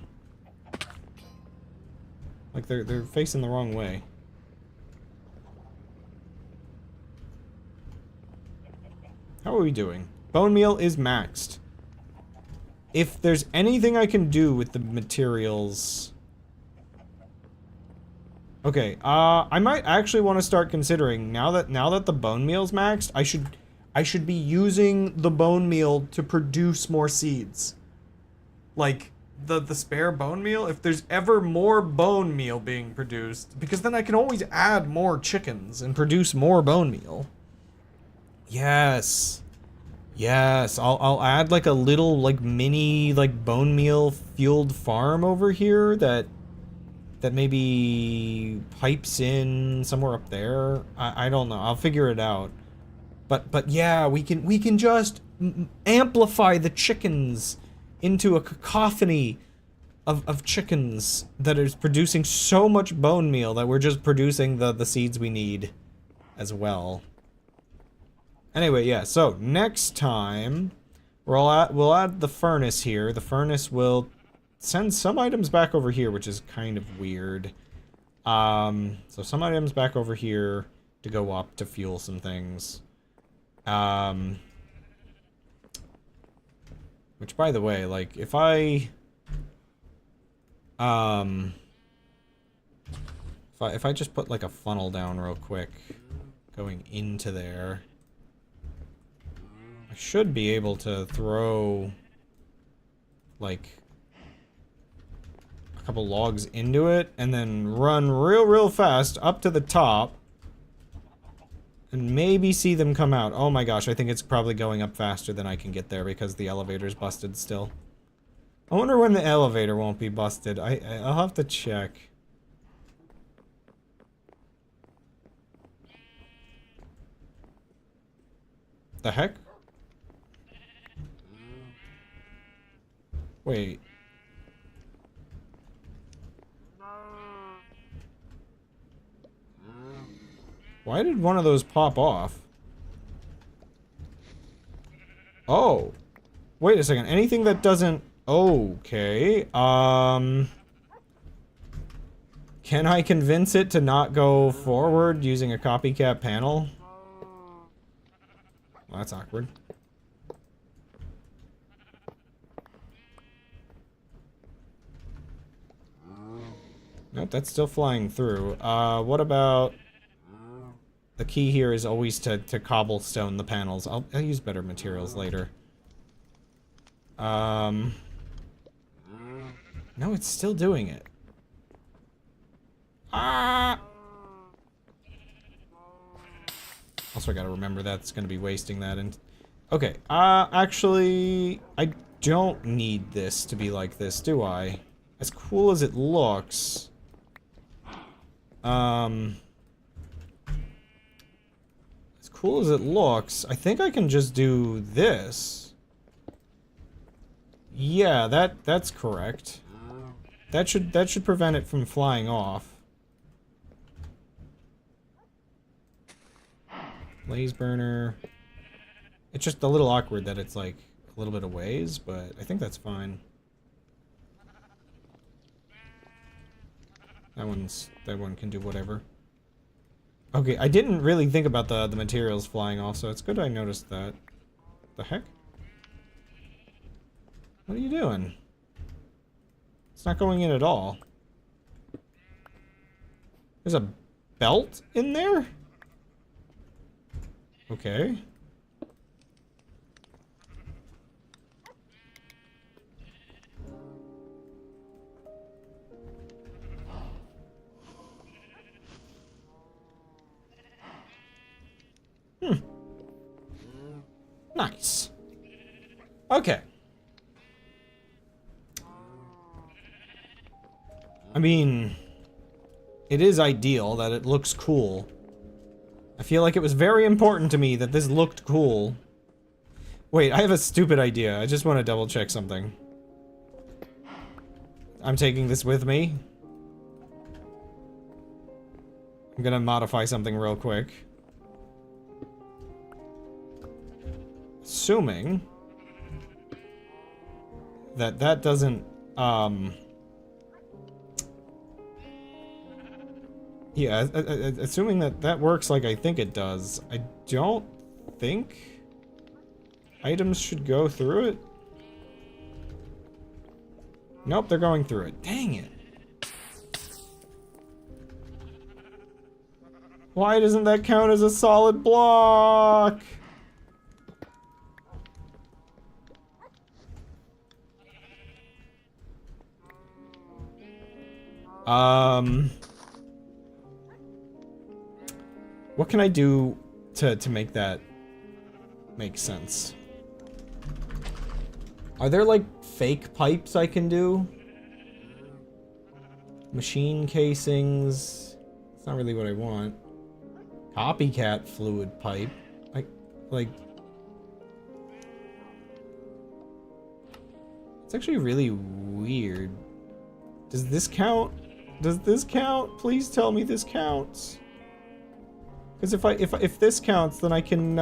Like, they're facing the wrong way. How are we doing? Bone meal is maxed. If there's anything I can do with the materials... Okay, I might actually want to start considering, now that the bone meal's maxed, I should I should be using the bone meal to produce more seeds. Like, the spare bone meal, if there's ever more bone meal being produced, because then I can always add more chickens and produce more bone meal. Yes. Yes, I'll add like a little like mini like bone meal fueled farm over here that maybe pipes in somewhere up there. I don't know. I'll figure it out. But yeah, we can just amplify the chickens into a cacophony of chickens that is producing so much bone meal that we're just producing the seeds we need as well. Anyway, yeah, so next time we'll add the furnace here. The furnace will send some items back over here, which is kind of weird. So some items back over here to go up to fuel some things. Which, by the way, like, if I just put, like, a funnel down real quick, going into there, I should be able to throw, like, a couple logs into it, and then run real fast up to the top, and maybe see them come out. Oh my gosh, I think it's probably going up faster than I can get there because the elevator's busted still. I wonder when the elevator won't be busted. I'll have to check. The heck? Wait. Why did one of those pop off? Oh. Wait a second. Anything that doesn't... Okay. Can I convince it to not go forward using a copycat panel? Well, that's awkward. Nope, that's still flying through. What about... The key here is always to cobblestone the panels. I'll use better materials later. No, it's still doing it. Ah! Also, I gotta remember that's gonna be wasting that. And okay, actually, I don't need this to be like this, do I? As cool as it looks. As cool as it looks, I think I can just do this. Yeah, that's correct. That should prevent it from flying off. Blaze burner. It's just a little awkward that it's like a little bit of ways, but I think that's fine. That one can do whatever. Okay, I didn't really think about the materials flying off, so it's good I noticed that. The heck? What are you doing? It's not going in at all. There's a belt in there? Okay. Nice. Okay. I mean, it is ideal that it looks cool. I feel like it was very important to me that this looked cool. Wait, I have a stupid idea. I just want to double check something. I'm taking this with me. I'm gonna modify something real quick. Assuming that that doesn't, yeah, assuming that that works like I think it does, I don't think items should go through it. Nope, they're going through it. Dang it. Why doesn't that count as a solid block? What can I do to make that make sense? Are there like fake pipes I can do? Machine casings. It's not really what I want. Copycat fluid pipe. Like it's actually really weird. Does this count? Does this count? Please tell me this counts. Because if this counts, then I can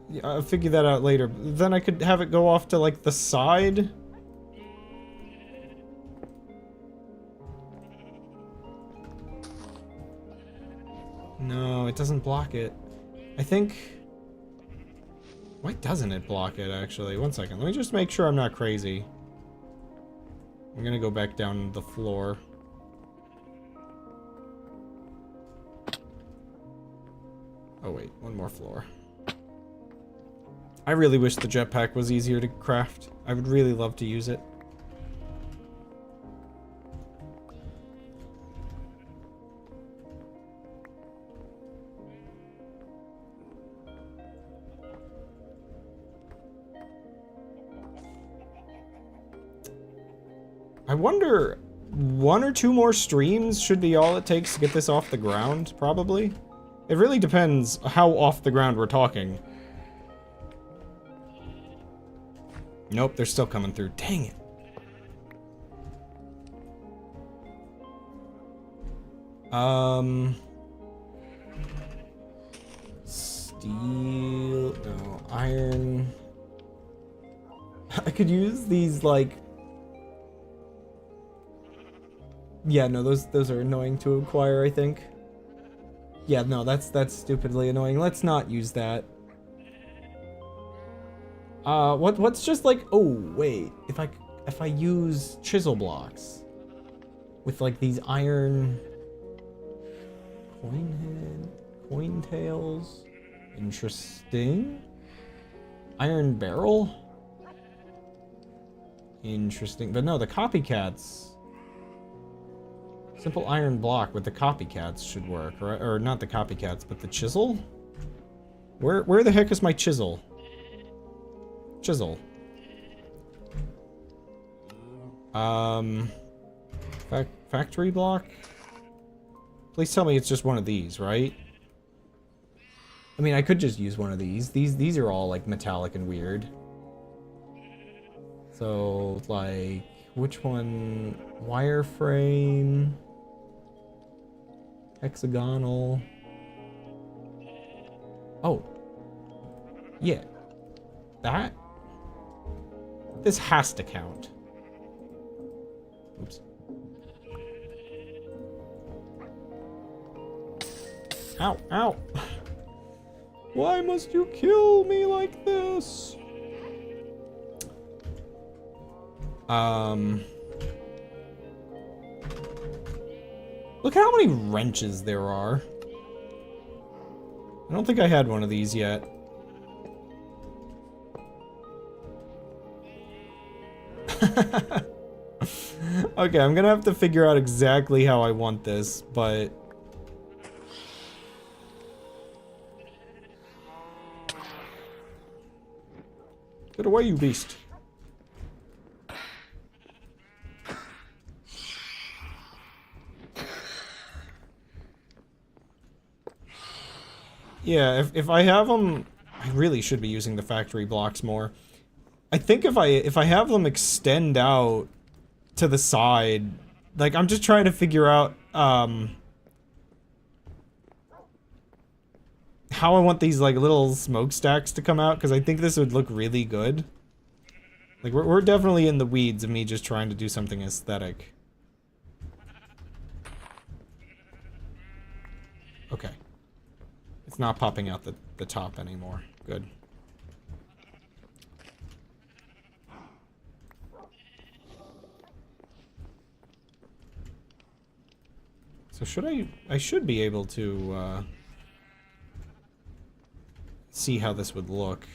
yeah, I'll figure that out later. Then I could have it go off to like the side. No, it doesn't block it. I think... Why doesn't it block it, actually? One second. Let me just make sure I'm not crazy. I'm gonna go back down the floor. Oh wait, one more floor. I really wish the jetpack was easier to craft. I would really love to use it. I wonder, 1 or 2 more streams should be all it takes to get this off the ground, probably. It really depends how off the ground we're talking. Nope, they're still coming through. Dang it. Steel, no, iron. I could use these, like... Yeah, no, those are annoying to acquire, I think. Yeah, no, that's stupidly annoying. Let's not use that. What's just like, oh, wait, if I use chisel blocks with like these iron coin tails, interesting. Iron barrel, interesting, but no, the copycats. Simple iron block with the copycats should work, right? Or not the copycats, but the chisel? Where the heck is my chisel? Chisel. Factory block? Please tell me it's just one of these, right? I mean, I could just use one of these. These are all like metallic and weird. So, like, which one? Wireframe. Hexagonal. Oh. Yeah. That? This has to count. Oops. Ow, ow. Why must you kill me like this? Look how many wrenches there are. I don't think I had one of these yet. Okay, I'm gonna have to figure out exactly how I want this, but... Get away, you beast. Yeah, if I have them, I really should be using the factory blocks more. I think if I have them extend out to the side, like I'm just trying to figure out how I want these like little smokestacks to come out, because I think this would look really good. Like we're definitely in the weeds of me just trying to do something aesthetic. Okay. It's not popping out the top anymore. Good. So I should be able to see how this would look.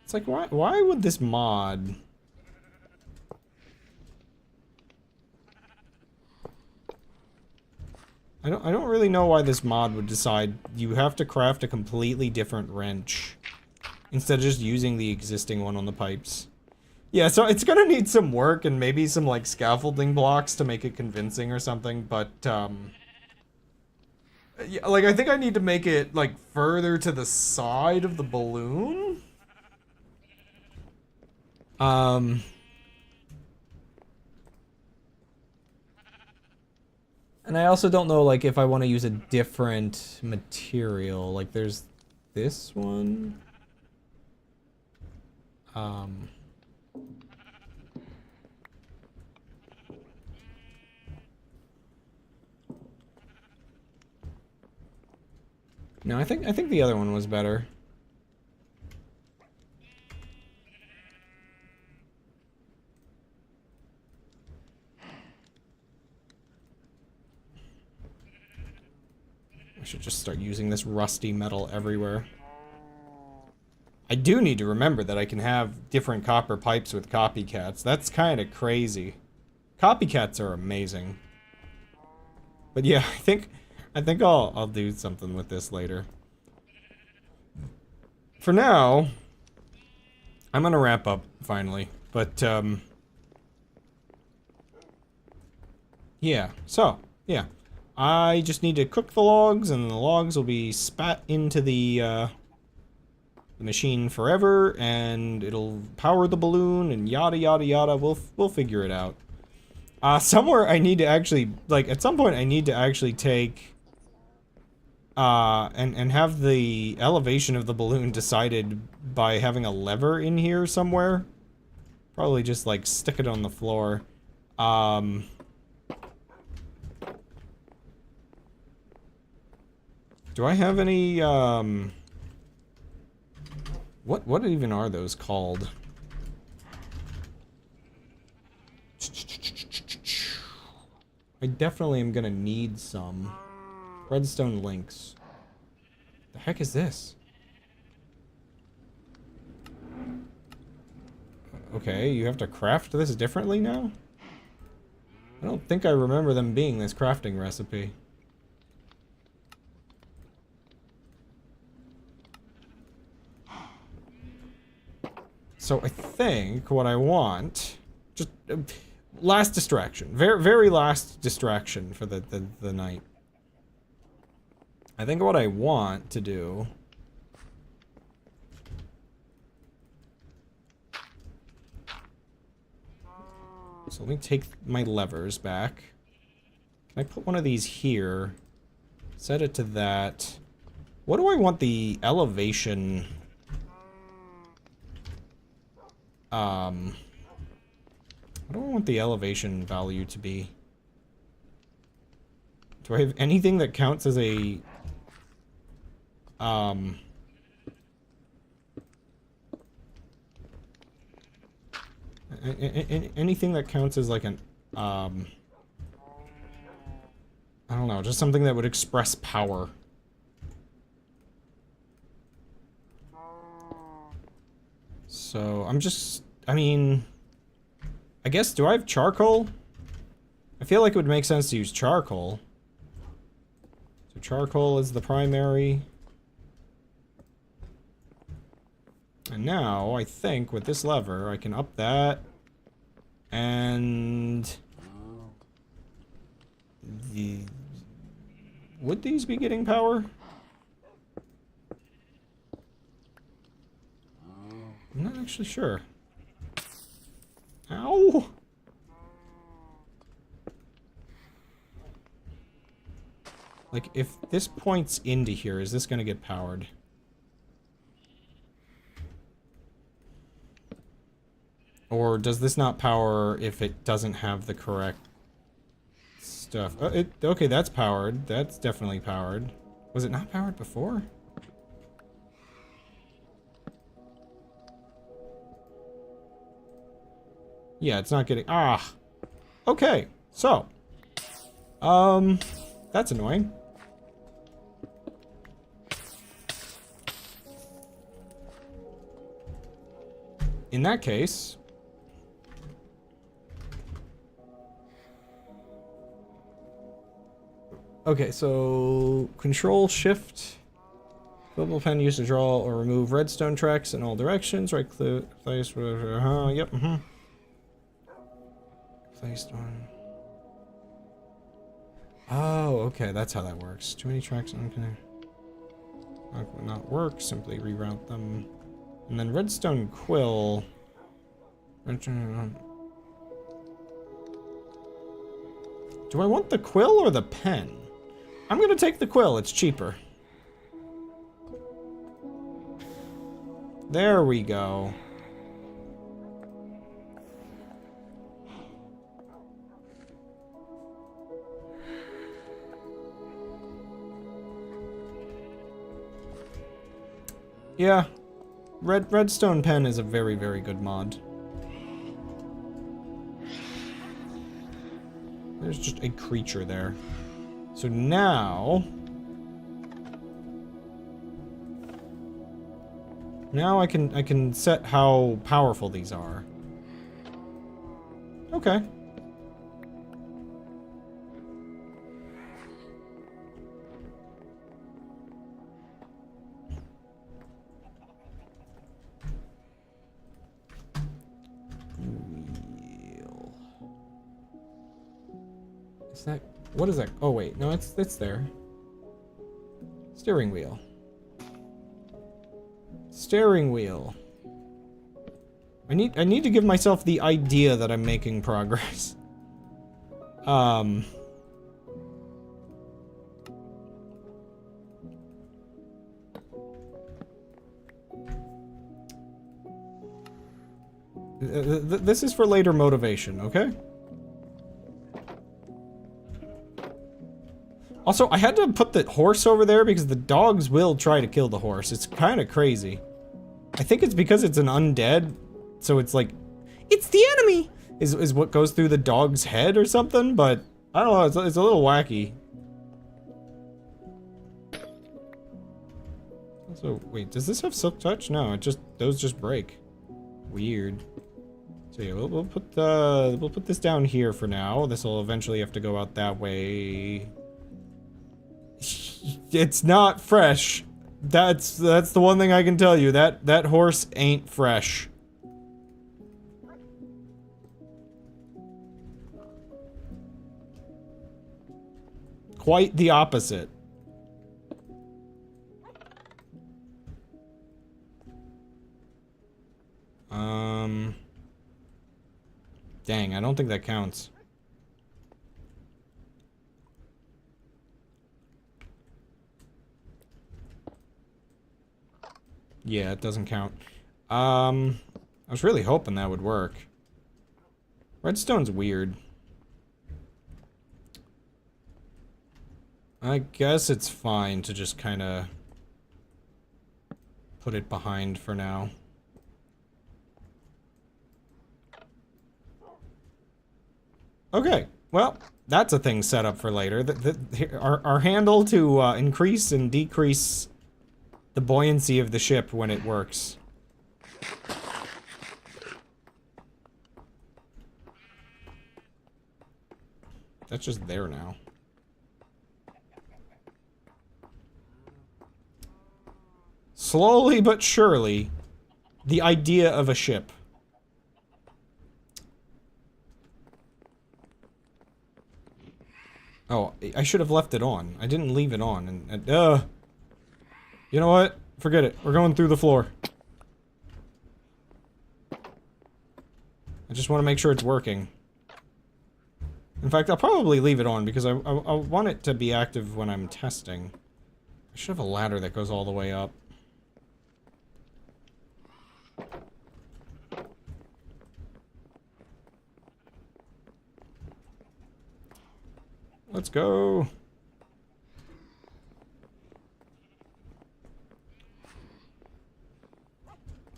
It's like, why would this mod... I don't really know why this mod would decide you have to craft a completely different wrench instead of just using the existing one on the pipes. Yeah, so it's gonna need some work and maybe some, like, scaffolding blocks to make it convincing or something, but, yeah, like, I think I need to make it, like, further to the side of the balloon? And I also don't know, like, if I want to use a different material. Like, there's this one. No, I think the other one was better. I should just start using this rusty metal everywhere. I do need to remember that I can have different copper pipes with copycats. That's kind of crazy. Copycats are amazing. But yeah, I think I'll do something with this later. For now, I'm gonna wrap up finally. But yeah. So yeah. I just need to cook the logs, and the logs will be spat into the machine forever, and it'll power the balloon, and yada yada yada. We'll figure it out. Somewhere I need to actually, like, at some point I need to actually take and have the elevation of the balloon decided by having a lever in here somewhere. Probably just, like, stick it on the floor. Do I have any, what even are those called? I definitely am gonna need some. Redstone links. The heck is this? Okay, you have to craft this differently now? I don't think I remember them being this crafting recipe. So I think what I want, just last distraction, very last distraction for the night. I think what I want to do so let me take my levers back. Can I put one of these here? Set it to that. What do I want the elevation? What do I want the elevation value to be? Do I have anything that counts as a anything that counts as like an I don't know, just something that would express power. So I'm just, I mean, I guess, do I have charcoal? I feel like it would make sense to use charcoal. So charcoal is the primary. And now, I think, with this lever, I can up that. And... would these be getting power? I'm not actually sure. Ow! Like, if this points into here, is this gonna get powered? Or does this not power if it doesn't have the correct stuff? Okay, that's powered. That's definitely powered. Was it not powered before? Yeah, it's not getting... Ah! Okay, so... that's annoying. in that case... Okay, so... Control Shift... Global pen used to draw or remove redstone tracks in all directions. Right click, place, yep, Placed on... Oh, okay, that's how that works. Too many tracks, okay. That would not work, simply reroute them. And then redstone quill... Do I want the quill or the pen? I'm gonna take the quill, it's cheaper. There we go. Yeah. Redstone pen is a very, very good mod. There's just a creature there. So now... Now I can set how powerful these are. Okay. Wheel. Is that... What is that? Oh wait, no, it's there. Steering wheel. Steering wheel. I need to give myself the idea that I'm making progress. This is for later motivation, okay? Also, I had to put the horse over there because the dogs will try to kill the horse. It's kind of crazy. I think it's because it's an undead, so it's like, it's the enemy! Is what goes through the dog's head or something, but I don't know, it's a little wacky. So, wait, does this have silk touch? No, those just break. Weird. So yeah, we'll put this down here for now. This will eventually have to go out that way. It's not fresh. That's the one thing I can tell you. That horse ain't fresh. Quite the opposite. Dang, I don't think that counts. Yeah, it doesn't count. I was really hoping that would work. Redstone's weird. I guess it's fine to just kind of put it behind for now. Okay, well, that's a thing set up for later. Our handle to increase and decrease the buoyancy of the ship when it works. That's just there now. Slowly but surely, the idea of a ship. Oh, I should have left it on. I didn't leave it on, and you know what? Forget it. We're going through the floor. I just want to make sure it's working. In fact, I'll probably leave it on because I want it to be active when I'm testing. I should have a ladder that goes all the way up. Let's go.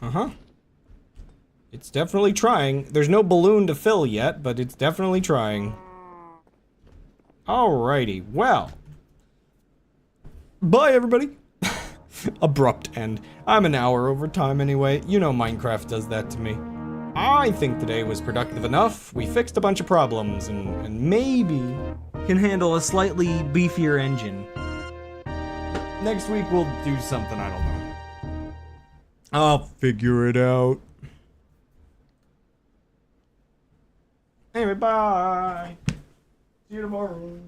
Uh-huh. It's definitely trying. There's no balloon to fill yet, but it's definitely trying. Alrighty, well. Bye, everybody. Abrupt end. I'm an hour over time anyway. You know Minecraft does that to me. I think today was productive enough. We fixed a bunch of problems and maybe can handle a slightly beefier engine. Next week we'll do something, I don't know. I'll figure it out. Anyway, bye. See you tomorrow.